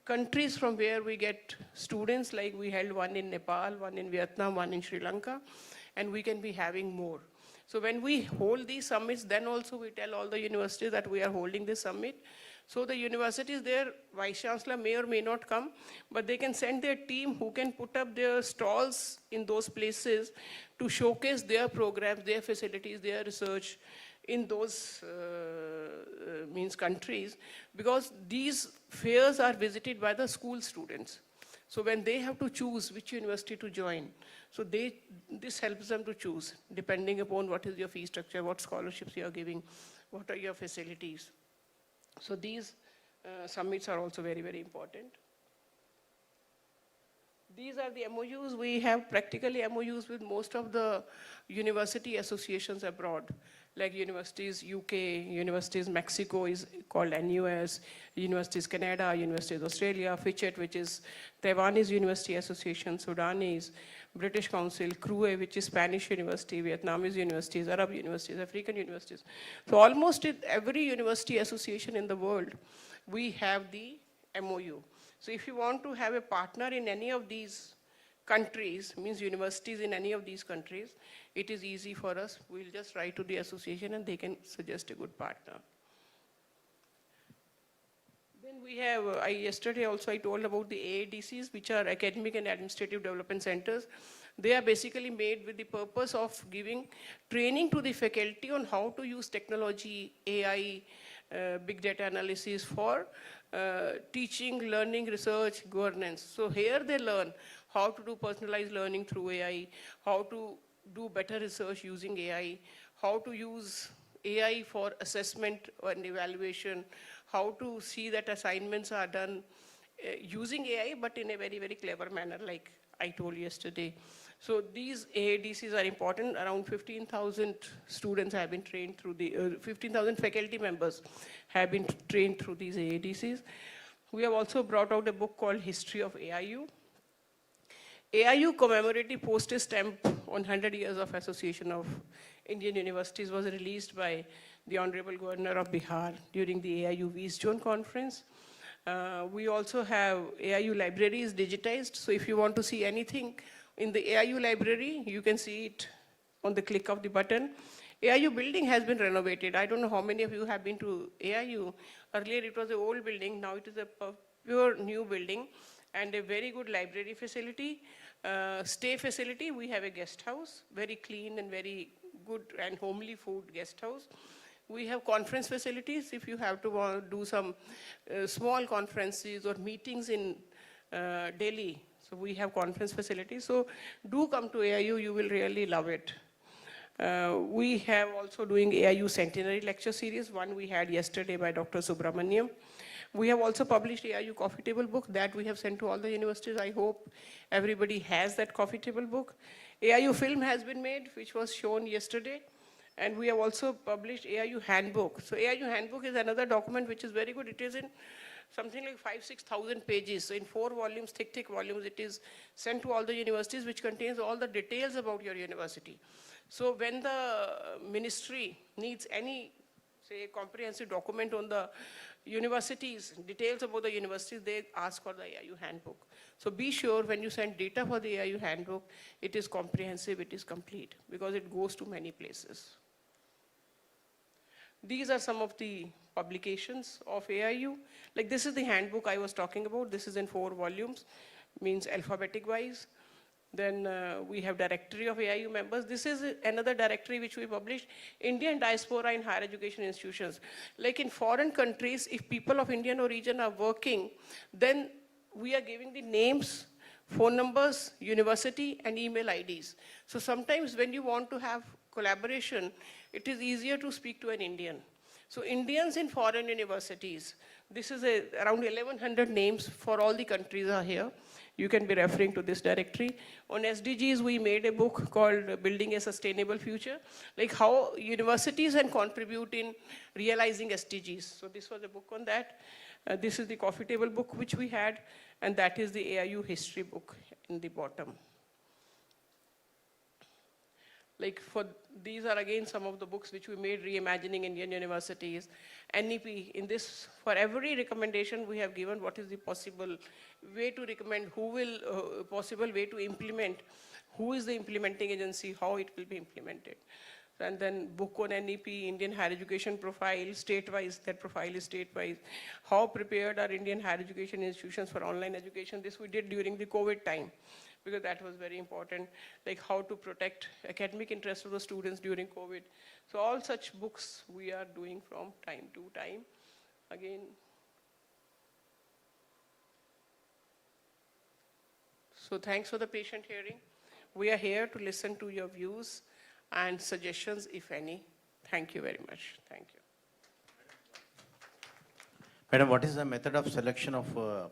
countries from where we get students, like we held one in Nepal, one in Vietnam, one in Sri Lanka, and we can be having more. So when we hold these summits, then also we tell all the universities that we are holding this summit. So the universities, their Vice-Chancellor may or may not come, but they can send their team who can put up their stalls in those places to showcase their programs, their facilities, their research in those countries, because these fairs are visited by the school students. So when they have to choose which university to join, so this helps them to choose, depending upon what is your fee structure, what scholarships you are giving, what are your facilities. So these summits are also very, very important. These are the MOUs. We have practically MOUs with most of the university associations abroad, like universities UK, universities Mexico is called NUS, universities Canada, universities Australia, FICHET, which is Taiwanese University Association, Sudanese, British Council, CRUE, which is Spanish University, Vietnamese universities, Arab universities, African universities. So almost in every university association in the world, we have the MOU. So if you want to have a partner in any of these countries, means universities in any of these countries, it is easy for us. We'll just write to the association and they can suggest a good partner. Then we have, yesterday also I told about the AADCs, which are Academic and Administrative Development Centers. They are basically made with the purpose of giving training to the faculty on how to use technology, AI, big data analysis for teaching, learning, research, governance. So here they learn how to do personalized learning through AI, how to do better research using AI, how to use AI for assessment and evaluation, how to see that assignments are done using AI, but in a very, very clever manner, like I told yesterday. So these AADCs are important. Around 15,000 students have been trained through the, 15,000 faculty members have been trained through these AADCs. We have also brought out a book called History of AIU. AIU commemorative postage stamp on 100 years of Association of Indian Universities was released by the Honorable Governor of Bihar during the AIU VICE-Zone conference. We also have AIU libraries digitized. So if you want to see anything in the AIU library, you can see it on the click of the button. AIU building has been renovated. I don't know how many of you have been to AIU. Earlier it was an old building, now it is a pure new building and a very good library facility. Stay facility, we have a guest house, very clean and very good and homely food guest house. We have conference facilities if you have to do some small conferences or meetings in Delhi. So we have conference facilities. So do come to AIU, you will really love it. We have also doing AIU Centenary Lecture Series, one we had yesterday by Dr. Subramaniam. We have also published AIU Coffee Table book that we have sent to all the universities. I hope everybody has that coffee table book. AIU film has been made, which was shown yesterday. And we have also published AIU Handbook. So AIU Handbook is another document which is very good. It is in something like 5,000-6,000 pages. So in 4 volumes, thick volumes, it is sent to all the universities, which contains all the details about your university. So when the ministry needs any, say, comprehensive document on the universities, details about the universities, they ask for the AIU Handbook. So be sure when you send data for the AIU Handbook, it is comprehensive, it is complete, because it goes to many places. These are some of the publications of AIU. Like this is the handbook I was talking about. This is in 4 volumes, means alphabetic wise. Then we have directory of AIU members. This is another directory which we published, Indian diaspora in higher education institutions. Like in foreign countries, if people of Indian origin are working, then we are giving the names, phone numbers, university, and email IDs. So sometimes when you want to have collaboration, it is easier to speak to an Indian. So Indians in foreign universities, this is around 1100 names for all the countries are here. You can be referring to this directory. On SDGs, we made a book called Building a Sustainable Future, like how universities can contribute in realizing SDGs. So this was a book on that. This is the coffee table book which we had, and that is the AIU history book in the bottom. Like these are again some of the books which we made, Reimagining Indian Universities, NEP. In this, for every recommendation we have given what is the possible way to recommend, who will, possible way to implement, who is the implementing agency, how it will be implemented. And then book on NEP, Indian higher education profile, state-wise, that profile is state-wise. How prepared are Indian higher education institutions for online education? This we did during the COVID time, because that was very important, like how to protect academic interests of the students during COVID. So all such books we are doing from time to time. Again, so thanks for the patient hearing. We are here to listen to your views and suggestions, if any. Thank you very much. Thank you. Madam, what is the method of selection of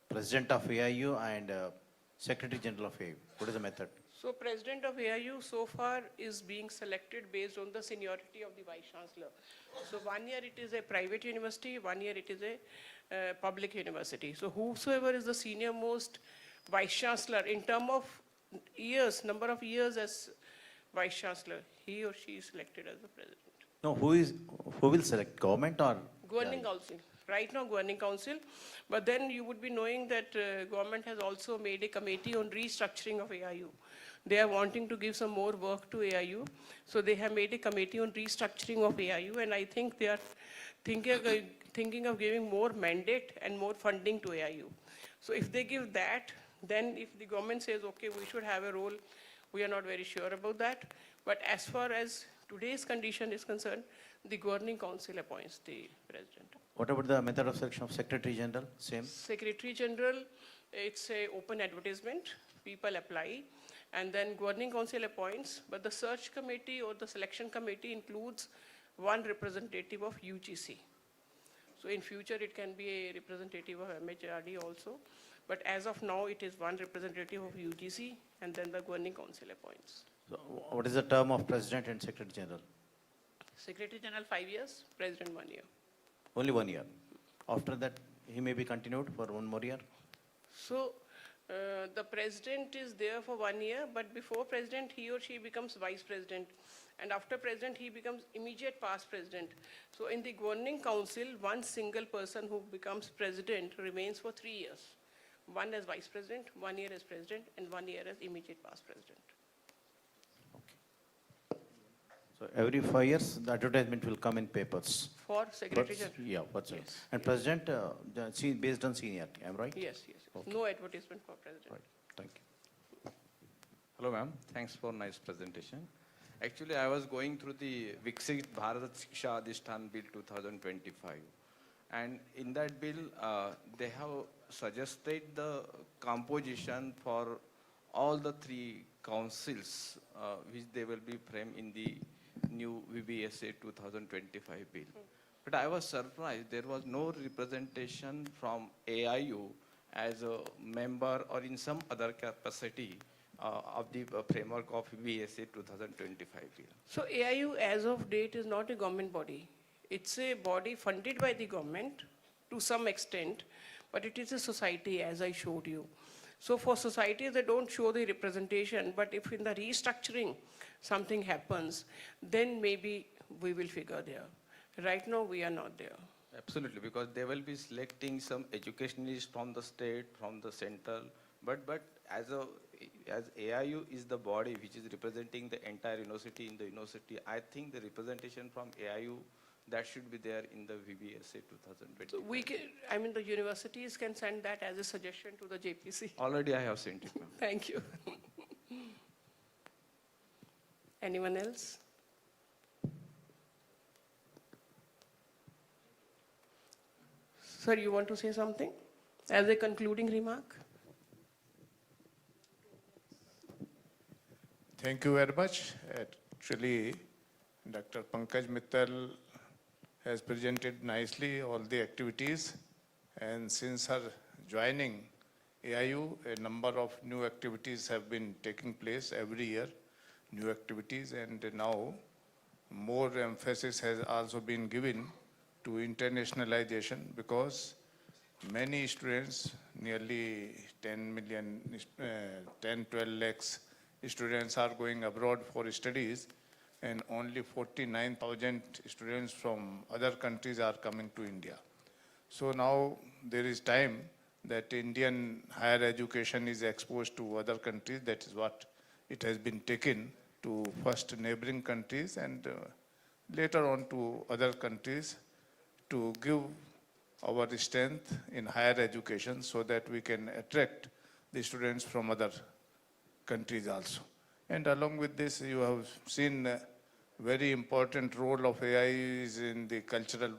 President of AIU and Secretary General of AIU? What is the method? So President of AIU so far is being selected based on the seniority of the Vice-Chancellor. So 1 year it is a private university, 1 year it is a public university. So whosoever is the senior most Vice-Chancellor in terms of years, number of years as Vice-Chancellor, he or she is selected as the President. No, who will select, government or? Governing Council. Right now, Governing Council. But then you would be knowing that government has also made a committee on restructuring of AIU. They are wanting to give some more work to AIU. So they have made a committee on restructuring of AIU, and I think they are thinking of giving more mandate and more funding to AIU. So if they give that, then if the government says, okay, we should have a role, we are not very sure about that. But as far as today's condition is concerned, the Governing Council appoints the President. What about the method of selection of Secretary General? Same? Secretary General, it's a open advertisement. People apply. And then Governing Council appoints. But the search committee or the selection committee includes one representative of UGC. So in future, it can be a representative of MHRD also. But as of now, it is one representative of UGC, and then the Governing Council appoints. So what is the term of President and Secretary General? Secretary General 5 years, President 1 year. Only 1 year. After that, he may be continued for 1 more year? So the President is there for 1 year, but before President, he or she becomes Vice President. And after President, he becomes immediate past President. So in the Governing Council, one single person who becomes President remains for 3 years. 1 as Vice President, 1 year as President, and 1 year as immediate past President. So every 5 years, the advertisement will come in papers. For Secretary General? Yeah, what's it? Yes. And President, based on seniority, am I right? Yes, yes. Okay. No advertisement for President. Right, thank you. Hello, ma'am. Thanks for nice presentation. Actually, I was going through the VICE-CHANCELLOR Bharat Shiksha Adhishtan Bill 2025. And in that bill, they have suggested the composition for all the 3 councils, which they will be framed in the new VBSA 2025 bill. But I was surprised there was no representation from AIU as a member or in some other capacity of the framework of VBSA 2025 bill. So AIU as of date is not a government body. It's a body funded by the government to some extent, but it is a society as I showed you. So for societies, they don't show the representation, but if in the restructuring something happens, then maybe we will figure there. Right now, we are not there. Absolutely, because they will be selecting some educationalists from the state, from the central, but as AIU is the body which is representing the entire university in the university, I think the representation from AIU that should be there in the VBSA 2020. So we can, I mean, the universities can send that as a suggestion to the JPC. Already I have sent it, ma'am. Thank you. Anyone else? Sir, you want to say something as a concluding remark? Thank you very much. Actually, Dr. Pankaj Mittal has presented nicely all the activities, and since her joining AIU, a number of new activities have been taking place every year, new activities, and now more emphasis has also been given to internationalization, because many students, nearly 12 lakhs students are going abroad for studies, and only 49,000 students from other countries are coming to India. So now there is time that Indian higher education is exposed to other countries. That is what it has been taken to first neighboring countries and later on to other countries, to give our strength in higher education so that we can attract the students from other countries also. And along with this, you have seen a very important role of AI is in the cultural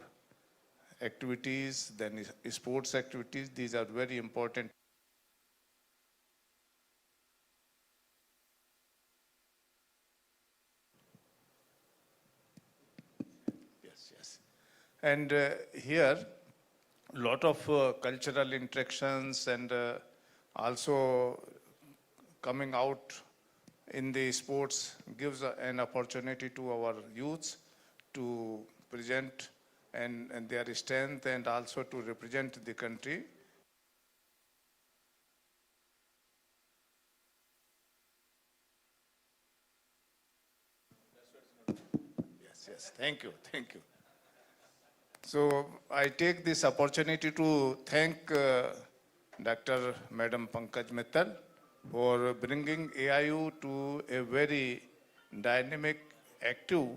activities, then sports activities. These are very important. Yes. And here, lot of cultural interactions and also coming out in the sports gives an opportunity to our youths to present and their strength and also to represent the country. Yes, thank you. So I take this opportunity to thank Dr. Madam Pankaj Mittal for bringing AIU to a very dynamic, active,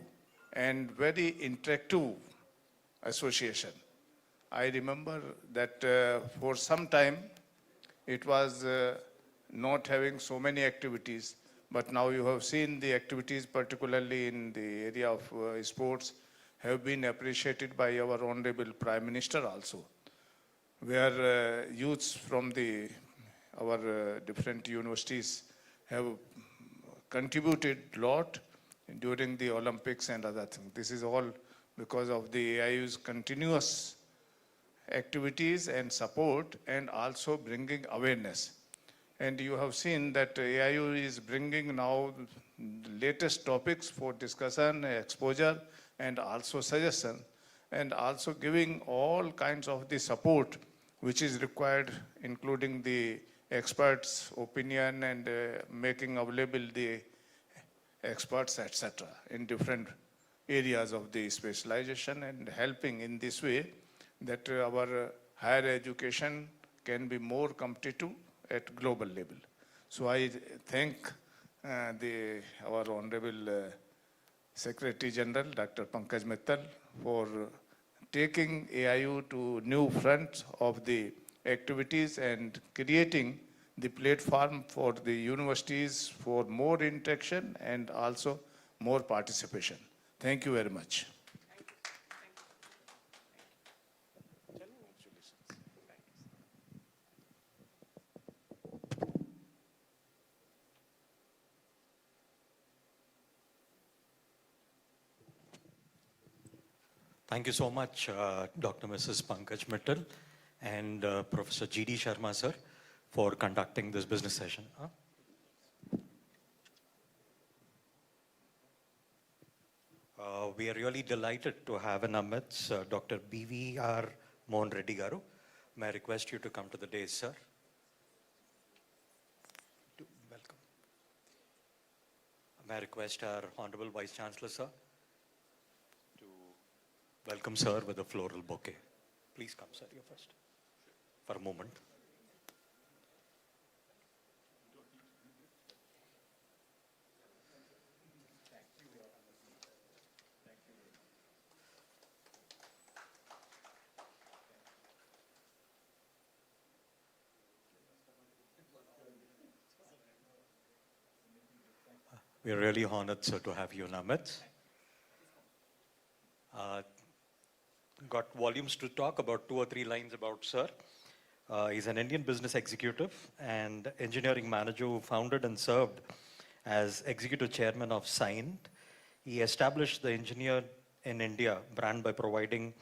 and very interactive association. I remember that for some time it was not having so many activities, but now you have seen the activities, particularly in the area of sports, have been appreciated by our Honorable Prime Minister also, where youths from our different universities have contributed a lot during the Olympics and other things. This is all because of the AIU's continuous activities and support and also bringing awareness. And you have seen that AIU is bringing now latest topics for discussion, exposure, and also suggestion, and also giving all kinds of the support which is required, including the experts' opinion and making available the experts, etc., in different areas of the specialization, and helping in this way that our higher education can be more competitive at global level. So I thank our Honorable Secretary General, Dr. Pankaj Mittal, for taking AIU to new front of the activities and creating the platform for the universities for more interaction and also more participation. Thank you very much. Thank you so much, Dr. Mrs. Pankaj Mittal and Professor G.D. Sharma, sir, for conducting this business session. We are really delighted to have in our midst Dr. B.V.R. Mohan Reddy Garu. May I request you to come to the dais, sir? Welcome. May I request our Honorable Vice-Chancellor, sir, to welcome sir with a floral bouquet. Please come, sir, you first, for a moment. We're really honored, sir, to have you in our midst. Got volumes to talk about, 2 or 3 lines about sir. He's an Indian business executive and engineering manager who founded and served as executive chairman of Scient. He established the Engineer in India brand by providing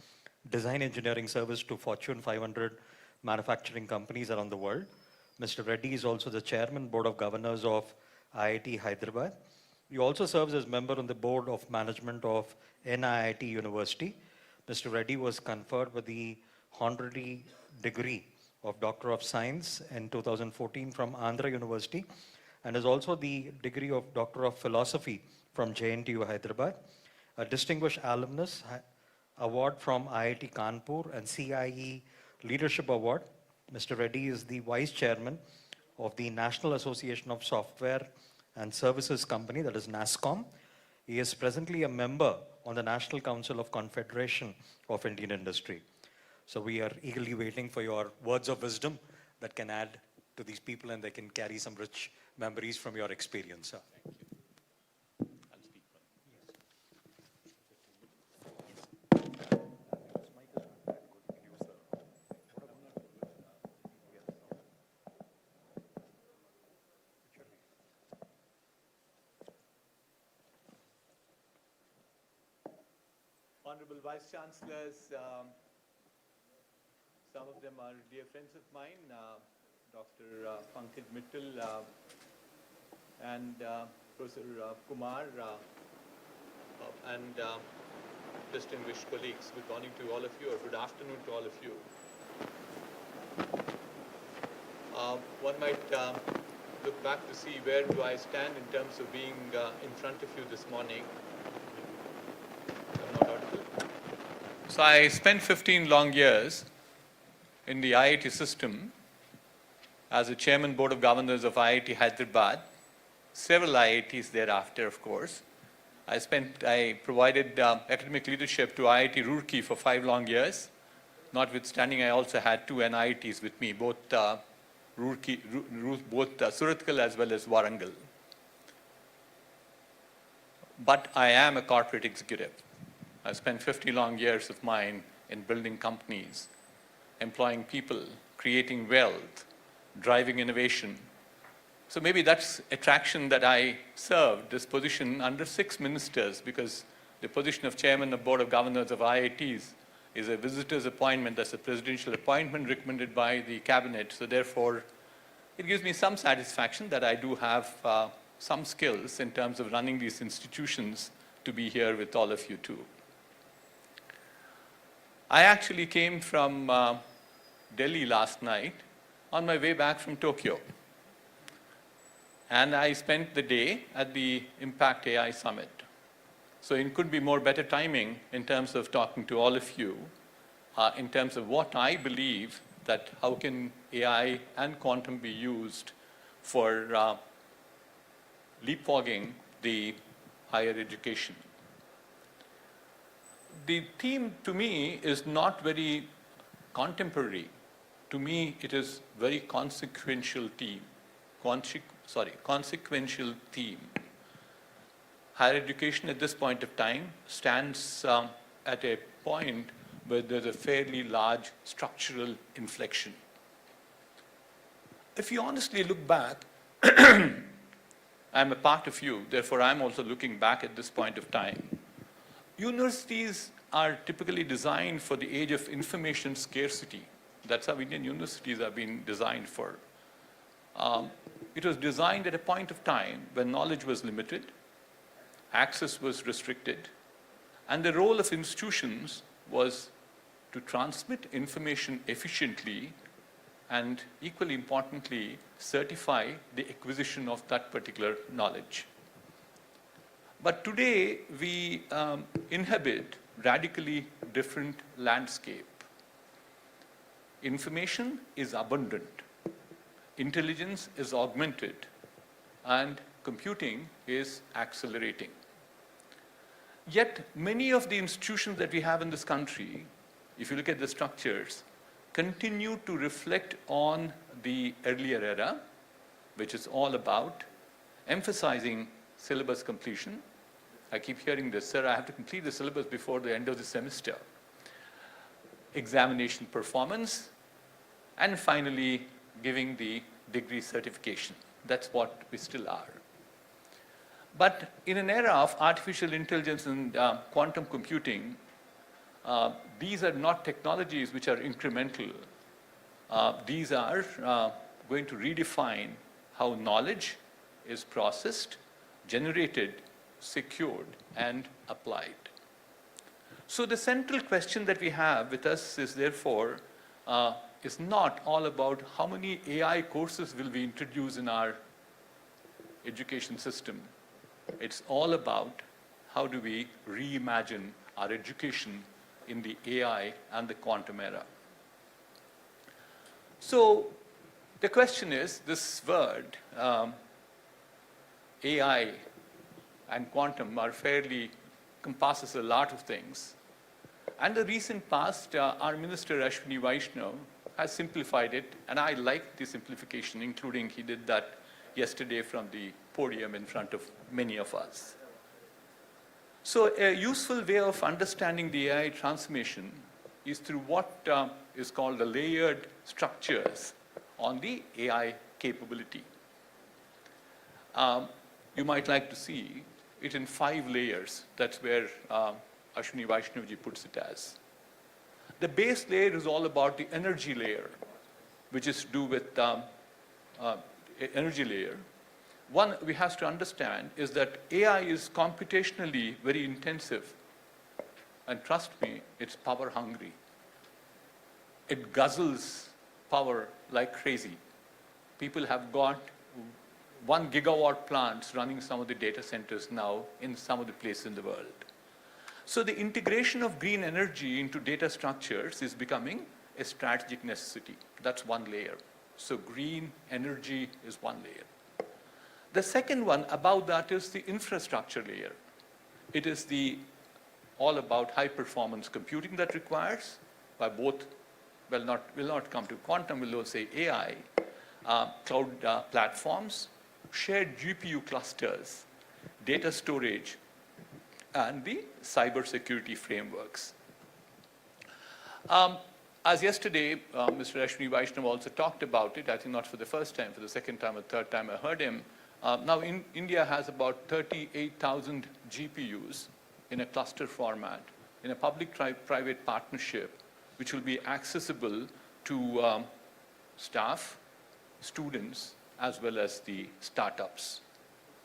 design engineering service to Fortune 500 manufacturing companies around the world. Mr. Reddy is also the chairman, board of governors of IIT Hyderabad. He also serves as member on the board of management of NIIT University. Mr. Reddy was conferred with the honorary degree of Doctor of Science in 2014 from Andhra University, and is also the degree of Doctor of Philosophy from JNTU Hyderabad. A distinguished alumnus award from IIT Kanpur and CIE Leadership Award. Mr. Reddy is the vice chairman of the National Association of Software and Services Company, that is NASSCOM. He is presently a member on the National Council of Confederation of Indian Industry. So we are eagerly waiting for your words of wisdom that can add to these people and they can carry some rich memories from your experience, sir. Thank you. I'll speak for Honorable Vice-Chancellors, some of them are dear friends of mine, Dr. Pankaj Mittal and Professor Kumar, and distinguished colleagues. Good morning to all of you, or good afternoon to all of you. One might look back to see where do I stand in terms of being in front of you this morning. I'm not audible. So I spent 15 long years in the IIT system as a chairman board of governors of IIT Hyderabad, several IITs thereafter, of course. I provided academic leadership to IIT Roorkee for 5 long years. Notwithstanding, I also had 2 NIITs with me, both Surathkal as well as Warangal. But I am a corporate executive. I spent 50 long years of mine in building companies, employing people, creating wealth, driving innovation. So maybe that's attraction that I served this position under 6 ministers, because the position of chairman of board of governors of IITs is a visitor's appointment. That's a presidential appointment recommended by the cabinet. So therefore, it gives me some satisfaction that I do have some skills in terms of running these institutions to be here with all of you too. I actually came from Delhi last night on my way back from Tokyo. And I spent the day at the Impact AI Summit. So it could be more better timing in terms of talking to all of you, in terms of what I believe that how can AI and quantum be used for leapfrogging the higher education. The theme to me is not very contemporary. To me, it is very consequential theme. Consequential theme. Higher education at this point of time stands at a point where there's a fairly large structural inflection. If you honestly look back, I'm a part of you, therefore I'm also looking back at this point of time. Universities are typically designed for the age of information scarcity. That's how Indian universities have been designed for. It was designed at a point of time when knowledge was limited, access was restricted, and the role of institutions was to transmit information efficiently and, equally importantly, certify the acquisition of that particular knowledge. But today, we inhabit radically different landscape. Information is abundant, intelligence is augmented, and computing is accelerating. Yet, many of the institutions that we have in this country, if you look at the structures, continue to reflect on the earlier era, which is all about emphasizing syllabus completion. I keep hearing this, sir, I have to complete the syllabus before the end of the semester. Examination performance, and finally, giving the degree certification. That's what we still are. But in an era of artificial intelligence and quantum computing, these are not technologies which are incremental. These are going to redefine how knowledge is processed, generated, secured, and applied. So the central question that we have with us is therefore, is not all about how many AI courses will we introduce in our education system. It's all about how do we reimagine our education in the AI and the quantum era. So the question is, this word, AI and quantum are fairly, encompasses a lot of things. And the recent past, our Minister Ashwini Vaishnav has simplified it, and I like the simplification, including he did that yesterday from the podium in front of many of us. So a useful way of understanding the AI transformation is through what is called the layered structures on the AI capability. You might like to see it in 5 layers. That's where Ashwini Vaishnavji puts it as. The base layer is all about the energy layer, which is to do with energy layer. One we have to understand is that AI is computationally very intensive. And trust me, it's power hungry. It guzzles power like crazy. People have got 1 gigawatt plants running some of the data centers now in some of the places in the world. So the integration of green energy into data structures is becoming a strategic necessity. That's one layer. So green energy is one layer. The second one above that is the infrastructure layer. It is all about high performance computing that requires by both, will not come to quantum, we'll say AI, cloud platforms, shared GPU clusters, data storage, and the cybersecurity frameworks. As yesterday, Mr. Ashwini Vaishnav also talked about it, I think not for the first time, for the second time or third time I heard him. Now India has about 38,000 GPUs in a cluster format, in a public-private partnership, which will be accessible to staff, students, as well as the startups.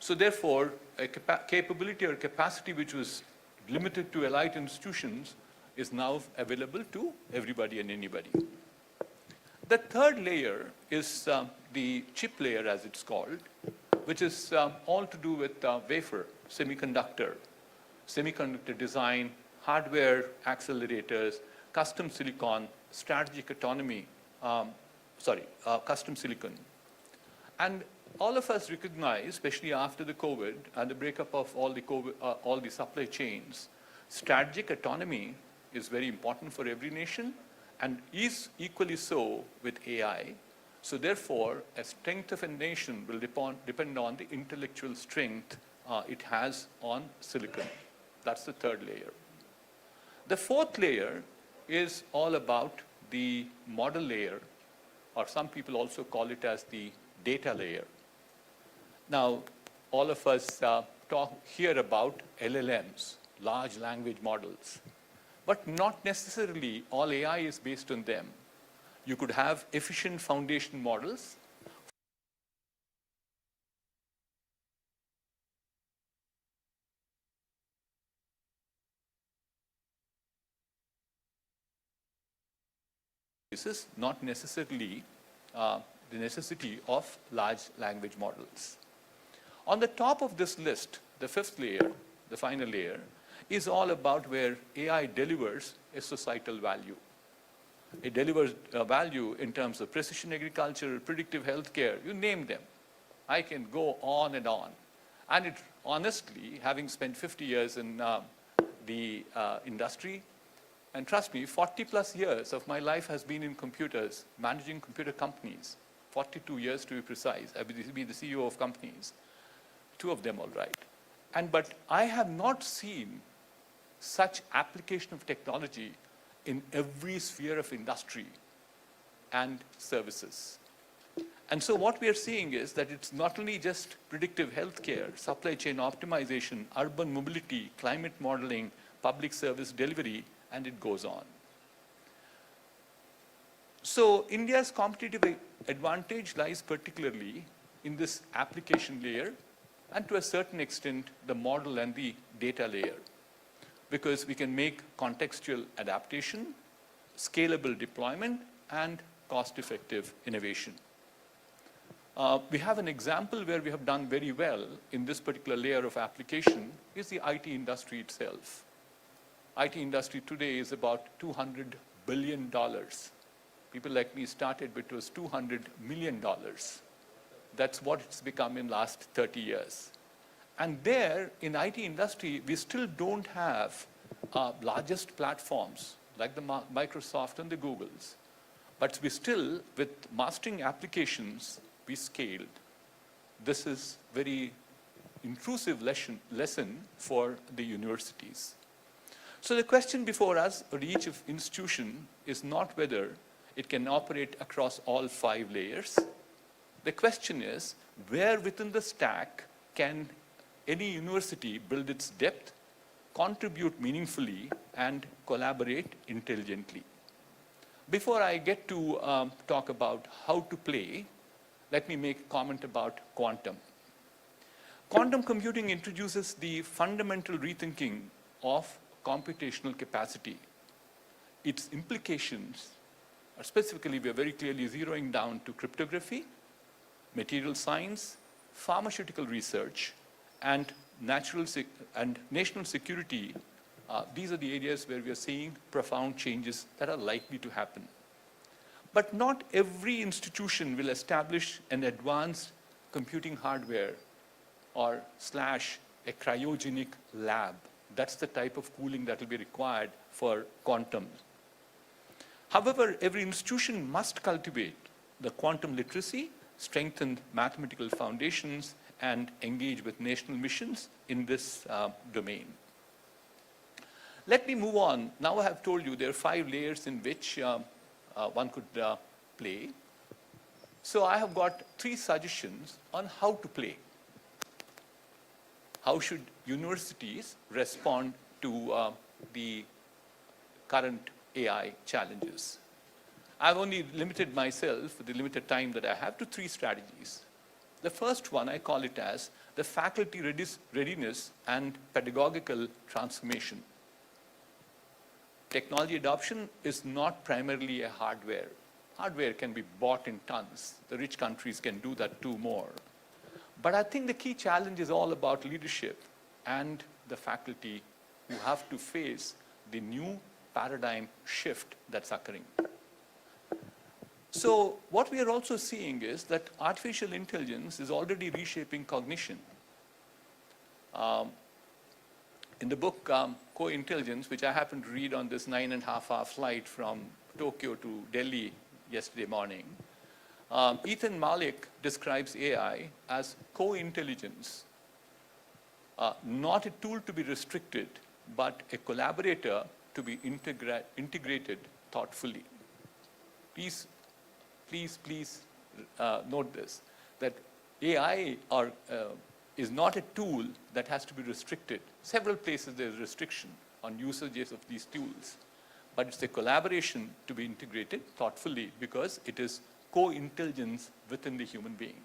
So therefore, a capability or capacity which was limited to elite institutions is now available to everybody and anybody. The third layer is the chip layer, as it's called, which is all to do with wafer, semiconductor design, hardware accelerators, custom silicon, strategic autonomy, custom silicon. And all of us recognize, especially after the COVID and the breakup of all the supply chains, strategic autonomy is very important for every nation and is equally so with AI. So therefore, a strength of a nation will depend on the intellectual strength it has on silicon. That's the third layer. The fourth layer is all about the model layer, or some people also call it as the data layer. Now, all of us hear about LLMs, large language models, but not necessarily all AI is based on them. You could have efficient foundation models. This is not necessarily the necessity of large language models. On the top of this list, the fifth layer, the final layer, is all about where AI delivers a societal value. It delivers value in terms of precision agriculture, predictive healthcare, you name them. I can go on and on. And it, honestly, having spent 50 years in the industry, and trust me, 40 plus years of my life has been in computers, managing computer companies, 42 years to be precise. I've been the CEO of companies. two of them all right. But I have not seen such application of technology in every sphere of industry and services. And so what we are seeing is that it's not only just predictive healthcare, supply chain optimization, urban mobility, climate modeling, public service delivery, and it goes on. So India's competitive advantage lies particularly in this application layer and to a certain extent the model and the data layer, because we can make contextual adaptation, scalable deployment, and cost-effective innovation. We have an example where we have done very well in this particular layer of application is the IT industry itself. IT industry today is about $200 billion. People like me started, but it was $200 million. That's what it's become in the last 30 years. And there, in IT industry, we still don't have largest platforms like the Microsoft and the Googles. But we still, with mastering applications, we scaled. This is very intrusive lesson for the universities. So the question before us, or each institution, is not whether it can operate across all 5 layers. The question is, where within the stack can any university build its depth, contribute meaningfully, and collaborate intelligently? Before I get to talk about how to play, let me make a comment about quantum. Quantum computing introduces the fundamental rethinking of computational capacity. Its implications are specifically, we are very clearly zeroing down to cryptography, material science, pharmaceutical research, and national security. These are the areas where we are seeing profound changes that are likely to happen. But not every institution will establish an advanced computing hardware or / a cryogenic lab. That's the type of cooling that will be required for quantum. However, every institution must cultivate the quantum literacy, strengthen mathematical foundations, and engage with national missions in this domain. Let me move on. Now I have told you there are 5 layers in which one could play. So I have got 3 suggestions on how to play. How should universities respond to the current AI challenges? I've only limited myself, with the limited time that I have, to 3 strategies. The first one, I call it as the faculty readiness and pedagogical transformation. Technology adoption is not primarily a hardware. Hardware can be bought in tons. The rich countries can do that too more. But I think the key challenge is all about leadership and the faculty who have to face the new paradigm shift that's occurring. So what we are also seeing is that artificial intelligence is already reshaping cognition. In the book Co-Intelligence, which I happened to read on this 9.5-hour flight from Tokyo to Delhi yesterday morning, Ethan Malik describes AI as co-intelligence, not a tool to be restricted, but a collaborator to be integrated thoughtfully. Please note this, that AI is not a tool that has to be restricted. Several places there's restriction on usages of these tools, but it's a collaboration to be integrated thoughtfully because it is co-intelligence within the human being.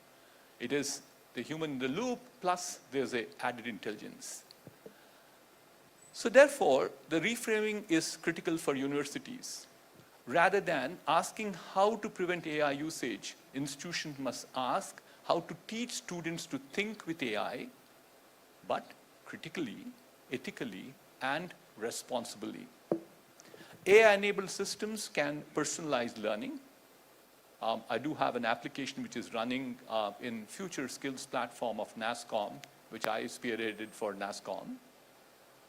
It is the human in the loop plus there's an added intelligence. So therefore, the reframing is critical for universities. Rather than asking how to prevent AI usage, institutions must ask how to teach students to think with AI, but critically, ethically, and responsibly. AI-enabled systems can personalize learning. I do have an application which is running in Future Skills platform of NASSCOM, which I spearheaded for NASSCOM,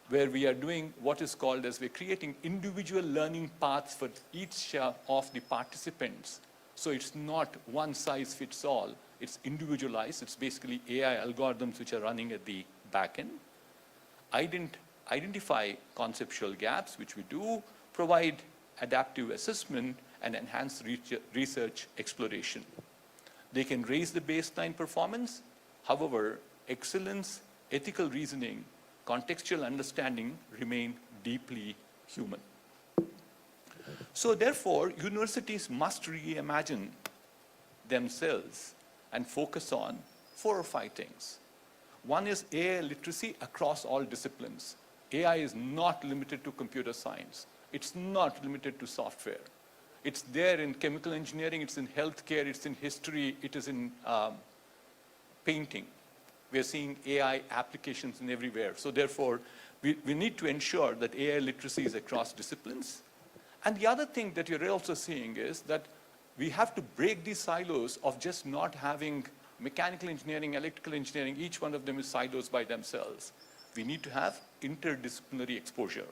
where we are doing what is called as we're creating individual learning paths for each of the participants. So it's not one size fits all, It's individualized. It's basically AI algorithms which are running at the back end. Identify conceptual gaps, which we do, provide adaptive assessment, and enhance research exploration. They can raise the baseline performance. However, excellence, ethical reasoning, contextual understanding remain deeply human. So therefore, universities must reimagine themselves and focus on 4 or 5 things. One is AI literacy across all disciplines. AI is not limited to computer science. It's not limited to software. It's there in chemical engineering, it's in healthcare, it's in history, it is in painting. We are seeing AI applications in everywhere. So therefore, we need to ensure that AI literacy is across disciplines. And the other thing that you're also seeing is that we have to break these silos of just not having mechanical engineering, electrical engineering, each one of them is silos by themselves. We need to have interdisciplinary exposure.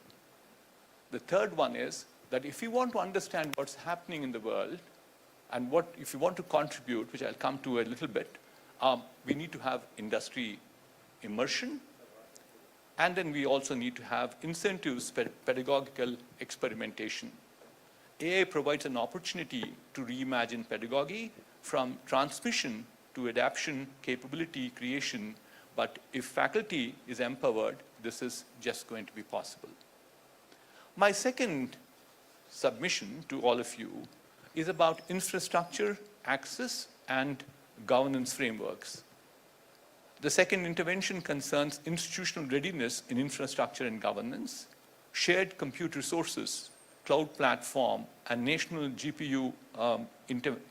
The third one is that if you want to understand what's happening in the world and if you want to contribute, which I'll come to a little bit, we need to have industry immersion. And then we also need to have incentives for pedagogical experimentation. AI provides an opportunity to reimagine pedagogy from transmission to adaptation, capability creation. But if faculty is empowered, this is just going to be possible. My second submission to all of you is about infrastructure, access, and governance frameworks. The second intervention concerns institutional readiness in infrastructure and governance, shared compute resources, cloud platform, and national GPU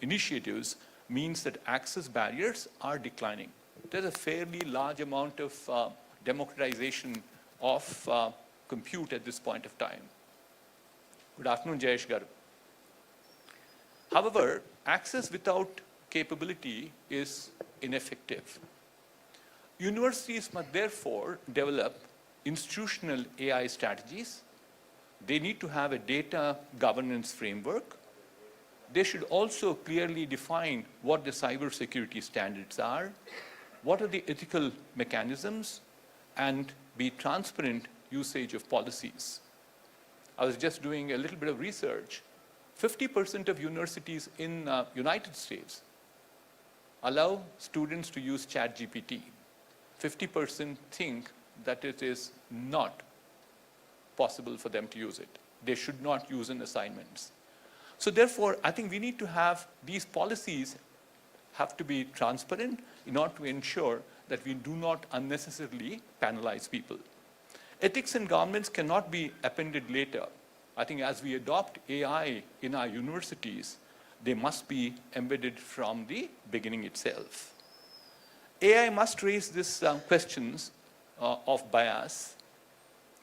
initiatives means that access barriers are declining. There's a fairly large amount of democratization of compute at this point of time. Good afternoon, Jayesh garu. However, access without capability is ineffective. Universities must therefore develop institutional AI strategies. They need to have a data governance framework. They should also clearly define what the cybersecurity standards are, what are the ethical mechanisms, and be transparent usage of policies. I was just doing a little bit of research. 50% of universities in United States allow students to use ChatGPT. 50% think that it is not possible for them to use it. They should not use in assignments. So therefore, I think we need to have these policies have to be transparent in order to ensure that we do not unnecessarily penalize people. Ethics and governance cannot be appended later. I think as we adopt AI in our universities, they must be embedded from the beginning itself. AI must raise these questions of bias.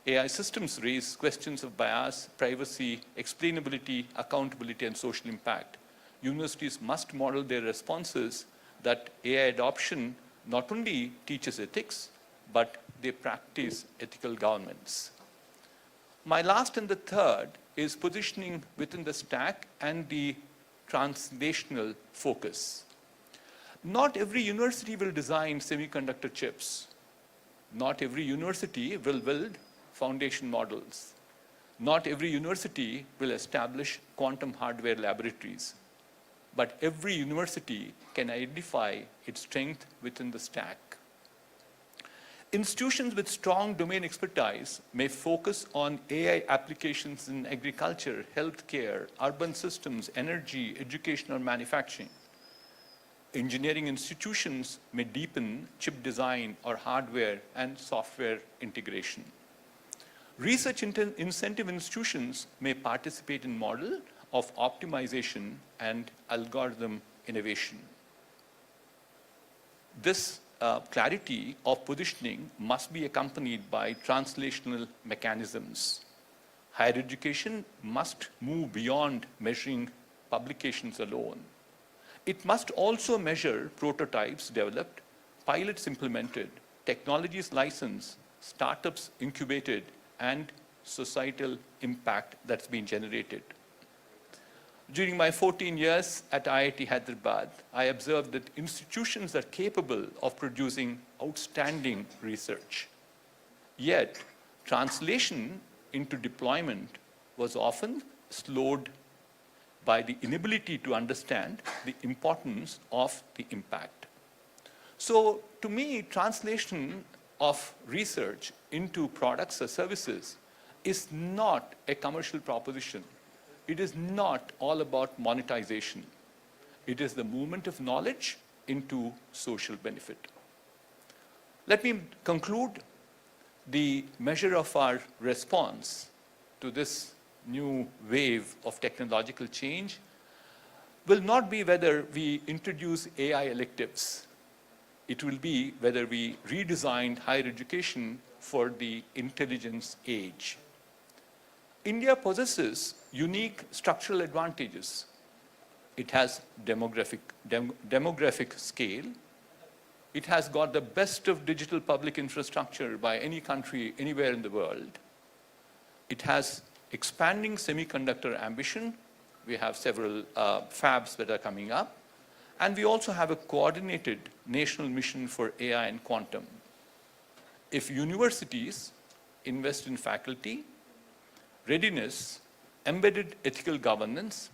AI systems raise questions of bias, privacy, explainability, accountability, and social impact. Universities must model their responses that AI adoption not only teaches ethics, but they practice ethical governance. My last and the third is positioning within the stack and the translational focus. Not every university will design semiconductor chips. Not every university will build foundation models. Not every university will establish quantum hardware laboratories. But every university can identify its strength within the stack. Institutions with strong domain expertise may focus on AI applications in agriculture, healthcare, urban systems, energy, education, or manufacturing. Engineering institutions may deepen chip design or hardware and software integration. Research incentive institutions may participate in model of optimization and algorithm innovation. This clarity of positioning must be accompanied by translational mechanisms. Higher education must move beyond measuring publications alone. It must also measure prototypes developed, pilots implemented, technologies licensed, startups incubated, and societal impact that's been generated. During my 14 years at IIT Hyderabad, I observed that institutions are capable of producing outstanding research. Yet, translation into deployment was often slowed by the inability to understand the importance of the impact. So, to me, translation of research into products or services is not a commercial proposition. It is not all about monetization. It is the movement of knowledge into social benefit. Let me conclude. The measure of our response to this new wave of technological change will not be whether we introduce AI electives. It will be whether we redesigned higher education for the intelligence age. India possesses unique structural advantages. It has demographic scale. It has got the best of digital public infrastructure by any country anywhere in the world. It has expanding semiconductor ambition. We have several fabs that are coming up. And we also have a coordinated national mission for AI and quantum. If universities invest in faculty, readiness, embedded ethical governance,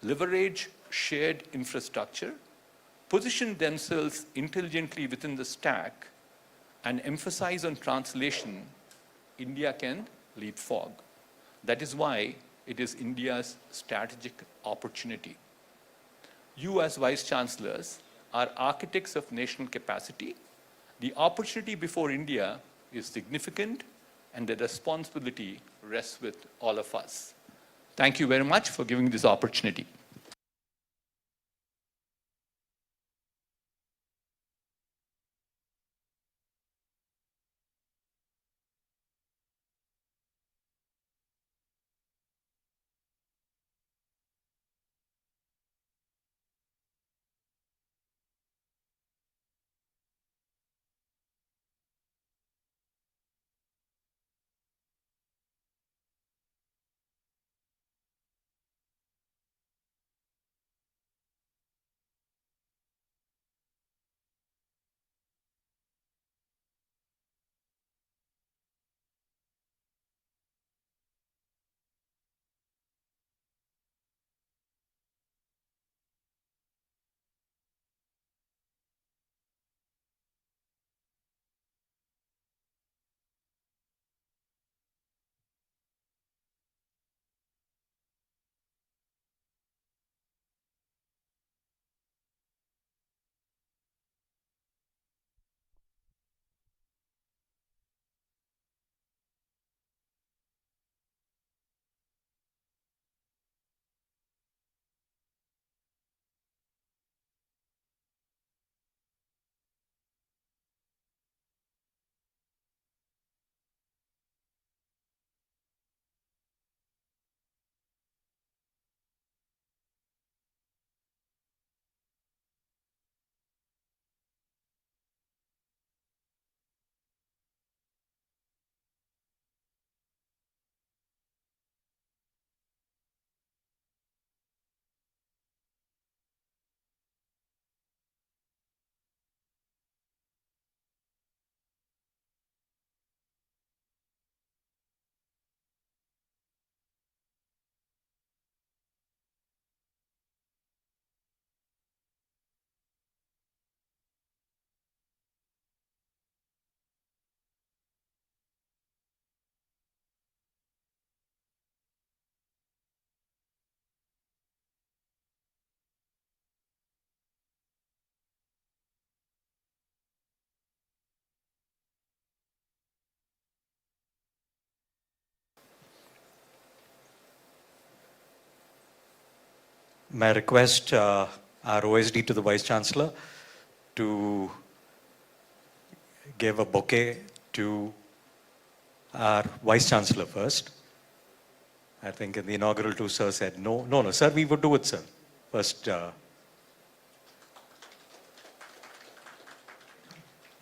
leverage shared infrastructure, position themselves intelligently within the stack, and emphasize on translation, India can leapfrog. That is why it is India's strategic opportunity. You as Vice-Chancellors are architects of national capacity. The opportunity before India is significant, and the responsibility rests with all of us. Thank you very much for giving this opportunity. May I request our OSD to the Vice-Chancellor to give a bouquet to our Vice-Chancellor first. I think in the inaugural too, sir said, no, sir, we would do it, sir. First,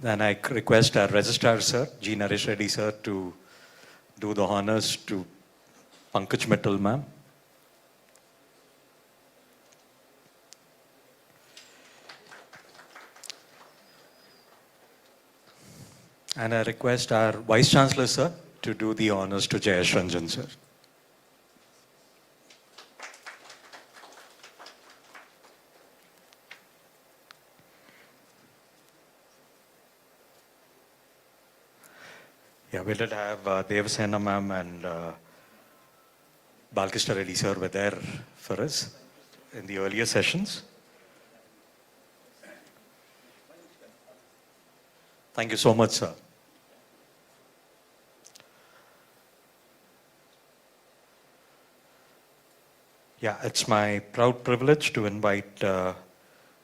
then I request our Registrar, sir, G. Naresh Reddy, sir, to do the honors to Pankaj Mittal, ma'am. And I request our Vice-Chancellor, sir, to do the honors to Jayesh Ranjan, sir. Yeah, we did have Sridevasena ma'am and Balakista Reddy sir were there for us in the earlier sessions. Thank you so much, sir. Yeah, it's my proud privilege to invite our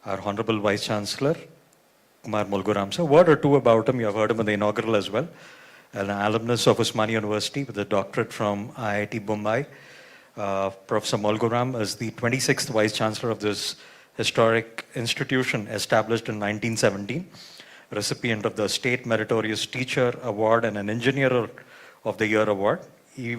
Honorable Vice-Chancellor, Kumar Molugaram, sir. A word or two about him. You have heard him in the inaugural as well. An alumnus of Osmania University with a doctorate from IIT Bombay. Professor Molugaram is the 26th Vice-Chancellor of this historic institution established in 1917, recipient of the State Meritorious Teacher Award and an Engineer of the Year Award. He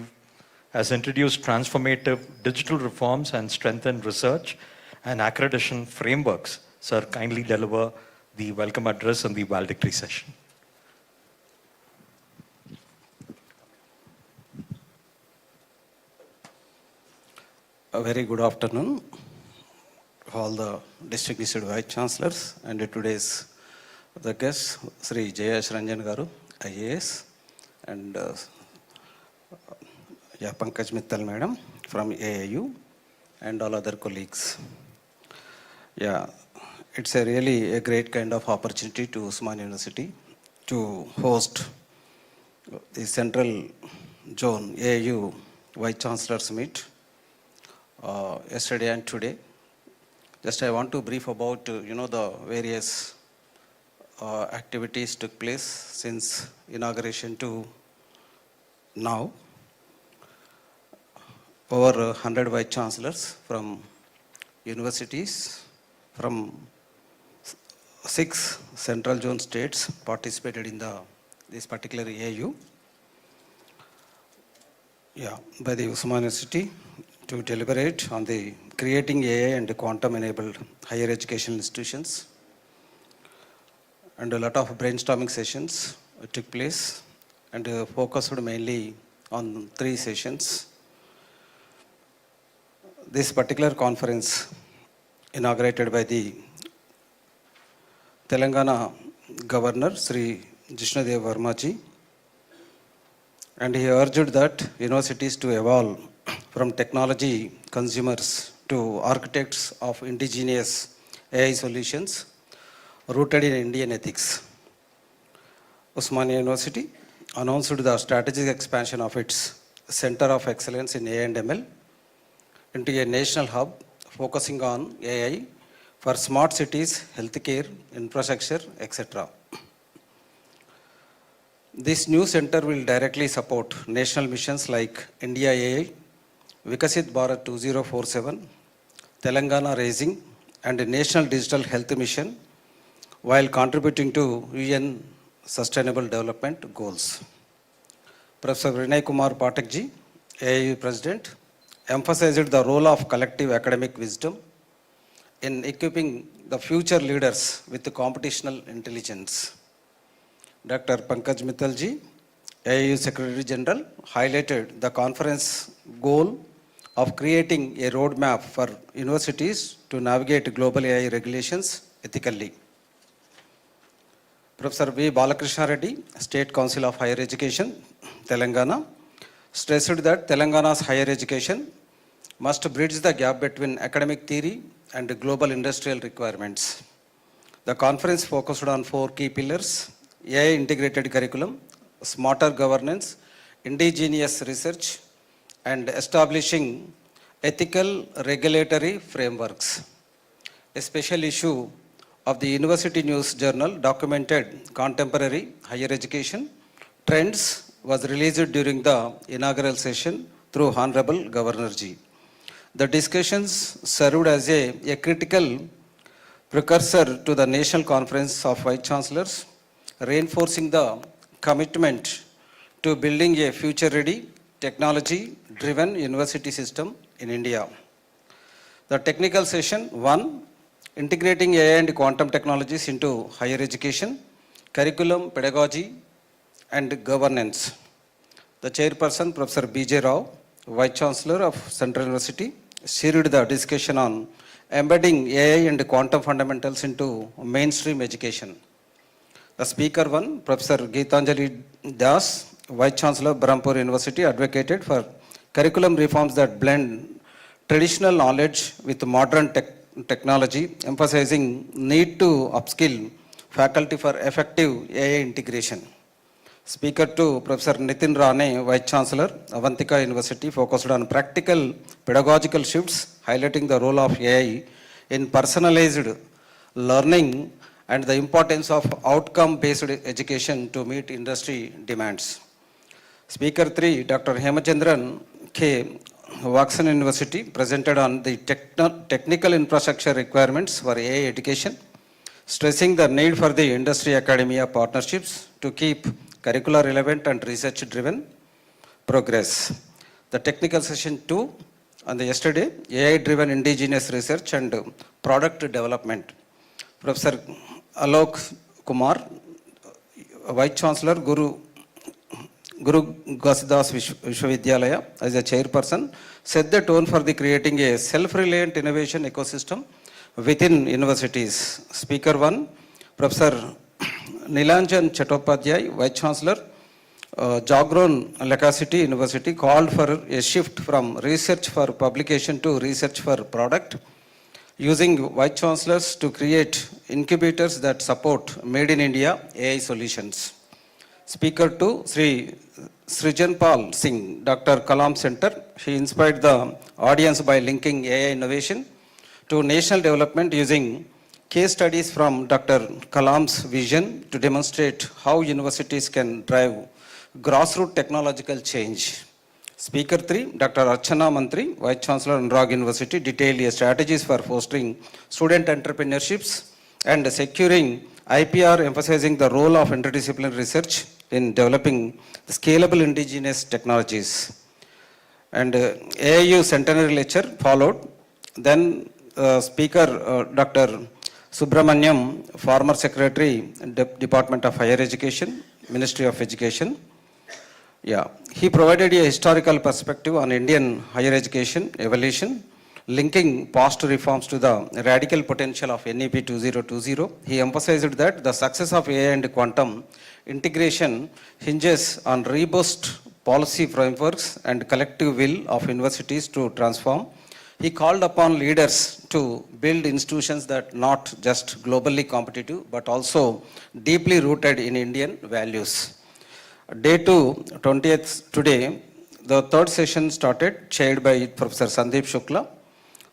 has introduced transformative digital reforms and strengthened research and accreditation frameworks. Sir, kindly deliver the welcome address and the valedictory session. A very good afternoon, all the distinguished Vice Chancellors and today's the guests, Shri Jayesh Ranjan Garu, IAS, and Pankaj Mittal Madam from AIU, and all other colleagues. Yeah, it's really a great kind of opportunity to Osmania University to host the Central Zone AIU Vice Chancellors Meet. Yesterday and today. Just I want to brief about, the various activities took place since inauguration to now. Over 100 Vice Chancellors from universities, from 6 Central Zone states participated in this particular AIU. Yeah, by the Osmania University, to deliberate on the creating AI and quantum-enabled higher education institutions. And a lot of brainstorming sessions took place and focused mainly on 3 sessions. This particular conference inaugurated by the Telangana Governor, Shri Jishnu Varma ji, and he urged that universities to evolve from technology consumers to architects of indigenous AI solutions rooted in Indian ethics. Osmania University announced the strategic expansion of its Center of Excellence in AI and ML into a national hub focusing on AI for smart cities, healthcare, infrastructure, etc. This new center will directly support national missions like India AI, Vikasit Bharat 2047, Telangana Raising, and a National Digital Health Mission, while contributing to UN Sustainable Development Goals. Professor Vinay Kumar Pathak ji, AIU President, emphasized the role of collective academic wisdom in equipping the future leaders with computational intelligence. Dr. Pankaj Mittal ji, AIU Secretary General, highlighted the conference goal of creating a roadmap for universities to navigate global AI regulations ethically. Professor V. Balakrishna Reddy, State Council of Higher Education, Telangana, stressed that Telangana's higher education must bridge the gap between academic theory and global industrial requirements. The conference focused on 4 key pillars: AI integrated curriculum, smarter governance, indigenous research, and establishing ethical regulatory frameworks. A special issue of the University News Journal documented contemporary higher education trends was released during the inaugural session through Hon'ble Governor ji. The discussions served as a critical precursor to the National Conference of Vice Chancellors, reinforcing the commitment to building a future-ready, technology-driven university system in India. The technical session 1, integrating AI and quantum technologies into higher education, curriculum, pedagogy, and Governance. The chairperson, Professor B.J. Rao, Vice-Chancellor of Central University, steered the discussion on embedding AI and quantum fundamentals into mainstream education. The speaker one, Professor Geetanjali Das, Vice-Chancellor, Brahmpur University, advocated for curriculum reforms that blend traditional knowledge with modern technology, emphasizing need to upskill faculty for effective AI integration. Speaker 2, Professor Nitin Rane, Vice-Chancellor, Avantika University, focused on practical pedagogical shifts, highlighting the role of AI in personalized learning and the importance of outcome-based education to meet industry demands. Speaker 3, Dr. Hemachandran K., Vaxan University, presented on the technical infrastructure requirements for AI education, stressing the need for the industry-academia partnerships to keep curricular relevant and research-driven progress. The technical session 2 on the yesterday, AI-driven indigenous research and product development. Professor AlU Kumar, Vice-Chancellor, Guru Ghasidas Vishwavidyalaya, as a chairperson, set the tone for the creating a self-reliant innovation ecosystem within universities. Speaker 1, Professor Nilanjan Chattopadhyay, Vice-Chancellor, Jagron Lakasity University, called for a shift from research for publication to research for product, using Vice-Chancellors to create incubators that support Made in India AI solutions. Speaker 2, Shri Srijanpal Singh, Dr. Kalam Center. He inspired the audience by linking AI innovation to national development using case studies from Dr. Kalam's vision to demonstrate how universities can drive grassroots technological change. Speaker 3, Dr. Archana Mantri, Vice-Chancellor, Anurag University, detailed strategies for fostering student entrepreneurships and securing IPR, emphasizing the role of interdisciplinary research in developing scalable indigenous technologies. And AIU Centenary Lecture followed. Then Speaker Dr. Subramaniam, former Secretary, Department of Higher Education, Ministry of Education. Yeah, he provided a historical perspective on Indian higher education evolution, linking past reforms to the radical potential of NEP 2020. He emphasized that the success of AI and quantum integration hinges on robust policy frameworks and collective will of universities to transform. He called upon leaders to build institutions that not just globally competitive, but also deeply rooted in Indian values. Day 2, 20th today, the third session started, chaired by Professor Sandeep Shukla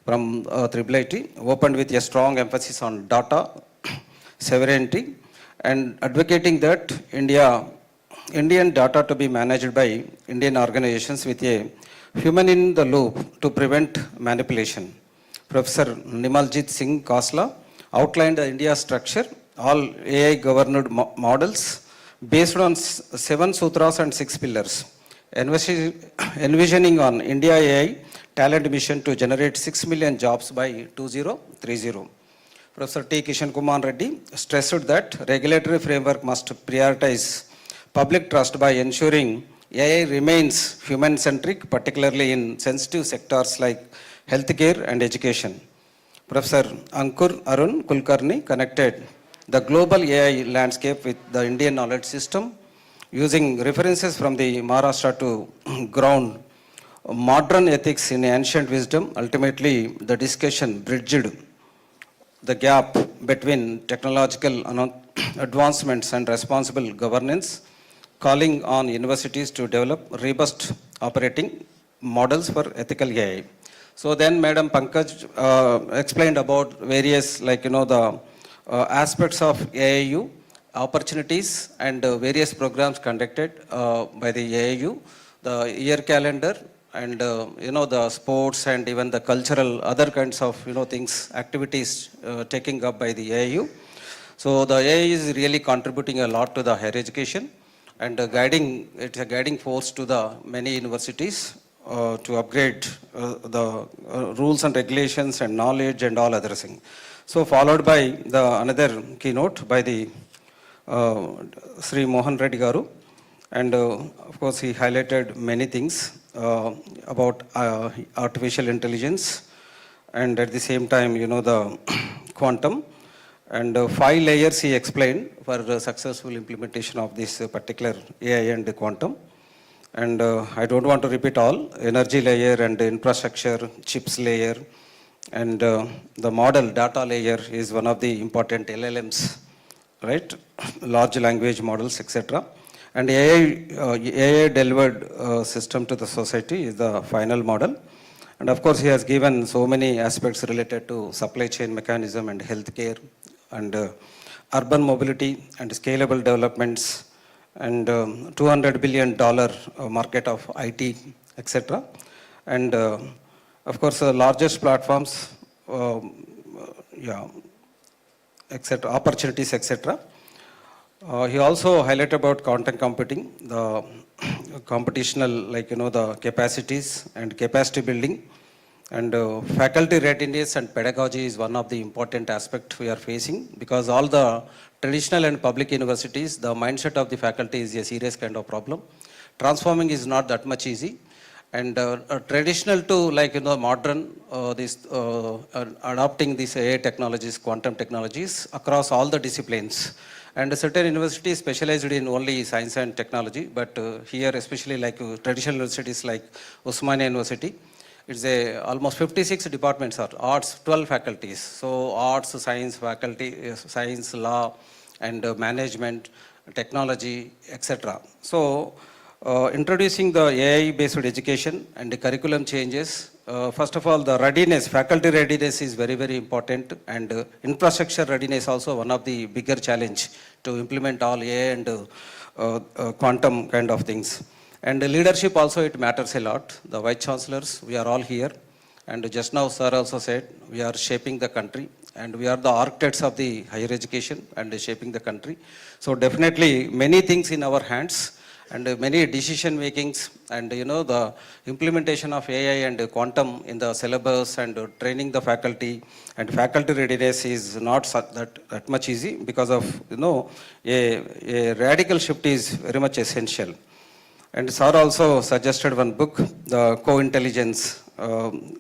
from IIIT, opened with a strong emphasis on data sovereignty and advocating that Indian data to be managed by Indian organizations with a human in the loop to prevent manipulation. Professor Nimaljit Singh Kasla outlined the India structure, all AI governed models based on 7 sutras and 6 pillars, envisioning on India AI talent mission to generate 6 million jobs by 2030. Professor T. Kishan Kumar Reddy stressed that regulatory framework must prioritize public trust by ensuring AI remains human-centric, particularly in sensitive sectors like healthcare and education. Professor Ankur Arun Kulkarni connected the global AI landscape with the Indian knowledge system, using references from the Maharashtra to ground modern ethics in ancient wisdom. Ultimately, the discussion bridged the gap between technological advancements and responsible governance, calling on universities to develop robust operating models for ethical AI. So then Madam Pankaj explained about various, the aspects of AIU, opportunities and various programs conducted by the AIU, the year calendar and the sports and even the cultural, other kinds of things, activities taking up by the AIU. So the AIU is really contributing a lot to the higher education and it's a guiding force to the many universities to upgrade the rules and regulations and knowledge and all other things. So followed by the another keynote by the Sri Mohan Reddy Garu, And of course, he highlighted many things about artificial intelligence, and at the same time, the quantum. And 5 layers he explained for the successful implementation of this particular AI and quantum. And I don't want to repeat all, energy layer and infrastructure, chips layer, and the model data layer is one of the important LLMs, right? Large language models, etc. And AI delivered system to the society is the final model. And of course, he has given so many aspects related to supply chain mechanism and healthcare and urban mobility and scalable developments and $200 billion market of IT, etc. And of course, the largest platforms, etc., opportunities, etc. He also highlighted about content computing, the computational, the capacities and capacity building. And faculty readiness and pedagogy is one of the important aspects we are facing, because all the traditional and public universities, the mindset of the faculty is a serious kind of problem. Transforming is not that much easy. And traditional to modern, adopting these AI technologies, quantum technologies across all the disciplines. And certain universities specialized in only science and technology, but here especially traditional universities like Osmania University, it's almost 56 departments are arts, 12 faculties. So arts, science, faculty, science, law, and management, technology, etc. So introducing the AI-based education and the curriculum changes. First of all, the readiness, faculty readiness is very, very important, and infrastructure readiness also one of the bigger challenge to implement all AI and quantum kind of things. And leadership also, it matters a lot. The Vice-Chancellors, we are all here. And just now, sir also said, we are shaping the country, and we are the architects of the higher education and shaping the country. So definitely many things in our hands, and many decision makings, and the implementation of AI and quantum in the syllabus and training the faculty and faculty readiness is not that much easy, because of a radical shift is very much essential. And sir also suggested one book, the Co-Intelligence,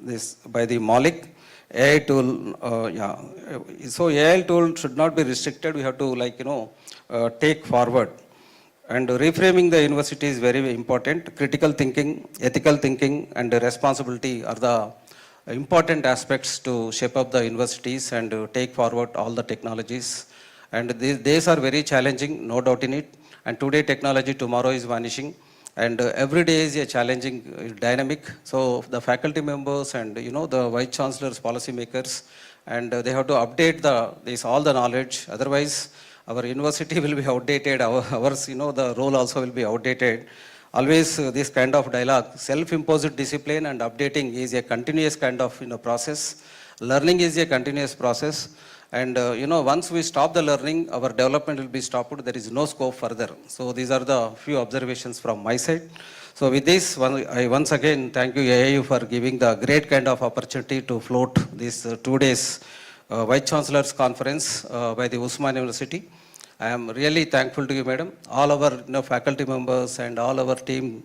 this by the Malik AI tool. So AI tool should not be restricted. We have to take forward. And reframing the university is very important. Critical thinking, ethical thinking, and responsibility are the important aspects to shape up the universities and take forward all the technologies. And these days are very challenging, no doubt in it. And today technology, tomorrow is vanishing. And every day is a challenging dynamic. So the faculty members and the vice chancellors, policy makers, and they have to update all the knowledge. Otherwise, our university will be outdated. Ours, the role also will be outdated. Always this kind of dialogue, self-imposed discipline and updating is a continuous kind of process. Learning is a continuous process. And once we stop the learning, our development will be stopped. There is no scope further. So these are the few observations from my side. So with this, I once again thank you, AIU, for giving the great kind of opportunity to float this 2 days Vice Chancellor's Conference by the Osmania University. I am really thankful to you, madam. All our faculty members and all our team,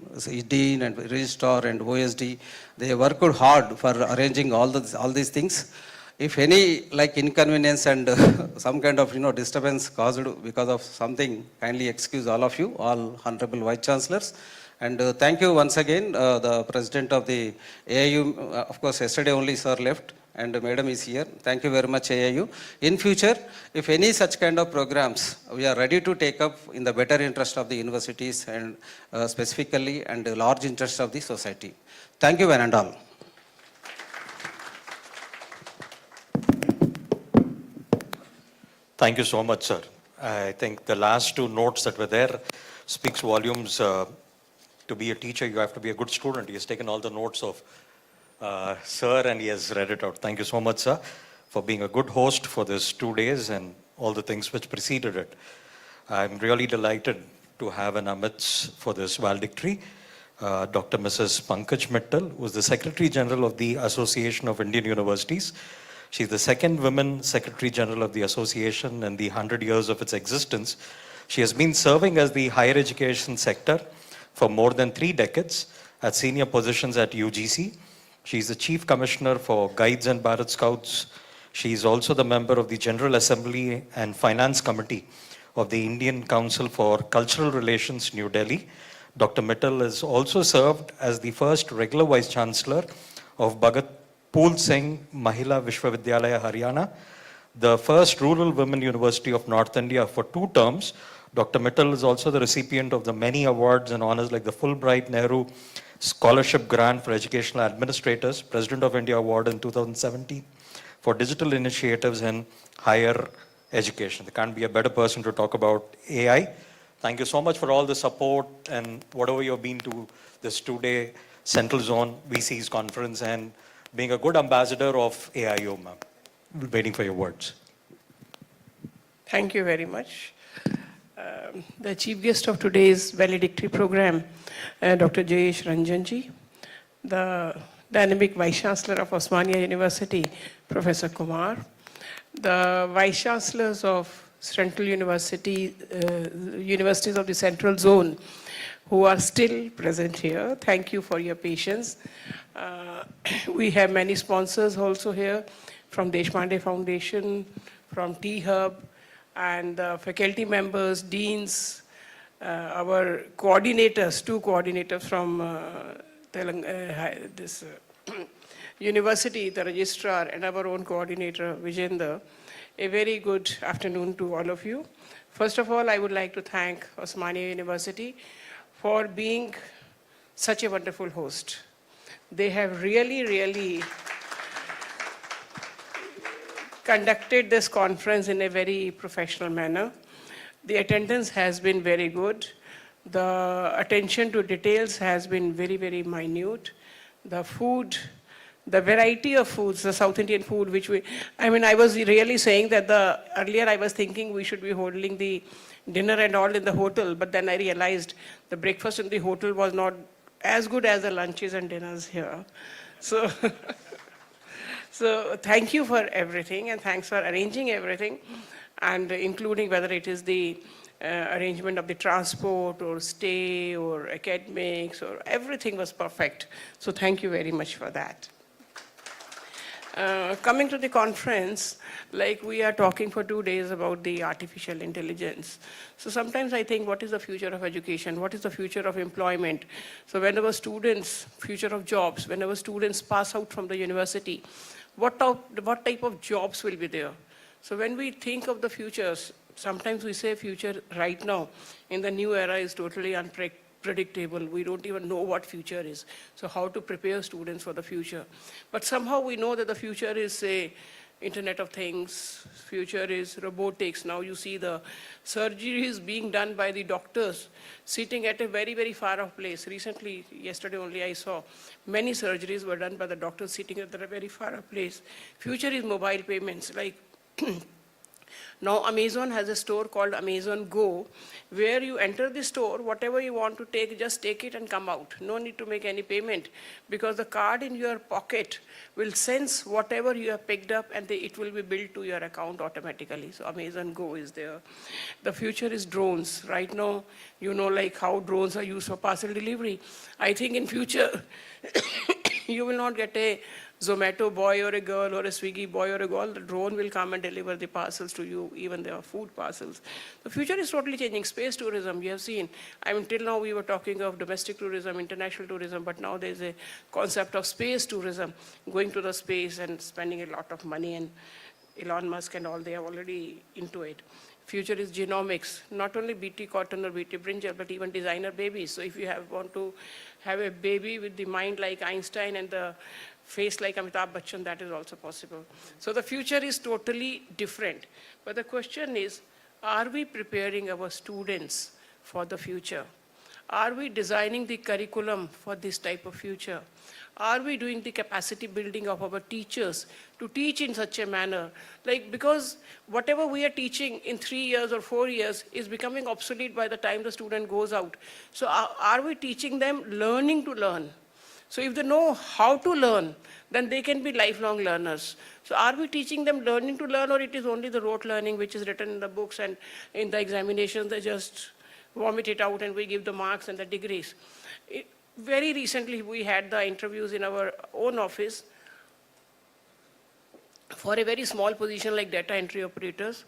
Dean and Registrar and OSD, they worked hard for arranging all these things. If any inconvenience and some kind of disturbance caused because of something, kindly excuse all of you, all honorable Vice Chancellors. And thank you once again, the President of the AIU. Of course, yesterday only sir left, and Madam is here. Thank you very much, AIU. In future, if any such kind of programs, we are ready to take up in the better interest of the universities and specifically and the large interest of the society. Thank you, one and all. Thank you so much, sir. I think the last 2 notes that were there speaks volumes. To be a teacher, you have to be a good student. He has taken all the notes of sir and he has read it out. Thank you so much, sir, for being a good host for this 2 days and all the things which preceded it. I'm really delighted to have an amidst for this valedictory, Dr. Mrs. Pankaj Mittal, who is the Secretary General of the Association of Indian Universities. She's the second women Secretary General of the association in the 100 years of its existence. She has been serving as the higher education sector for more than 3 decades at senior positions at UGC. She is the Chief Commissioner for Guides and Bharat Scouts. She is also the member of the General Assembly and Finance Committee of the Indian Council for Cultural Relations, New Delhi. Dr. Mittal has also served as the first regular Vice-Chancellor of Bhagat Pool Singh Mahila Vishwavidyalaya, Haryana, the first rural women university of North India for 2 terms. Dr. Mittal is also the recipient of the many awards and honors like the Fulbright Nehru Scholarship Grant for Educational Administrators, President of India Award in 2017 for digital initiatives in higher education. There can't be a better person to talk about AI. Thank you so much for all the support and whatever you've been to this 2-day Central Zone VC's conference and being a good ambassador of AIU, ma'am. We're waiting for your words. Thank you very much. The chief guest of today's valedictory program, Dr. Jayesh Ranjanji, the dynamic Vice-Chancellor of Osmania University, Professor Kumar, the Vice-Chancellors of Central University, universities of the Central Zone, who are still present here. Thank you for your patience. We have many sponsors also here from Deshpande Foundation, from T-Hub, and faculty members, deans, our coordinators, 2 coordinators from this university, the registrar, and our own coordinator, Vijender. A very good afternoon to all of you. First of all, I would like to thank Osmania University for being such a wonderful host. They have really conducted this conference in a very professional manner. The attendance has been very good. The attention to details has been very minute. The food, the variety of foods, the South Indian food, I was really saying that earlier I was thinking we should be holding the dinner and all in the hotel, but then I realized the breakfast in the hotel was not as good as the lunches and dinners here. So thank you for everything, and thanks for arranging everything, and including whether it is the arrangement of the transport or stay or academics, or everything was perfect. So thank you very much for that. Coming to the conference, like we are talking for 2 days about the artificial intelligence. So sometimes I think, what is the future of education? What is the future of employment? So whenever students, future of jobs, whenever students pass out from the university, what type of jobs will be there? So when we think of the futures, sometimes we say future right now in the new era is totally unpredictable. We don't even know what future is. So how to prepare students for the future? But somehow we know that the future is, say, Internet of Things, future is robotics. Now you see the surgeries being done by the doctors sitting at a very far off place. Recently, yesterday only I saw many surgeries were done by the doctors sitting at a very far off place. Future is mobile payments. Like now Amazon has a store called Amazon Go, where you enter the store, whatever you want to take, just take it and come out. No need to make any payment, because the card in your pocket will sense whatever you have picked up, and it will be billed to your account automatically. So Amazon Go is there. The future is drones. Right now, you know, like how drones are used for parcel delivery. I think in future, you will not get a Zomato boy or a girl or a Swiggy boy or a girl. The drone will come and deliver the parcels to you, even their food parcels. The future is totally changing. Space tourism, you have seen. Till now we were talking of domestic tourism, international tourism, but now there's a concept of space tourism, going to the space and spending a lot of money, and Elon Musk and all, they are already into it. Future is genomics, not only BT cotton or BT brinjal, but even designer babies. So if you want to have a baby with the mind like Einstein and the face like Amitabh Bachchan, that is also possible. So the future is totally different. But the question is, are we preparing our students for the future? Are we designing the curriculum for this type of future? Are we doing the capacity building of our teachers to teach in such a manner? Because whatever we are teaching in 3 years or 4 years is becoming obsolete by the time the student goes out. So are we teaching them learning to learn? So if they know how to learn, then they can be lifelong learners. So are we teaching them learning to learn, or it is only the rote learning which is written in the books, and in the examinations they just vomit it out and we give the marks and the degrees? Very recently we had the interviews in our own office for a very small position like data entry operators,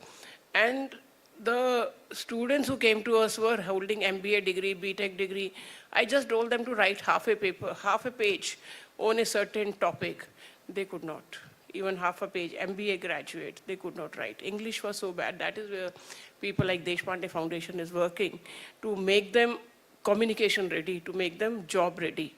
and the students who came to us were holding MBA degree, BTech degree. I just told them to write half a paper, half a page on a certain topic. They could not. Even half a page, MBA graduate, they could not write. English was so bad. That is where people like Deshpande Foundation is working to make them communication ready, to make them job ready.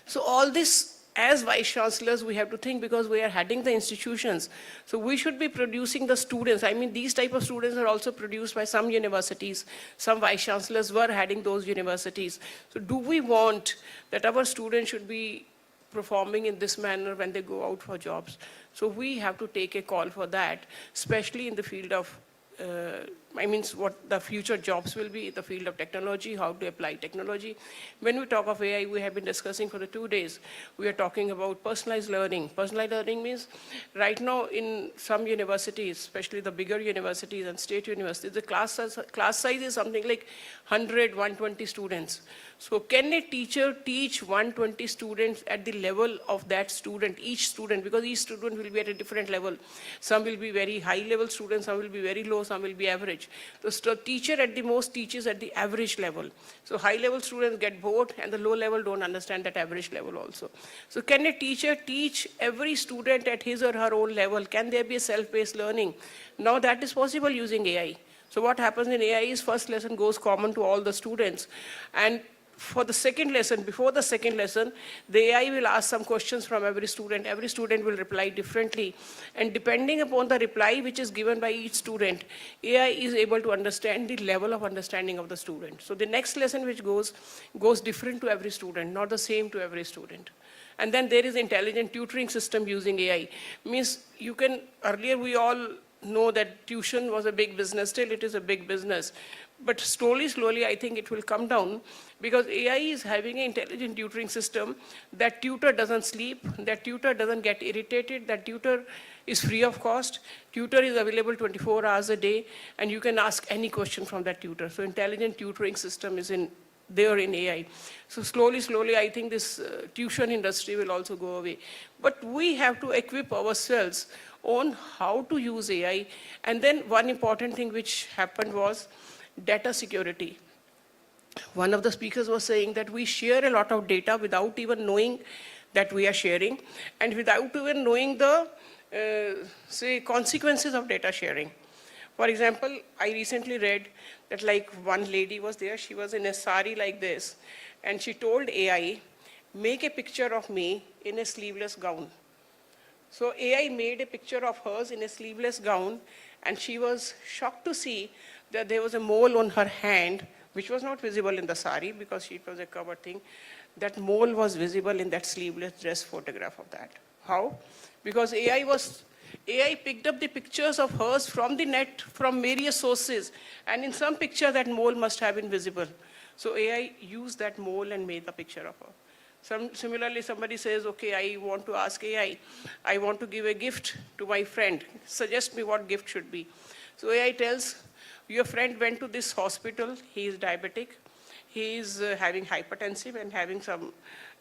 So all this, as vice chancellors, we have to think, because we are heading the institutions. So we should be producing the students. I mean, these type of students are also produced by some universities. Some vice chancellors were heading those universities. So do we want that our students should be performing in this manner when they go out for jobs? So we have to take a call for that, especially in the field of what the future jobs will be, the field of technology, how to apply technology. When we talk of AI, we have been discussing for the 2 days. We are talking about personalized learning. Personalized learning means right now in some universities, especially the bigger universities and state universities, the class size is something like 100, 120 students. So can a teacher teach 120 students at the level of that student, each student, because each student will be at a different level. Some will be very high level students, some will be very low, some will be average. The teacher at the most teaches at the average level. So high level students get bored and the low level don't understand that average level also. So can a teacher teach every student at his or her own level? Can there be a self-paced learning? Now that is possible using AI. So what happens in AI is first lesson goes common to all the students, and for the second lesson, before the second lesson, the AI will ask some questions from every student. Every student will reply differently. And depending upon the reply which is given by each student, AI is able to understand the level of understanding of the student. So the next lesson which goes different to every student, not the same to every student. And then there is intelligent tutoring system using AI. Means you can, earlier we all know that tuition was a big business, still it is a big business. But slowly, I think it will come down, because AI is having an intelligent tutoring system. That tutor doesn't sleep, that tutor doesn't get irritated, that tutor is free of cost. Tutor is available 24 hours a day, and you can ask any question from that tutor. So intelligent tutoring system is there in AI. So slowly, I think this tuition industry will also go away. But we have to equip ourselves on how to use AI. And then one important thing which happened was data security. One of the speakers was saying that we share a lot of data without even knowing that we are sharing, and without even knowing the, consequences of data sharing. For example, I recently read that like one lady was there, she was in a sari like this, and she told AI, make a picture of me in a sleeveless gown. So AI made a picture of hers in a sleeveless gown, and she was shocked to see that there was a mole on her hand, which was not visible in the sari because it was a covered thing. That mole was visible in that sleeveless dress photograph of that. How? Because AI picked up the pictures of hers from the net, from various sources, and in some picture that mole must have been visible. So AI used that mole and made the picture of her. Similarly, somebody says, okay, I want to ask AI, I want to give a gift to my friend. Suggest me what gift should be. So AI tells, your friend went to this hospital, he is diabetic, he is having hypertensive and having some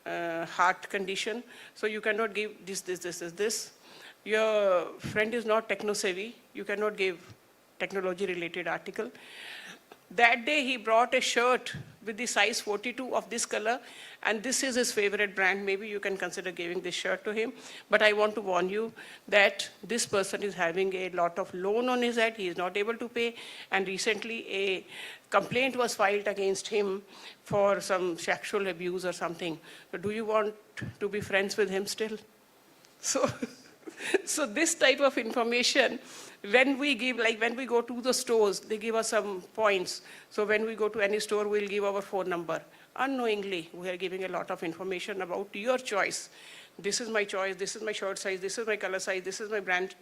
heart condition, so you cannot give this. Your friend is not techno-savvy, you cannot give technology-related article. That day he brought a shirt with the size 42 of this color, and this is his favorite brand. Maybe you can consider giving this shirt to him. But I want to warn you that this person is having a lot of loan on his head. He is not able to pay. And recently a complaint was filed against him for some sexual abuse or something. So do you want to be friends with him still? So this type of information, when we give, like when we go to the stores, they give us some points. So when we go to any store, we'll give our phone number. Unknowingly, we are giving a lot of information about your choice. This is my choice, this is my shirt size, this is my color size, this is my brand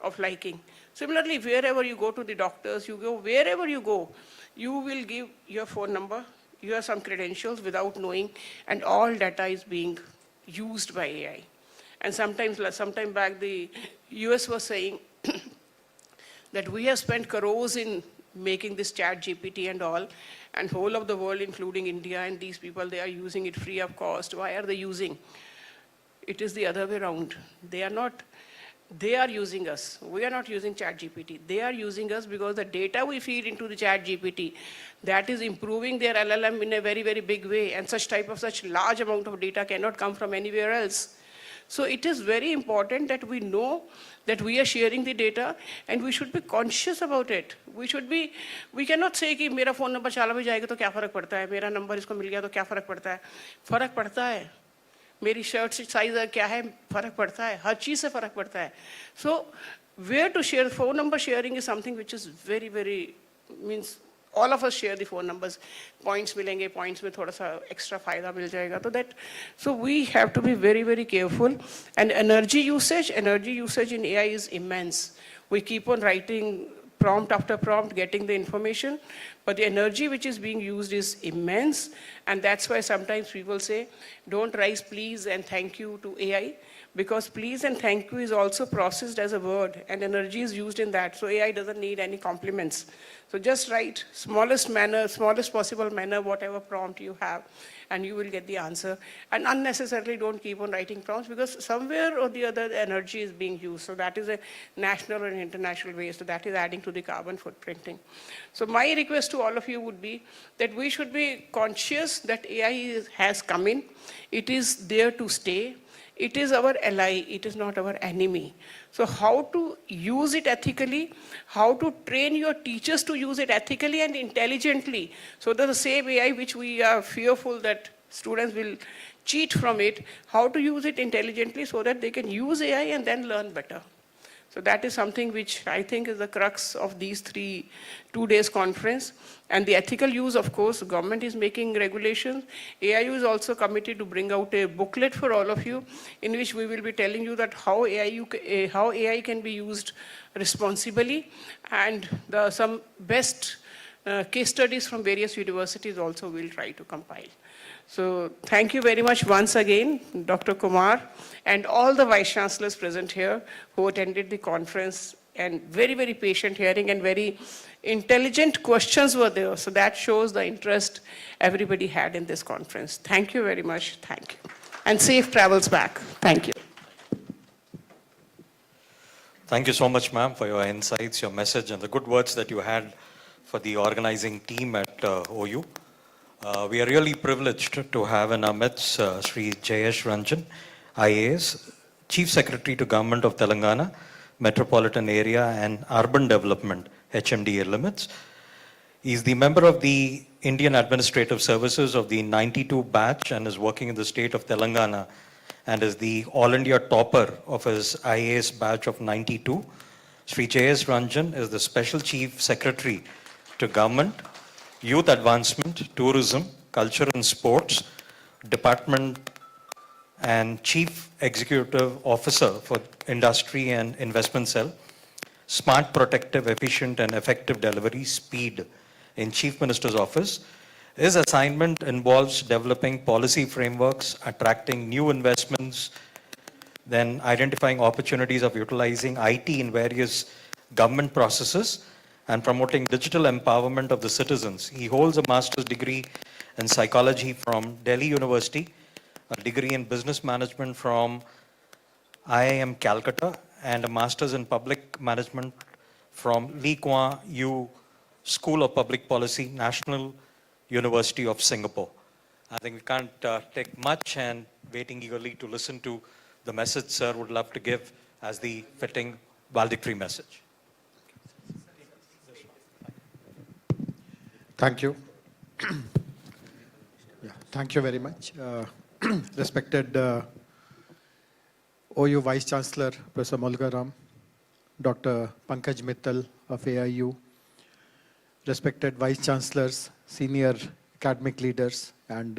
of liking. Similarly, wherever you go to the doctors, you go, wherever you go, you will give your phone number. you have some credentials without knowing, and all data is being used by AI. And sometime back, the US was saying that we have spent crores in making this chat GPT and all, and whole of the world, including India and these people, they are using it free of cost. Why are they using? It is the other way around. They are using us. We are not using chat GPT. They are using us because the data we feed into the chat GPT, that is improving their LLM in a very, very big way, and such large amount of data cannot come from anywhere else. So it is very important that we know that we are sharing the data, and we should be conscious about it. We cannot say कि मेरा phone number चला भी जाएगा तो क्या फर्क पड़ता है, मेरा number इसको मिल गया तो क्या फर्क पड़ता है. फर्क पड़ता है. मेरी shirt size क्या है, फर्क पड़ता है. हर चीज़ से फर्क पड़ता है. So where to share, phone number sharing is something which is very, very, means all of us share the phone numbers. Points मिलेंगे, points में थोड़ा सा extra फायदा मिल जाएगा. So we have to be very, very careful. And energy usage in AI is immense. We keep on writing prompt after prompt, getting the information, but the energy which is being used is immense. And that's why sometimes people say, don't write please and thank you to AI, because please and thank you is also processed as a word, and energy is used in that. So AI doesn't need any compliments. So just write smallest possible manner, whatever prompt you have, and you will get the answer. And unnecessarily don't keep on writing prompts, because somewhere or the other the energy is being used. So that is a national and international waste. So that is adding to the carbon footprinting. So my request to all of you would be that we should be conscious that AI has come in. It is there to stay. It is our ally, it is not our enemy. So how to use it ethically, how to train your teachers to use it ethically and intelligently, so that the same AI which we are fearful that students will cheat from it, how to use it intelligently so that they can use AI and then learn better. So that is something which I think is the crux of these 2 days conference. And the ethical use, of course, government is making regulations. AIU is also committed to bring out a booklet for all of you, in which we will be telling you that how AI can be used responsibly, and some best case studies from various universities also will try to compile. So thank you very much once again, Dr. Kumar, and all the Vice-Chancellors present here who attended the conference, and very, very patient hearing, and very intelligent questions were there. So that shows the interest everybody had in this conference. Thank you very much. Thank you. And safe travels back. Thank you. Thank you so much, ma'am, for your insights, your message, and the good words that you had for the organizing team at OU. We are really privileged to have in our midst Shri Jayesh Ranjan, IAS, Chief Secretary to Government of Telangana, Metropolitan Area and Urban Development, HMDA limits. He is the member of the Indian Administrative Services of the 92 batch and is working in the state of Telangana, and is the All India topper of his IAS batch of 92. Shri Jayesh Ranjan is the Special Chief Secretary to Government, Youth Advancement, Tourism, Culture and Sports Department, and Chief Executive Officer for Industry and Investment Cell, Smart, Protective, Efficient and Effective Delivery, SPEED, in Chief Minister's Office. His assignment involves developing policy frameworks, attracting new investments, then identifying opportunities of utilizing IT in various government processes, and promoting digital empowerment of the citizens. He holds a master's degree in psychology from Delhi University, a degree in business management from IIM Calcutta, and a master's in public management from Lee Kuan Yew School of Public Policy, National University of Singapore. I think we can't take much, and waiting eagerly to listen to the message sir would love to give as the fitting valedictory message. Thank you. Thank you very much. Respected OU Vice-Chancellor, Professor Molugaram, Dr. Pankaj Mittal of AIU, respected Vice-Chancellors, senior academic leaders, and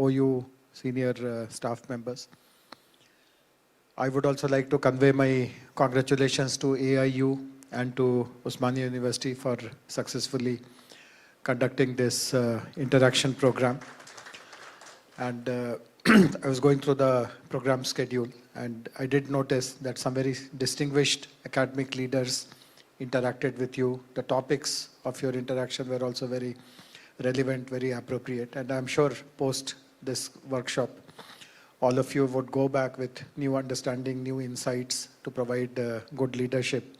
OU senior staff members. I would also like to convey my congratulations to AIU and to Osmania University for successfully conducting this interaction program. And I was going through the program schedule, and I did notice that some very distinguished academic leaders interacted with you. The topics of your interaction were also very relevant, very appropriate. And I'm sure post this workshop, all of you would go back with new understanding, new insights to provide good leadership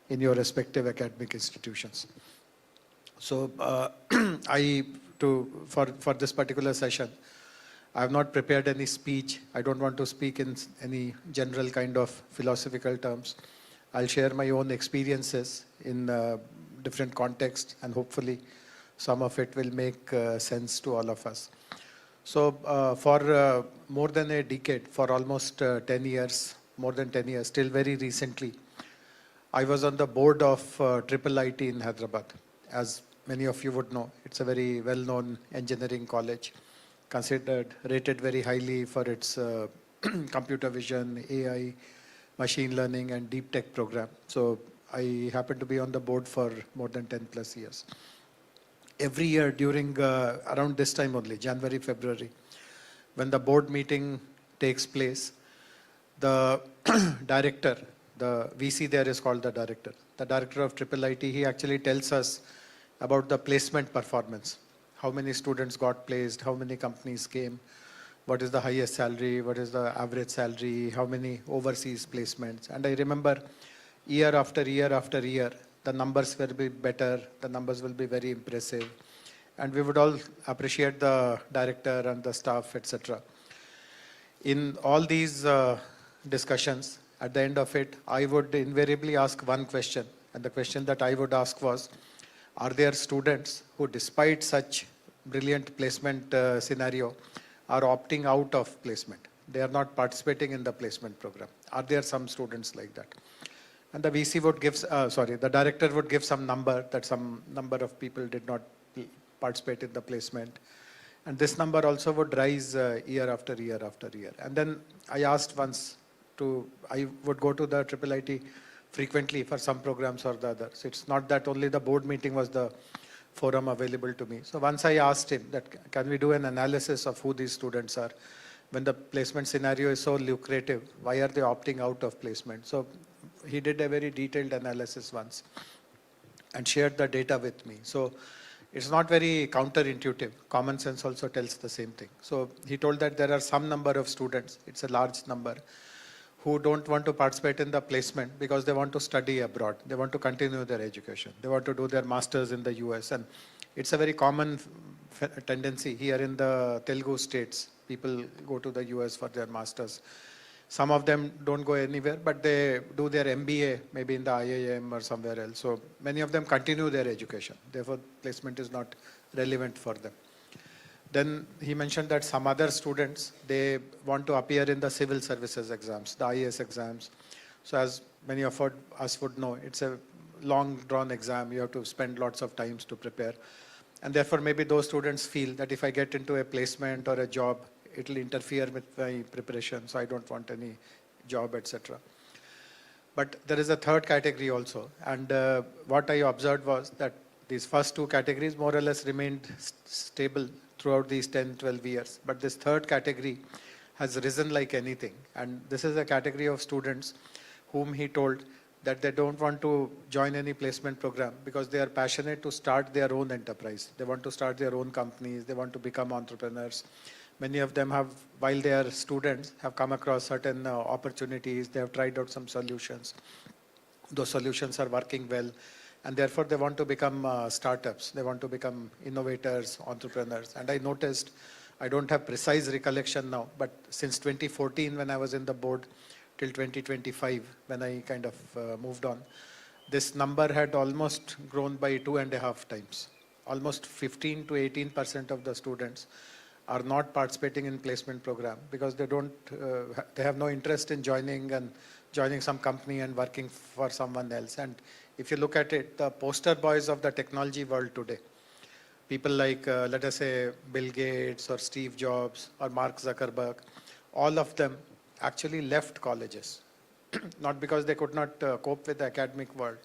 in your respective academic institutions. So for this particular session, I have not prepared any speech. I don't want to speak in any general kind of philosophical terms. I'll share my own experiences in different contexts, and hopefully some of it will make sense to all of us. So for more than a decade, for almost 10 years, more than 10 years, till very recently, I was on the board of IIIT in Hyderabad. As many of you would know, it's a very well-known engineering college, considered, rated very highly for its computer vision, AI, machine learning, and deep tech program. So I happen to be on the board for more than 10 plus years. Every year during around this time only, January, February, when the board meeting takes place, the director, the VC there is called the director of IIIT, he actually tells us about the placement performance. How many students got placed, how many companies came, what is the highest salary, what is the average salary, how many overseas placements. And I remember year after year after year, the numbers will be better, the numbers will be very impressive. And we would all appreciate the director and the staff, etc. In all these discussions, at the end of it, I would invariably ask one question. And the question that I would ask was, are there students who, despite such brilliant placement scenario, are opting out of placement? They are not participating in the placement program. Are there some students like that? And the VC would give, the director would give some number, that some number of people did not participate in the placement. And this number also would rise year after year after year. And then I asked once I would go to the IIIT frequently for some programs or the others. It's not that only the board meeting was the forum available to me. So once I asked him that, can we do an analysis of who these students are? When the placement scenario is so lucrative, why are they opting out of placement? So he did a very detailed analysis once and shared the data with me. So it's not very counterintuitive. Common sense also tells the same thing. So he told that there are some number of students, it's a large number, who don't want to participate in the placement because they want to study abroad. They want to continue their education. They want to do their masters in the US. And it's a very common tendency here in the Telugu states. People go to the US for their masters. Some of them don't go anywhere, but they do their MBA, maybe in the IIM or somewhere else. So many of them continue their education. Therefore, placement is not relevant for them. Then he mentioned that some other students, they want to appear in the civil services exams, the IAS exams. So as many of us would know, it's a long drawn exam. You have to spend lots of times to prepare. And therefore, maybe those students feel that if I get into a placement or a job, it will interfere with my preparation, so I don't want any job, etc. But there is a third category also. And what I observed was that these first two categories more or less remained stable throughout these 10, 12 years. But this third category has risen like anything. And this is a category of students whom he told that they don't want to join any placement program because they are passionate to start their own enterprise. They want to start their own companies. They want to become entrepreneurs. Many of them have, while they are students, have come across certain opportunities. They have tried out some solutions. Those solutions are working well. And therefore, they want to become startups. They want to become innovators, entrepreneurs. And I noticed, I don't have precise recollection now, but since 2014, when I was in the board, till 2025, when I kind of moved on, this number had almost grown by 2.5 times. Almost 15 to 18% of the students are not participating in placement program because they don't, they have no interest in joining some company and working for someone else. And if you look at it, the poster boys of the technology world today, people like, let us say, Bill Gates or Steve Jobs or Mark Zuckerberg, all of them actually left colleges, not because they could not cope with the academic world.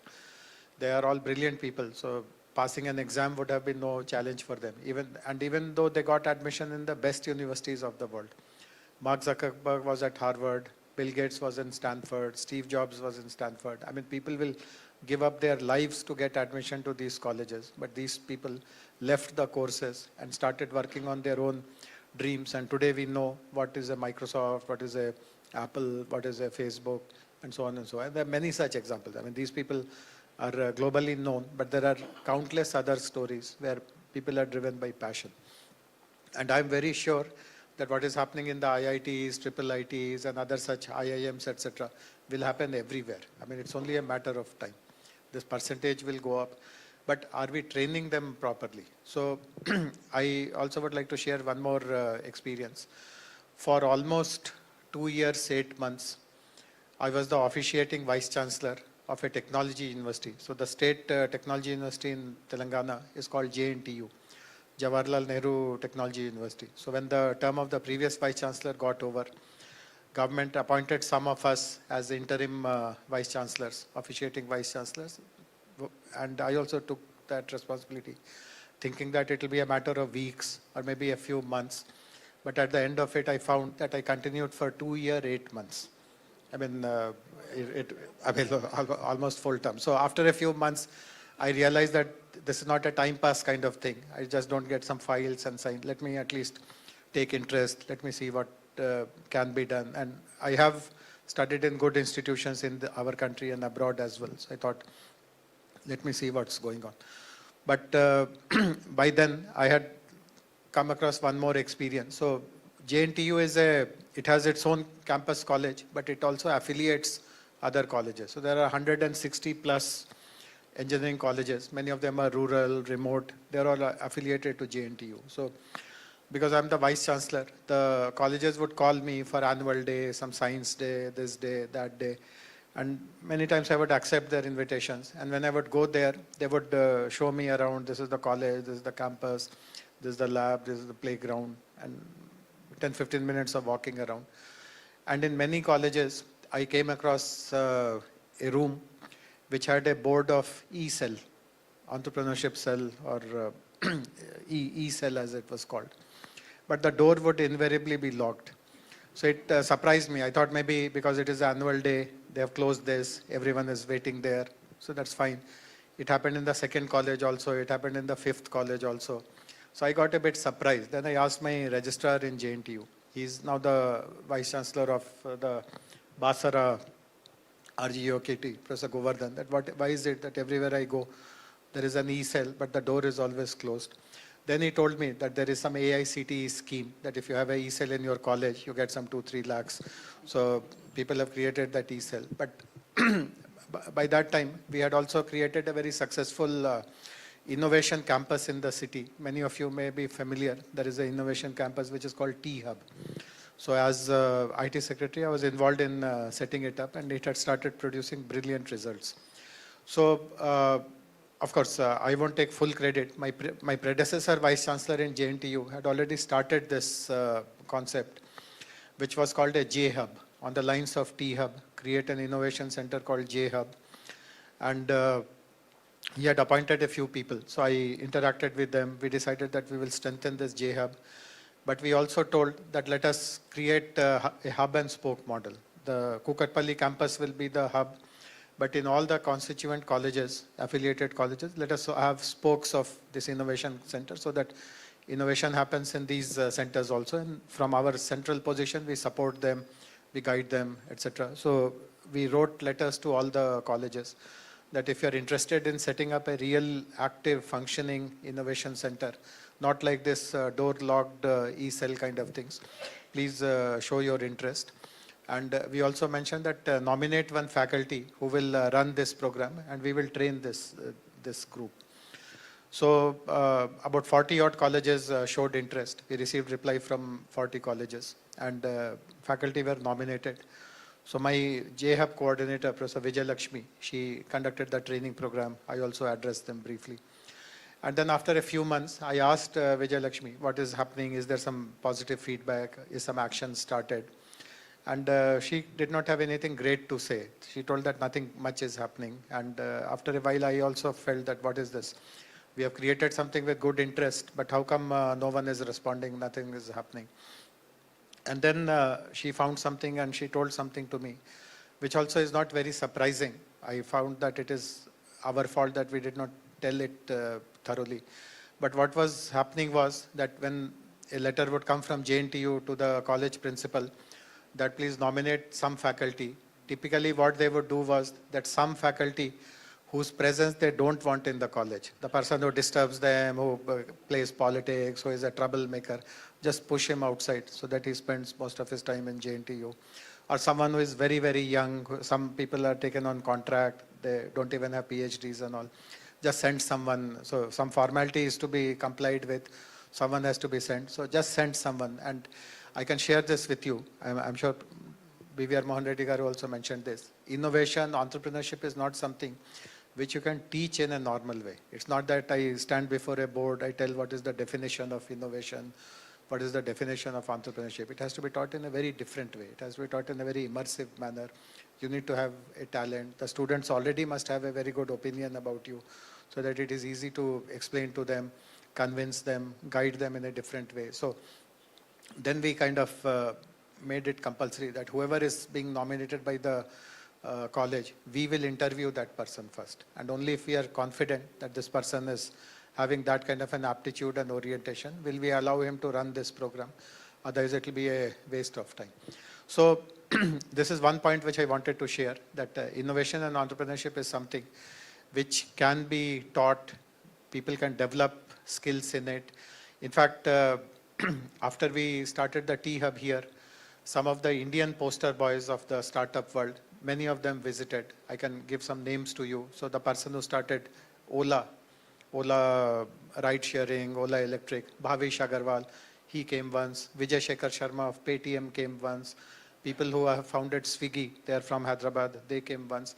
They are all brilliant people. So passing an exam would have been no challenge for them. Even though they got admission in the best universities of the world. Mark Zuckerberg was at Harvard, Bill Gates was in Stanford, Steve Jobs was in Stanford. I mean, people will give up their lives to get admission to these colleges, but these people left the courses and started working on their own dreams. And today we know what is a Microsoft, what is a Apple, what is a Facebook, and so on and so on. There are many such examples. I mean, these people are globally known, but there are countless other stories where people are driven by passion. And I'm very sure that what is happening in the IITs, triple ITs, and other such IIMs, etc., will happen everywhere. I mean, it's only a matter of time. This percentage will go up, but are we training them properly? So I also would like to share one more experience. For almost 2 years, 8 months, I was the officiating Vice-Chancellor of a technology university. So the state technology university in Telangana is called JNTU. Jawaharlal Nehru Technology University. So when the term of the previous Vice-Chancellor got over, government appointed some of us as interim Vice-Chancellors, officiating Vice-Chancellors. And I also took that responsibility, thinking that it will be a matter of weeks or maybe a few months. But at the end of it, I found that I continued for 2 years, 8 months. I mean, almost full term. So after a few months, I realized that this is not a time pass kind of thing. I just don't get some files and sign. Let me at least take interest. Let me see what can be done. And I have studied in good institutions in our country and abroad as well. So I thought, let me see what's going on. But by then, I had come across one more experience. So JNTU it has its own campus college, but it also affiliates other colleges. So there are 160 plus engineering colleges. Many of them are rural, remote. They're all affiliated to JNTU. So because I'm the Vice-Chancellor, the colleges would call me for annual day, some science day, this day, that day. And many times I would accept their invitations. And when I would go there, they would show me around, this is the college, this is the campus, this is the lab, this is the playground, and 10-15 minutes of walking around. And in many colleges, I came across a room which had a board of E-cell, entrepreneurship cell, or E-cell as it was called. But the door would invariably be locked. So it surprised me. I thought maybe because it is annual day, they have closed this, everyone is waiting there, so that's fine. It happened in the second college also, it happened in the fifth college also. So I got a bit surprised. Then I asked my registrar in JNTU. He's now the Vice-Chancellor of the Basara RGOKT, Professor Govardhan, that why is it that everywhere I go, there is an E-cell, but the door is always closed. Then he told me that there is some AICTE scheme, that if you have a E-cell in your college, you get some 2-3 lakhs. So people have created that E-cell. But by that time, we had also created a very successful innovation campus in the city. Many of you may be familiar. There is an innovation campus which is called T-Hub. So as IT secretary, I was involved in setting it up, and it had started producing brilliant results. So, of course, I won't take full credit. My predecessor, Vice-Chancellor in JNTU, had already started this concept, which was called a J-Hub, on the lines of T-Hub, create an innovation center called J-Hub. And he had appointed a few people. So I interacted with them. We decided that we will strengthen this J-Hub. But we also told that let us create a hub and spoke model. The Kukatpalli campus will be the hub. But in all the constituent colleges, affiliated colleges, let us have spokes of this innovation center so that innovation happens in these centers also. And from our central position, we support them, we guide them, etc. So we wrote letters to all the colleges that if you're interested in setting up a real active functioning innovation center, not like this door-locked E-cell kind of things, please show your interest. And we also mentioned that nominate one faculty who will run this program, and we will train this group. So about 40 odd colleges showed interest. We received reply from 40 colleges, and faculty were nominated. So my J-Hub coordinator, Professor Vijay Lakshmi, she conducted the training program. I also addressed them briefly. And then after a few months, I asked Vijay Lakshmi, what is happening? Is there some positive feedback? Is some action started? And she did not have anything great to say. She told that nothing much is happening. And after a while, I also felt that what is this? We have created something with good interest, but how come no one is responding, nothing is happening? And then she found something and she told something to me, which also is not very surprising. I found that it is our fault that we did not tell it thoroughly. But what was happening was that when a letter would come from JNTU to the college principal, that please nominate some faculty. Typically what they would do was that some faculty whose presence they don't want in the college, the person who disturbs them, who plays politics, who is a troublemaker, just push him outside so that he spends most of his time in JNTU. Or someone who is very, very young, some people are taken on contract, they don't even have PhDs and all. Just send someone, so some formality is to be complied with, someone has to be sent, so just send someone. And I can share this with you. I'm sure BVR Mohan Reddy Garu also mentioned this. Innovation, entrepreneurship is not something which you can teach in a normal way. It's not that I stand before a board, I tell what is the definition of innovation, what is the definition of entrepreneurship. It has to be taught in a very different way. It has to be taught in a very immersive manner. You need to have a talent. The students already must have a very good opinion about you so that it is easy to explain to them, convince them, guide them in a different way. So then we kind of made it compulsory that whoever is being nominated by the college, we will interview that person first. And only if we are confident that this person is having that kind of an aptitude and orientation, will we allow him to run this program. Otherwise, it will be a waste of time. So this is one point which I wanted to share, that innovation and entrepreneurship is something which can be taught. People can develop skills in it. In fact, after we started the T-Hub here, some of the Indian poster boys of the startup world, many of them visited. I can give some names to you. So the person who started Ola ride sharing, Ola Electric, Bhavesh Agarwal, he came once. Vijay Shekhar Sharma of Paytm came once. People who have founded Swiggy, they are from Hyderabad, they came once.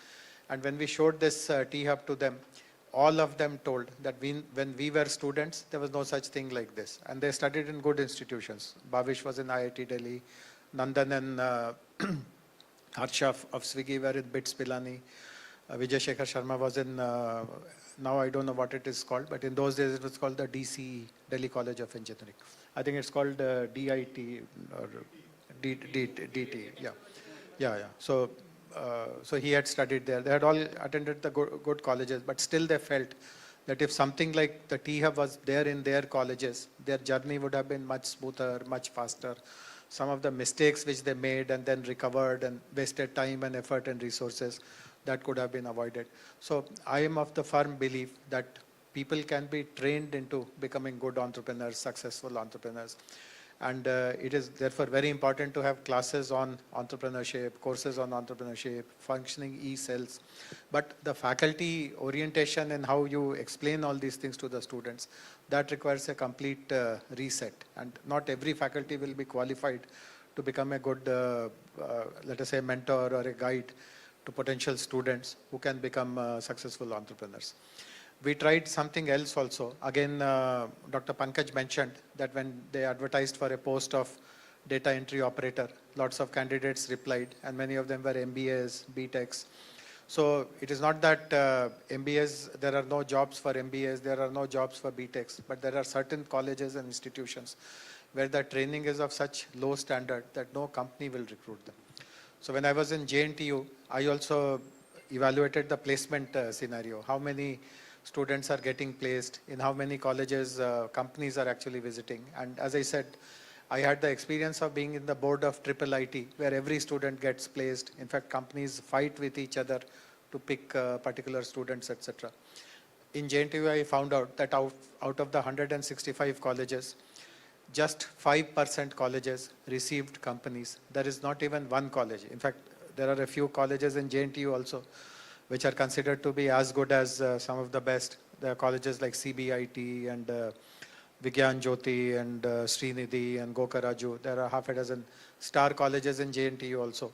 And when we showed this T-Hub to them, all of them told that when we were students, there was no such thing like this. And they studied in good institutions. Bhavesh was in IIT Delhi, Nandan and Harsha of Swiggy were in BITS Pilani. Vijay Shekhar Sharma was in, now I don't know what it is called, but in those days it was called the DCE, Delhi College of Engineering. I think it's called DIT or DT, yeah. So he had studied there. They had all attended the good colleges, but still they felt that if something like the T-Hub was there in their colleges, their journey would have been much smoother, much faster. Some of the mistakes which they made and then recovered and wasted time and effort and resources, that could have been avoided. So I am of the firm belief that people can be trained into becoming good entrepreneurs, successful entrepreneurs. And it is therefore very important to have classes on entrepreneurship, courses on entrepreneurship, functioning e-cells. But the faculty orientation and how you explain all these things to the students, that requires a complete reset. And not every faculty will be qualified to become a good, let us say, mentor or a guide to potential students who can become successful entrepreneurs. We tried something else also. Again, Dr. Pankaj mentioned that when they advertised for a post of data entry operator, lots of candidates replied, and many of them were MBAs, BTechs. So it is not that MBAs, there are no jobs for MBAs, there are no jobs for BTechs, but there are certain colleges and institutions where the training is of such low standard that no company will recruit them. So when I was in JNTU, I also evaluated the placement scenario. How many students are getting placed, in how many colleges companies are actually visiting. And as I said, I had the experience of being in the board of IIIT, where every student gets placed. In fact, companies fight with each other to pick particular students, etc. In JNTU, I found out that out of the 165 colleges, just 5% colleges received companies. There is not even one college. In fact, there are a few colleges in JNTU also, which are considered to be as good as some of the best. There are colleges like CBIT and Vigyan Jyoti and Srinidhi and Gokaraju. There are half a dozen star colleges in JNTU also.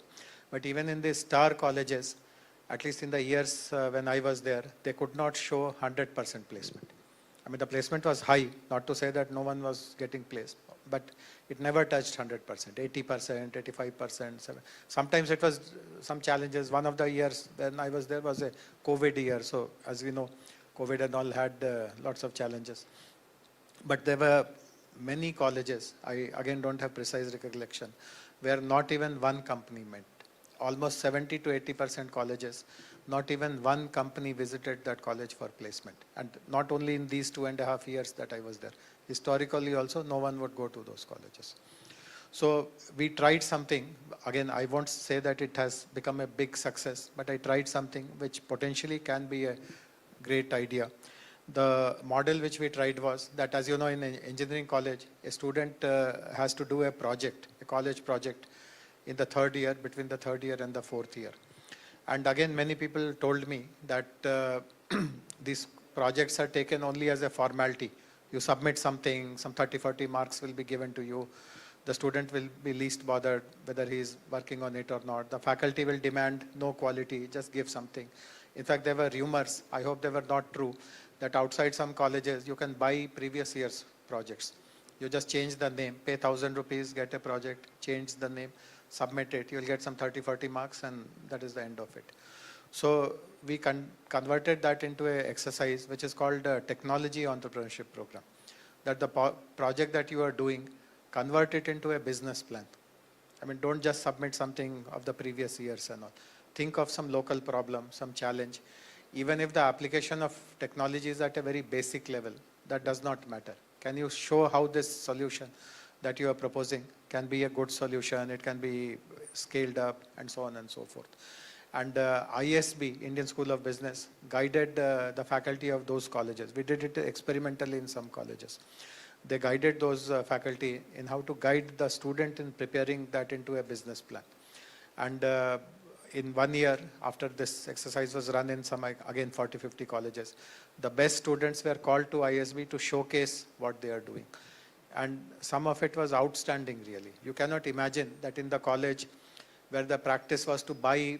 But even in these star colleges, at least in the years when I was there, they could not show 100% placement. I mean, the placement was high, not to say that no one was getting placed, but it never touched 100%, 80%, 85%. Sometimes it was some challenges. One of the years when I was there was a COVID year. So as we know, COVID and all had lots of challenges. But there were many colleges, I again don't have precise recollection, where not even one company met. Almost 70 to 80% colleges, not even one company visited that college for placement. And not only in these 2.5 years that I was there. Historically also, no one would go to those colleges. So we tried something. Again, I won't say that it has become a big success, but I tried something which potentially can be a great idea. The model which we tried was that, as you know, in an engineering college, a student has to do a project, a college project, in the third year, between the third year and the fourth year. And again, many people told me that these projects are taken only as a formality. You submit something, some 30-40 marks will be given to you. The student will be least bothered whether he is working on it or not. The faculty will demand no quality, just give something. In fact, there were rumors, I hope they were not true, that outside some colleges you can buy previous year's projects. You just change the name, pay 1,000 rupees, get a project, change the name, submit it, you'll get some 30-40 marks, and that is the end of it. So we converted that into an exercise which is called a technology entrepreneurship program. That the project that you are doing, convert it into a business plan. I mean, don't just submit something of the previous years and all. Think of some local problem, some challenge. Even if the application of technology is at a very basic level, that does not matter. Can you show how this solution that you are proposing can be a good solution, it can be scaled up, and so on and so forth. And ISB, Indian School of Business, guided the faculty of those colleges. We did it experimentally in some colleges. They guided those faculty in how to guide the student in preparing that into a business plan. And in 1 year, after this exercise was run in some, again, 40-50 colleges, the best students were called to ISB to showcase what they are doing. And some of it was outstanding, really. You cannot imagine that in the college where the practice was to buy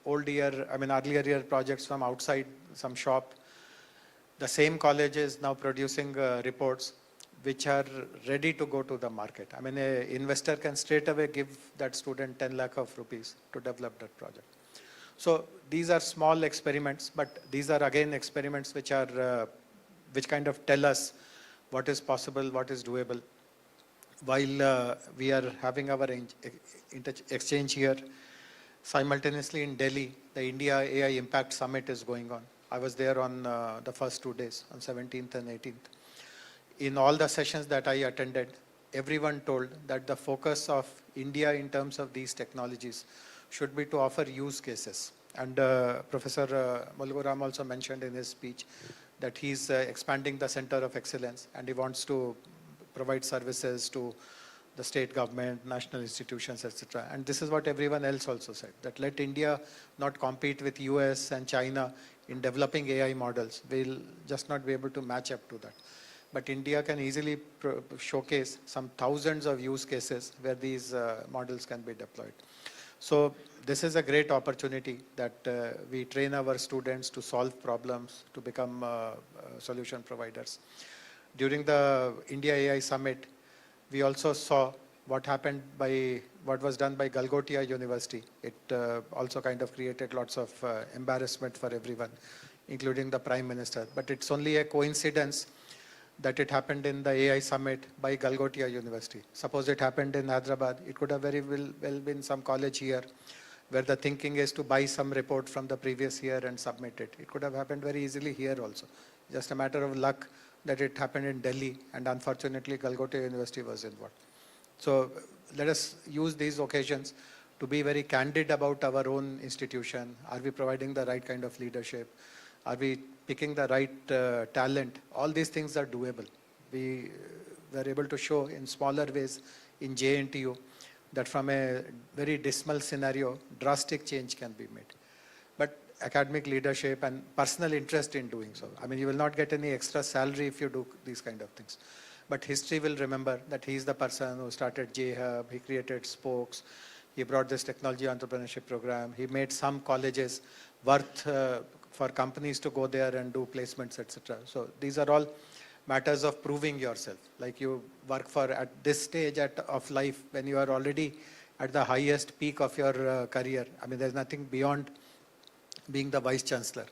earlier year projects from outside some shop, the same college is now producing reports which are ready to go to the market. I mean, an investor can straight away give that student 10 lakh of rupees to develop that project. So these are small experiments, but these are again experiments which are, which kind of tell us what is possible, what is doable. While we are having our exchange here, simultaneously in Delhi, the India AI Impact Summit is going on. I was there on the first 2 days, on 17th and 18th. In all the sessions that I attended, everyone told that the focus of India in terms of these technologies should be to offer use cases. And Professor Molugaram also mentioned in his speech that he's expanding the Center of Excellence and he wants to provide services to the state government, national institutions, etc. And this is what everyone else also said, that let India not compete with US and China in developing AI models. We'll just not be able to match up to that. But India can easily showcase some thousands of use cases where these models can be deployed. So this is a great opportunity that we train our students to solve problems, to become solution providers. During the India AI Summit, we also saw what was done by Golgotia University. It also kind of created lots of embarrassment for everyone, including the Prime Minister. But it's only a coincidence that it happened in the AI Summit by Golgotia University. Suppose it happened in Hyderabad, it could have very well been some college here where the thinking is to buy some report from the previous year and submit it. It could have happened very easily here also. Just a matter of luck that it happened in Delhi, and unfortunately Golgotia University was involved. So let us use these occasions to be very candid about our own institution. Are we providing the right kind of leadership? Are we picking the right talent? All these things are doable. We were able to show in smaller ways in JNTU that from a very dismal scenario, drastic change can be made. But academic leadership and personal interest in doing so. I mean, you will not get any extra salary if you do these kind of things. But history will remember that he is the person who started J-Hub, he created spokes, he brought this technology entrepreneurship program, he made some colleges worth for companies to go there and do placements, etc. So these are all matters of proving yourself. Like you work for at this stage of life when you are already at the highest peak of your career. I mean, there's nothing beyond being the Vice-Chancellor.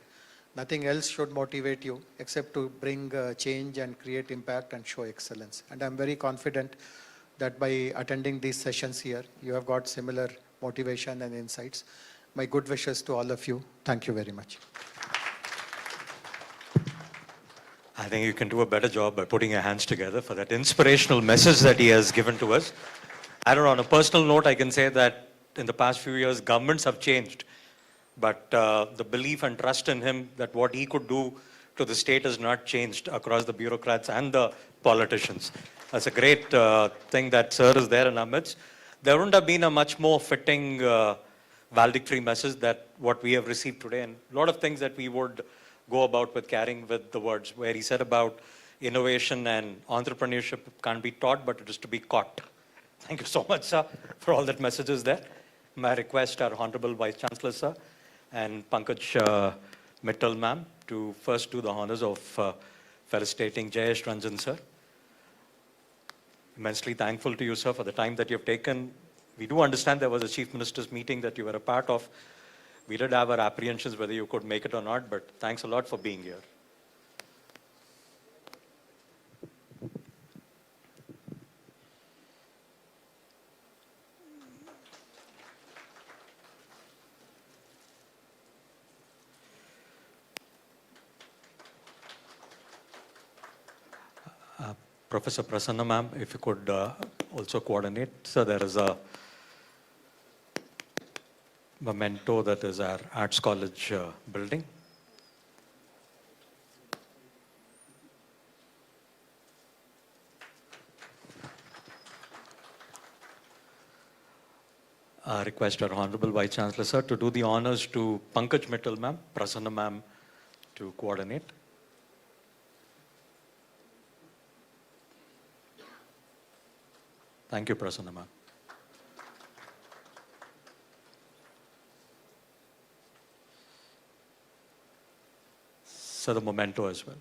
Nothing else should motivate you except to bring change and create impact and show excellence. And I'm very confident that by attending these sessions here, you have got similar motivation and insights. My good wishes to all of you. Thank you very much. I think you can do a better job by putting your hands together for that inspirational message that he has given to us. I don't know, on a personal note, I can say that in the past few years, governments have changed. But the belief and trust in him that what he could do to the state has not changed across the bureaucrats and the politicians. That's a great thing that sir is there in our midst. There wouldn't have been a much more fitting valedictory message that what we have received today, and a lot of things that we would go about with carrying with the words, where he said about innovation and entrepreneurship can't be taught, but it is to be caught. Thank you so much, sir, for all that messages there. May I request our Honorable Vice-Chancellor, sir, and Pankaj Mittal, ma'am, to first do the honors of felicitating Jayesh, Ranjan, sir. Immensely thankful to you, sir, for the time that you've taken. We do understand there was a Chief Minister's meeting that you were a part of. We did have our apprehensions whether you could make it or not, but thanks a lot for being here. Professor Prasanna, ma'am, if you could also coordinate. So there is a memento that is our Arts College building. I request our Honorable Vice-Chancellor, sir, to do the honors to Pankaj Mittal, ma'am, Prasanna, ma'am, to coordinate. Thank you, Prasanna, ma'am. So the memento as well.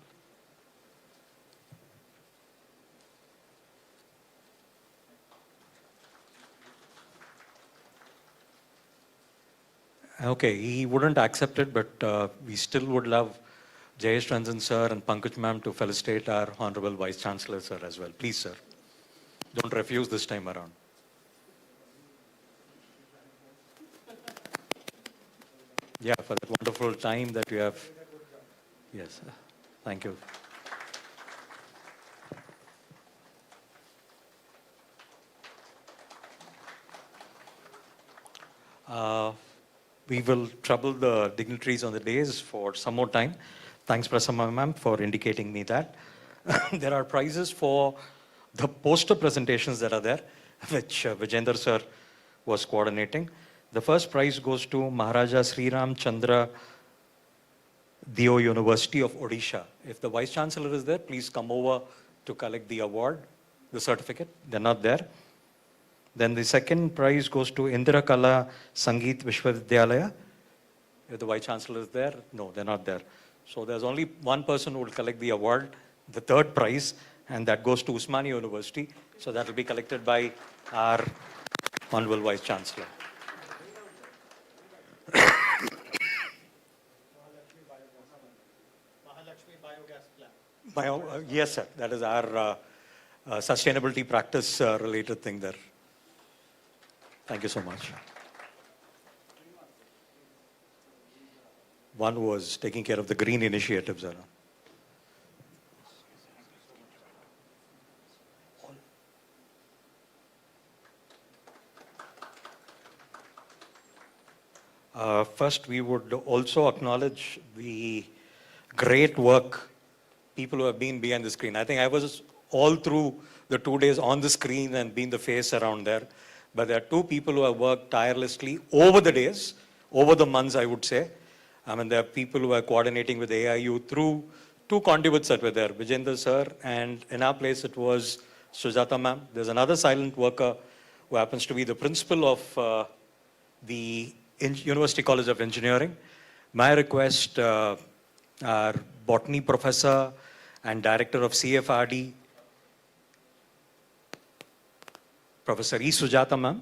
Okay, he wouldn't accept it, but we still would love Jayesh, Ranjan, sir, and Pankaj, ma'am, to felicitate our Honorable Vice-Chancellor, sir, as well. Please, sir. Don't refuse this time around. Yeah, for that wonderful time that you have. Yes, sir. Thank you. We will trouble the dignitaries on the days for some more time. Thanks, Prasanna, ma'am, for indicating me that. There are prizes for the poster presentations that are there, which Vijender sir was coordinating. The first prize goes to Maharaja Sri Ram Chandra Dio University of Odisha. If the Vice-Chancellor is there, please come over to collect the award, the certificate. They're not there. Then the second prize goes to Indira Kala Sangeet Vishwavidyalaya. If the Vice-Chancellor is there, no, they're not there. So there's only one person who will collect the award, the third prize, and that goes to Osmania University. So that will be collected by our Hon'ble Vice-Chancellor. Yes, sir. That is our sustainability practice related thing there. Thank you so much. One was taking care of the green initiatives. First, we would also acknowledge the great work people who have been behind the screen. I think I was all through the 2 days on the screen and being the face around there. But there are two people who have worked tirelessly over the days, over the months, I would say. I mean, there are people who are coordinating with AIU through two conduits that were there, Vijender sir, and in our place it was Sujata ma'am. There's another silent worker who happens to be the principal of the University College of Engineering. My request, our botany professor and director of CFRD, Professor E. Sujata ma'am,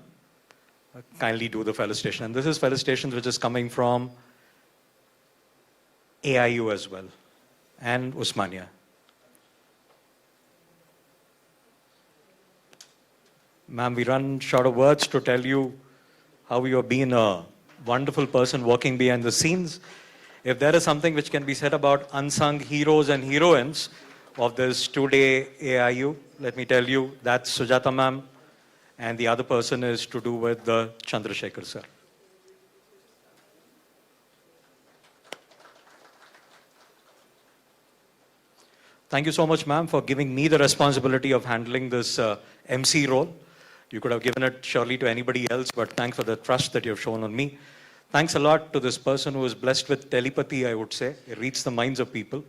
kindly do the felicitation. And this is felicitations which is coming from AIU as well, and Osmania. Ma'am, we run short of words to tell you how you have been a wonderful person working behind the scenes. If there is something which can be said about unsung heroes and heroines of this two-day AIU, let me tell you, that's Sujata ma'am, and the other person is to do with the Chandrasekhar sir. Thank you so much, ma'am, for giving me the responsibility of handling this MC role. You could have given it surely to anybody else, but thanks for the trust that you have shown on me. Thanks a lot to this person who is blessed with telepathy, I would say. It reads the minds of people.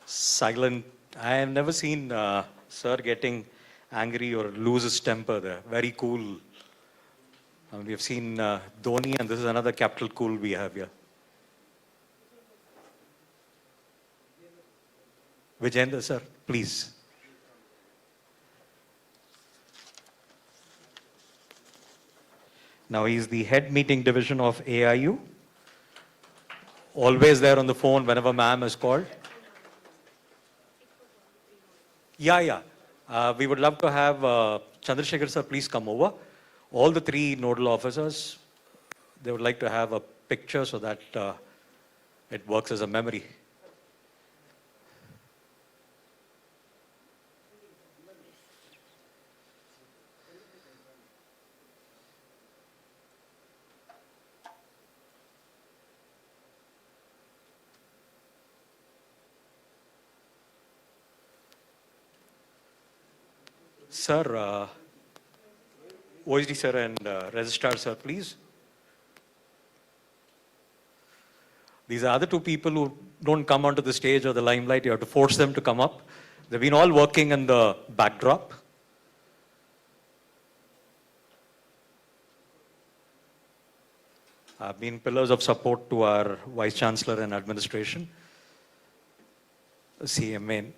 Silent. I have never seen sir getting angry or lose his temper there. Very cool. We have seen Dhoni, and this is another capital cool we have here. Vijayendra sir, please. Now he's the head meeting division of AIU. Always there on the phone whenever ma'am is called. Yeah. We would love to have Chandrasekhar sir please come over. All the three nodal officers, they would like to have a picture so that it works as a memory. Sir, OSD sir and Registrar sir, please. These are other two people who don't come onto the stage or the limelight. You have to force them to come up. They've been all working in the backdrop. Been pillars of support to our Vice-Chancellor and administration. CMA.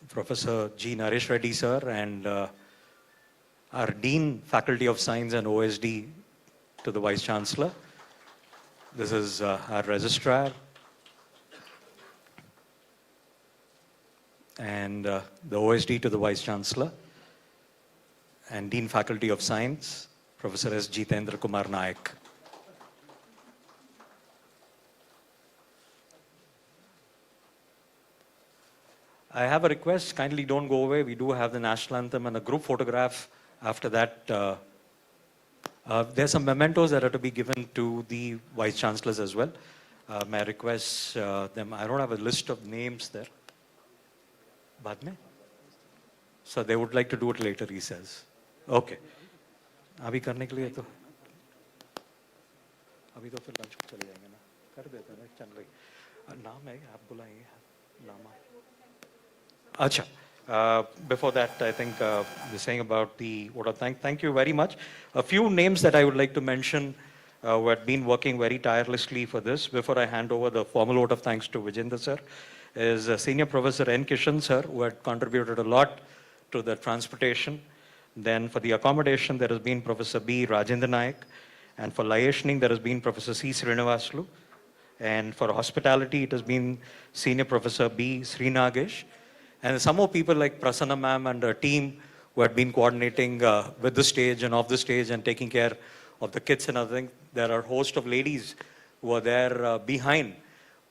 Professor G. Naresh Reddy sir and our Dean, Faculty of Science and OSD to the Vice-Chancellor. This is our Registrar and the OSD to the Vice-Chancellor and Dean, Faculty of Science, Professor S. Jitendra Kumar Naik. I have a request, kindly don't go away. We do have the national anthem and a group photograph. After that, there's some mementos that are to be given to the Vice-Chancellors as well. May I request them, I don't have a list of names there. Baad mein? So they would like to do it later, he says. Okay. Abhi karne ke liye to? Abhi to fir lunch ko chale jayenge na. Kar dete hain, chal rahi. Naam hai, aap bulayenge. Nama. Acha. Before that, I think we're saying about the vote of thank you very much. A few names that I would like to mention who had been working very tirelessly for this. Before I hand over the formal vote of thanks to Vijayendra sir, is Senior Professor N. Kishan sir, who had contributed a lot to the transportation. Then for the accommodation, there has been Professor B. Rajendra Naik. And for liaising, there has been Professor C. Sridevasena. And for hospitality, it has been Senior Professor B. Sri Nagesh. And some more people like Prasanna ma'am and her team who had been coordinating with the stage and off the stage and taking care of the kids and other things. There are a host of ladies who are there behind.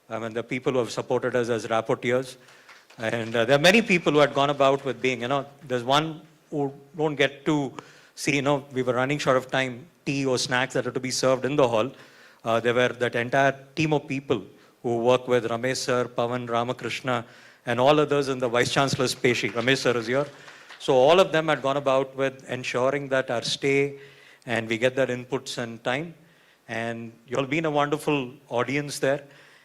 I mean, the people who have supported us as rapporteurs. And there are many people who had gone about with being, there's one who don't get to see, we were running short of time, tea or snacks that are to be served in the hall. There were that entire team of people who work with Ramesh sir, Pavan, Ramakrishna, and all others in the Vice-Chancellor's Peshi. Ramesh sir is here. So all of them had gone about with ensuring that our stay and we get their inputs and time. And you all been a wonderful audience there.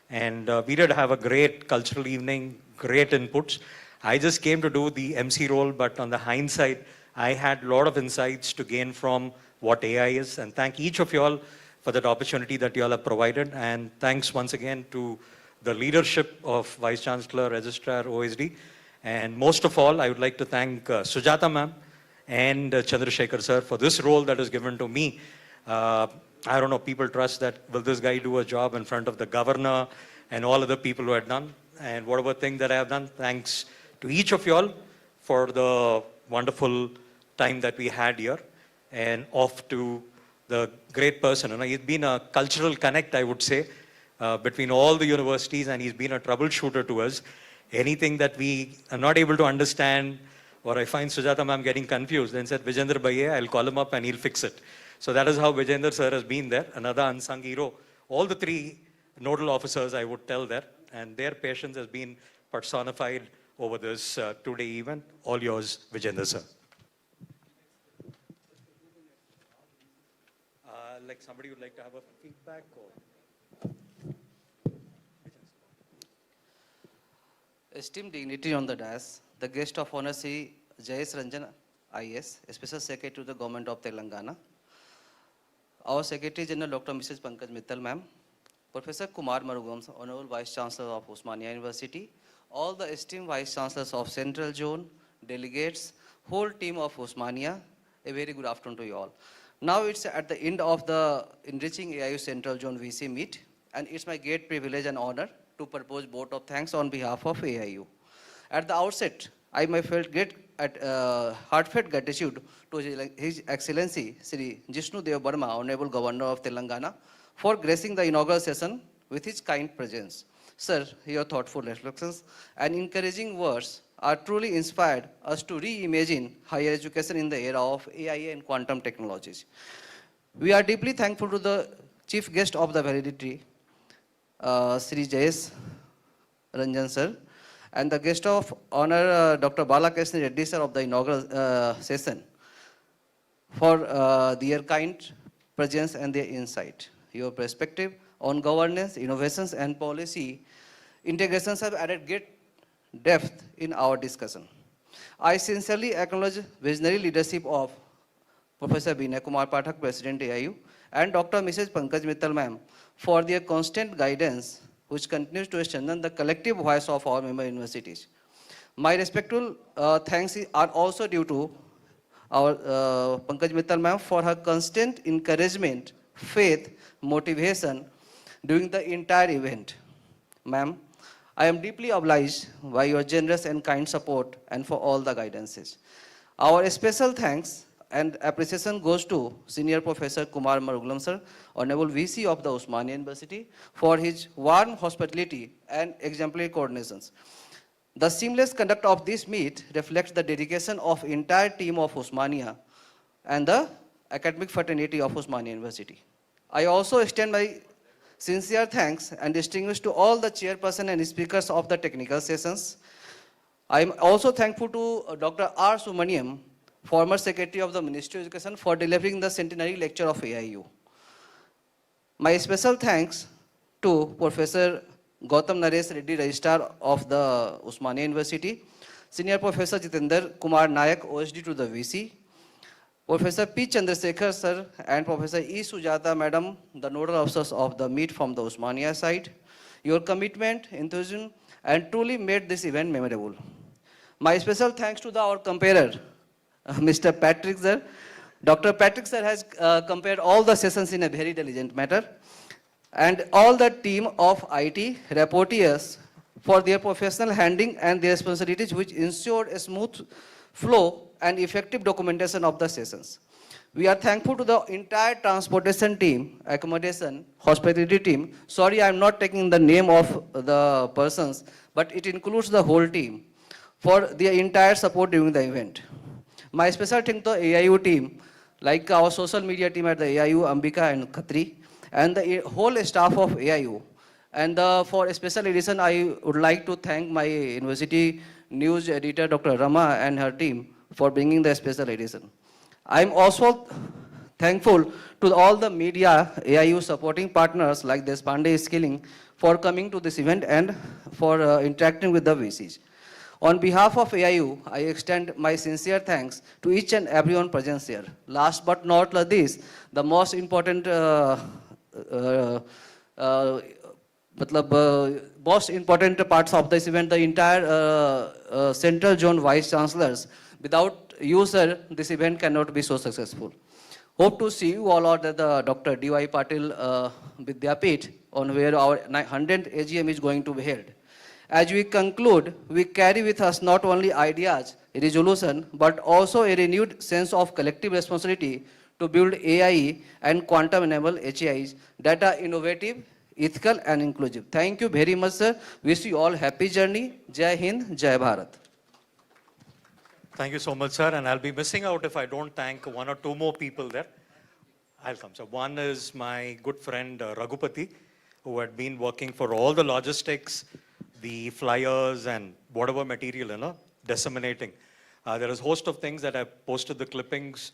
And we did have a great cultural evening, great inputs. I just came to do the MC role, but on the hindsight, I had a lot of insights to gain from what AI is. And thank each of you all for that opportunity that you all have provided. And thanks once again to the leadership of Vice-Chancellor, Registrar, OSD. And most of all, I would like to thank Sujata ma'am and Chandrasekhar sir for this role that is given to me. I don't know, people trust that, will this guy do a job in front of the governor and all other people who had done? And whatever thing that I have done, thanks to each of you all for the wonderful time that we had here. And off to the great person. You know, he's been a cultural connect, I would say, between all the universities, and he's been a troubleshooter to us. Anything that we are not able to understand, or I find Sujata ma'am getting confused, then said, Vijendra Bhaiya, I'll call him up and he'll fix it. So that is how Vijendra sir has been there, another unsung hero. All the three nodal officers, I would tell there, and their patience has been personified over this two-day event. All yours, Vijendra sir. Like somebody would like to have a feedback or? Esteemed dignitary on the dais, the guest of honor Sri Jayesh Ranjan IS, Special Secretary to the Government of Telangana, our Secretary General Dr. Mrs. Pankaj Mittal ma'am, Professor Kumar Molugaram, Honorable Vice-Chancellor of Osmania University, all the esteemed Vice-Chancellors of Central Zone, delegates, whole team of Osmania, a very good afternoon to you all. Now it's at the end of the Enriching AIU Central Zone VC meet, and it's my great privilege and honor to propose vote of thanks on behalf of AIU. At the outset, I may felt great heartfelt gratitude to His Excellency Shri Jishnu Varma, Honorable Governor of Telangana, for gracing the inaugural session with his kind presence. Sir, your thoughtful reflections and encouraging words are truly inspired us to reimagine higher education in the era of AI and quantum technologies. We are deeply thankful to the chief guest of the validity, Sri Jayesh Ranjan sir, and the guest of honor, Dr. Balakista Reddy sir of the inaugural session, for their kind presence and their insight. Your perspective on governance, innovations, and policy integrations have added great depth in our discussion. I sincerely acknowledge visionary leadership of Professor Vinay Kumar Pathak, President AIU, and Dr. Mrs. Pankaj Mittal ma'am for their constant guidance, which continues to strengthen the collective voice of our member universities. My respectful thanks are also due to our Pankaj Mittal ma'am for her constant encouragement, faith, motivation during the entire event. Ma'am, I am deeply obliged by your generous and kind support and for all the guidances. Our special thanks and appreciation goes to Senior Professor Kumar Molugaram sir, Honorable VC of the Osmania University, for his warm hospitality and exemplary coordinations. The seamless conduct of this meet reflects the dedication of entire team of Osmania and the academic fraternity of Osmania University. I also extend my sincere thanks and distinguished to all the chairperson and speakers of the technical sessions. I am also thankful to Dr. R. Subramaniam, former Secretary of the Ministry of Education, for delivering the centenary lecture of AIU. My special thanks to Professor Gautam Naresh Reddy, Registrar of the Osmania University, Senior Professor Jitendra Kumar Nayak, OSD to the VC, Professor P. Chandrasekhar sir and Professor E. Sujata madam, the nodal officers of the meet from the Osmania side. Your commitment, enthusiasm, and truly made this event memorable. My special thanks to our comparer, Mr. Patrick sir. Dr. Patrick sir has compared all the sessions in a very diligent manner, and all the team of IT reporters for their professional handling and their responsibilities, which ensured a smooth flow and effective documentation of the sessions. We are thankful to the entire transportation team, accommodation, hospitality team. Sorry, I am not taking the name of the persons, but it includes the whole team for their entire support during the event. My special thanks to the AIU team, like our social media team at the AIU, Ambika and Khatri, and the whole staff of AIU. And for a special edition, I would like to thank my university news editor, Dr. Rama, and her team for bringing the special edition. I am also thankful to all the media AIU supporting partners like this Pandey Skilling for coming to this event and for interacting with the VCs. On behalf of AIU, I extend my sincere thanks to each and everyone present here. Last but not least, the most important most important parts of this event, the entire Central Zone Vice-Chancellors. Without you, sir, this event cannot be so successful. Hope to see you all at the Dr. D.Y. Patil Vidyapeeth, on where our 100th AGM is going to be held. As we conclude, we carry with us not only ideas, resolution, but also a renewed sense of collective responsibility to build AI and quantum-enabled HAIs that are innovative, ethical, and inclusive. Thank you very much, sir. Wish you all happy journey. Jai Hind, Jai Bharat. Thank you so much, sir. And I'll be missing out if I don't thank one or two more people there. I'll come. So one is my good friend Raghupati, who had been working for all the logistics, the flyers, and whatever material, disseminating. There is a host of things that I posted the clippings.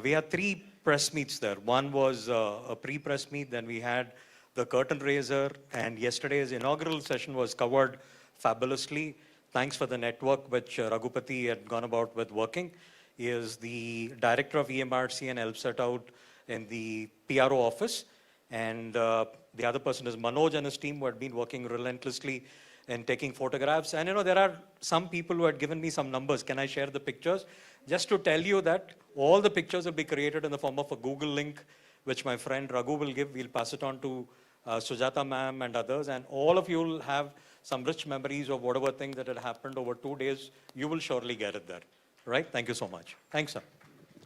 We had 3 press meets there. One was a pre-press meet, then we had the curtain raiser, and yesterday's inaugural session was covered fabulously. Thanks for the network which Raghupati had gone about with working. He is the director of EMRC and helps set out in the PRO office. And the other person is Manoj and his team, who had been working relentlessly in taking photographs. And there are some people who had given me some numbers. Can I share the pictures? Just to tell you that all the pictures will be created in the form of a Google link, which my friend Raghu will give. We'll pass it on to Sujata ma'am and others. And all of you will have some rich memories of whatever thing that had happened over 2 days. You will surely get it there. Right? Thank you so much. Thanks, sir.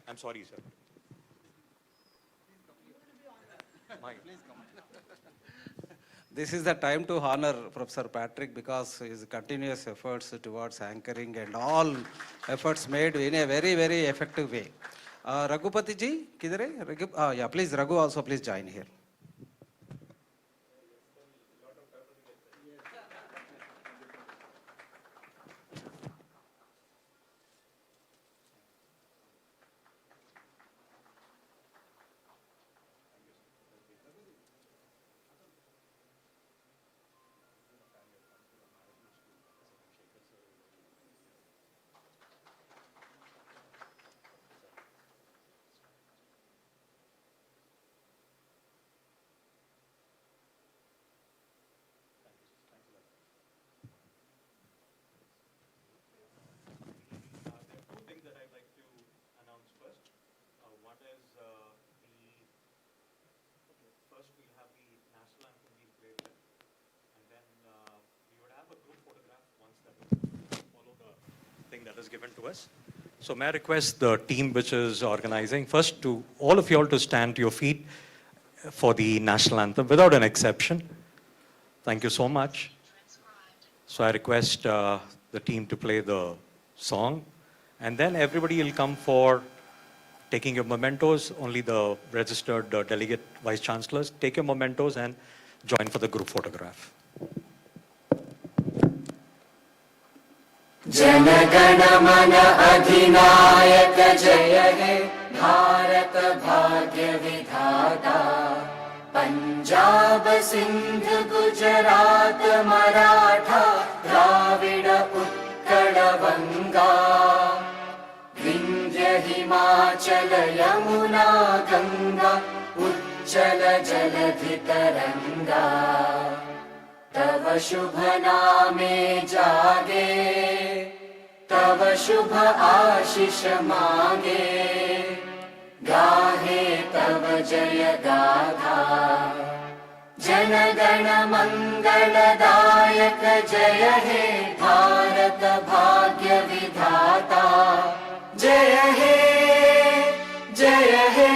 I'm sorry, sir. This is the time to honor Professor Patrick because his continuous efforts towards anchoring and all efforts made in a very, very effective way. Raghupati ji, kidhar hai? Yeah, please, Raghu also please join here. That is given to us. So may I request the team which is organizing, first to all of you all to stand to your feet for the national anthem without an exception. Thank you so much. So I request the team to play the song, and then everybody will come for taking your mementos. Only the registered delegate vice-chancellors take your mementos and join for the group photograph. Jana Gana मन अधिनायक जय हे भारत भाग्य विधाता पंजाब सिंध गुजरात मराठा द्राविड उत्कल बंगा विंध्य हिमाचल यमुना गंगा उच्चल जलधि तरंगा तव शुभ नामे जागे तव शुभ आशीष मांगे गाहे तव जय गाथा जन गण मंगलदायक जय हे भारत भाग्य विधाता जय हे जय हे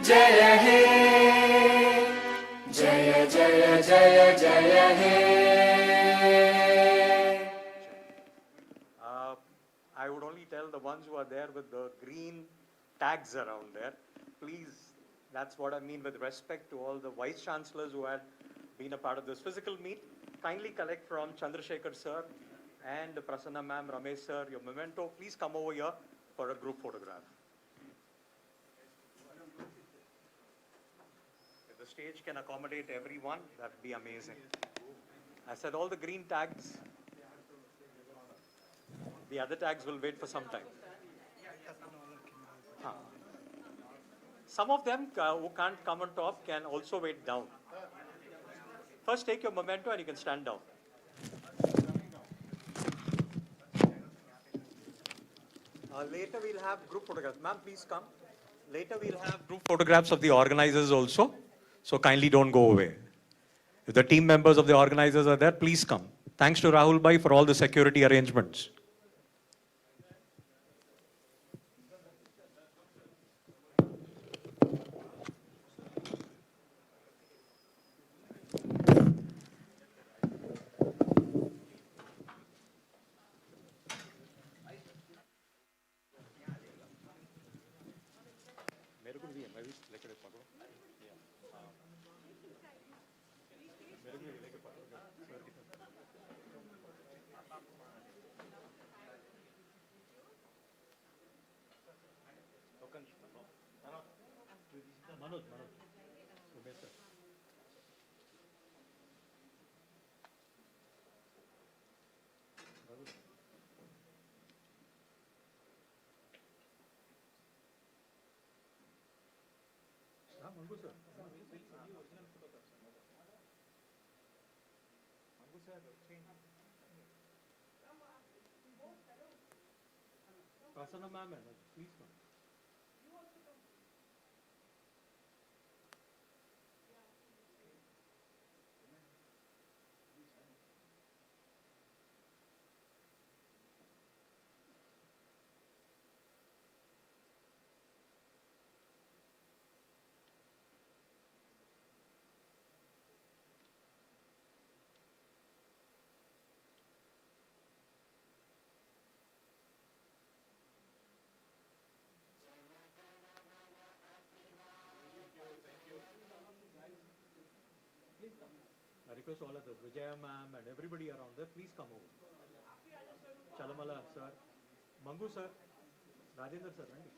जय हे जय जय जय जय हे I would only tell the ones who are there with the green tags around there, please, that's what I mean with respect to all the vice-chancellors who had been a part of this physical meet, kindly collect from Chandrasekhar sir and Prasanna ma'am, Ramesh sir, your memento. Please come over here for a group photograph. If the stage can accommodate everyone, that would be amazing. I said all the green tags. The other tags will wait for some time. Some of them who can't come on top can also wait down. First take your memento and you can stand down. Later we'll have group photographs. Ma'am, please come. Later we'll have group photographs of the organizers also, so kindly don't go away. If the team members of the organizers are there, please come. Thanks to Rahul Bhai for all the security arrangements. Please come. I request all of the Vijaya ma'am and everybody around there, please come over. Chalamala sir, Mangu sir, Rajendra sir, Randy.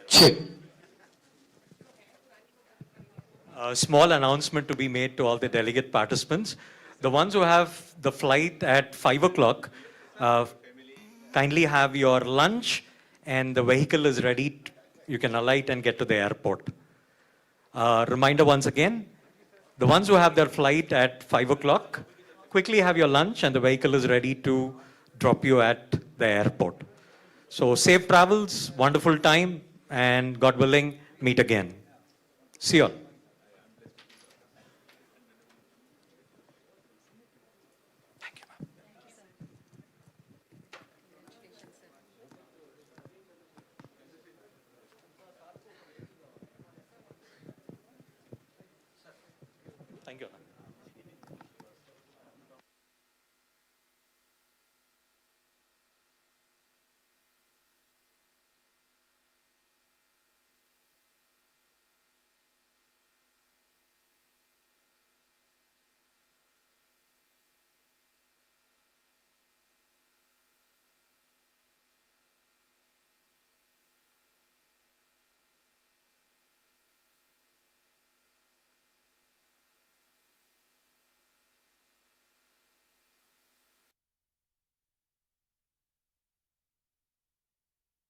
Check. A small announcement to be made to all the delegate participants. The ones who have the flight at 5 o'clock, kindly have your lunch and the vehicle is ready. You can alight and get to the airport. Reminder once again, the ones who have their flight at 5 o'clock, quickly have your lunch and the vehicle is ready to drop you at the airport. So safe travels, wonderful time, and God willing, meet again. See you all.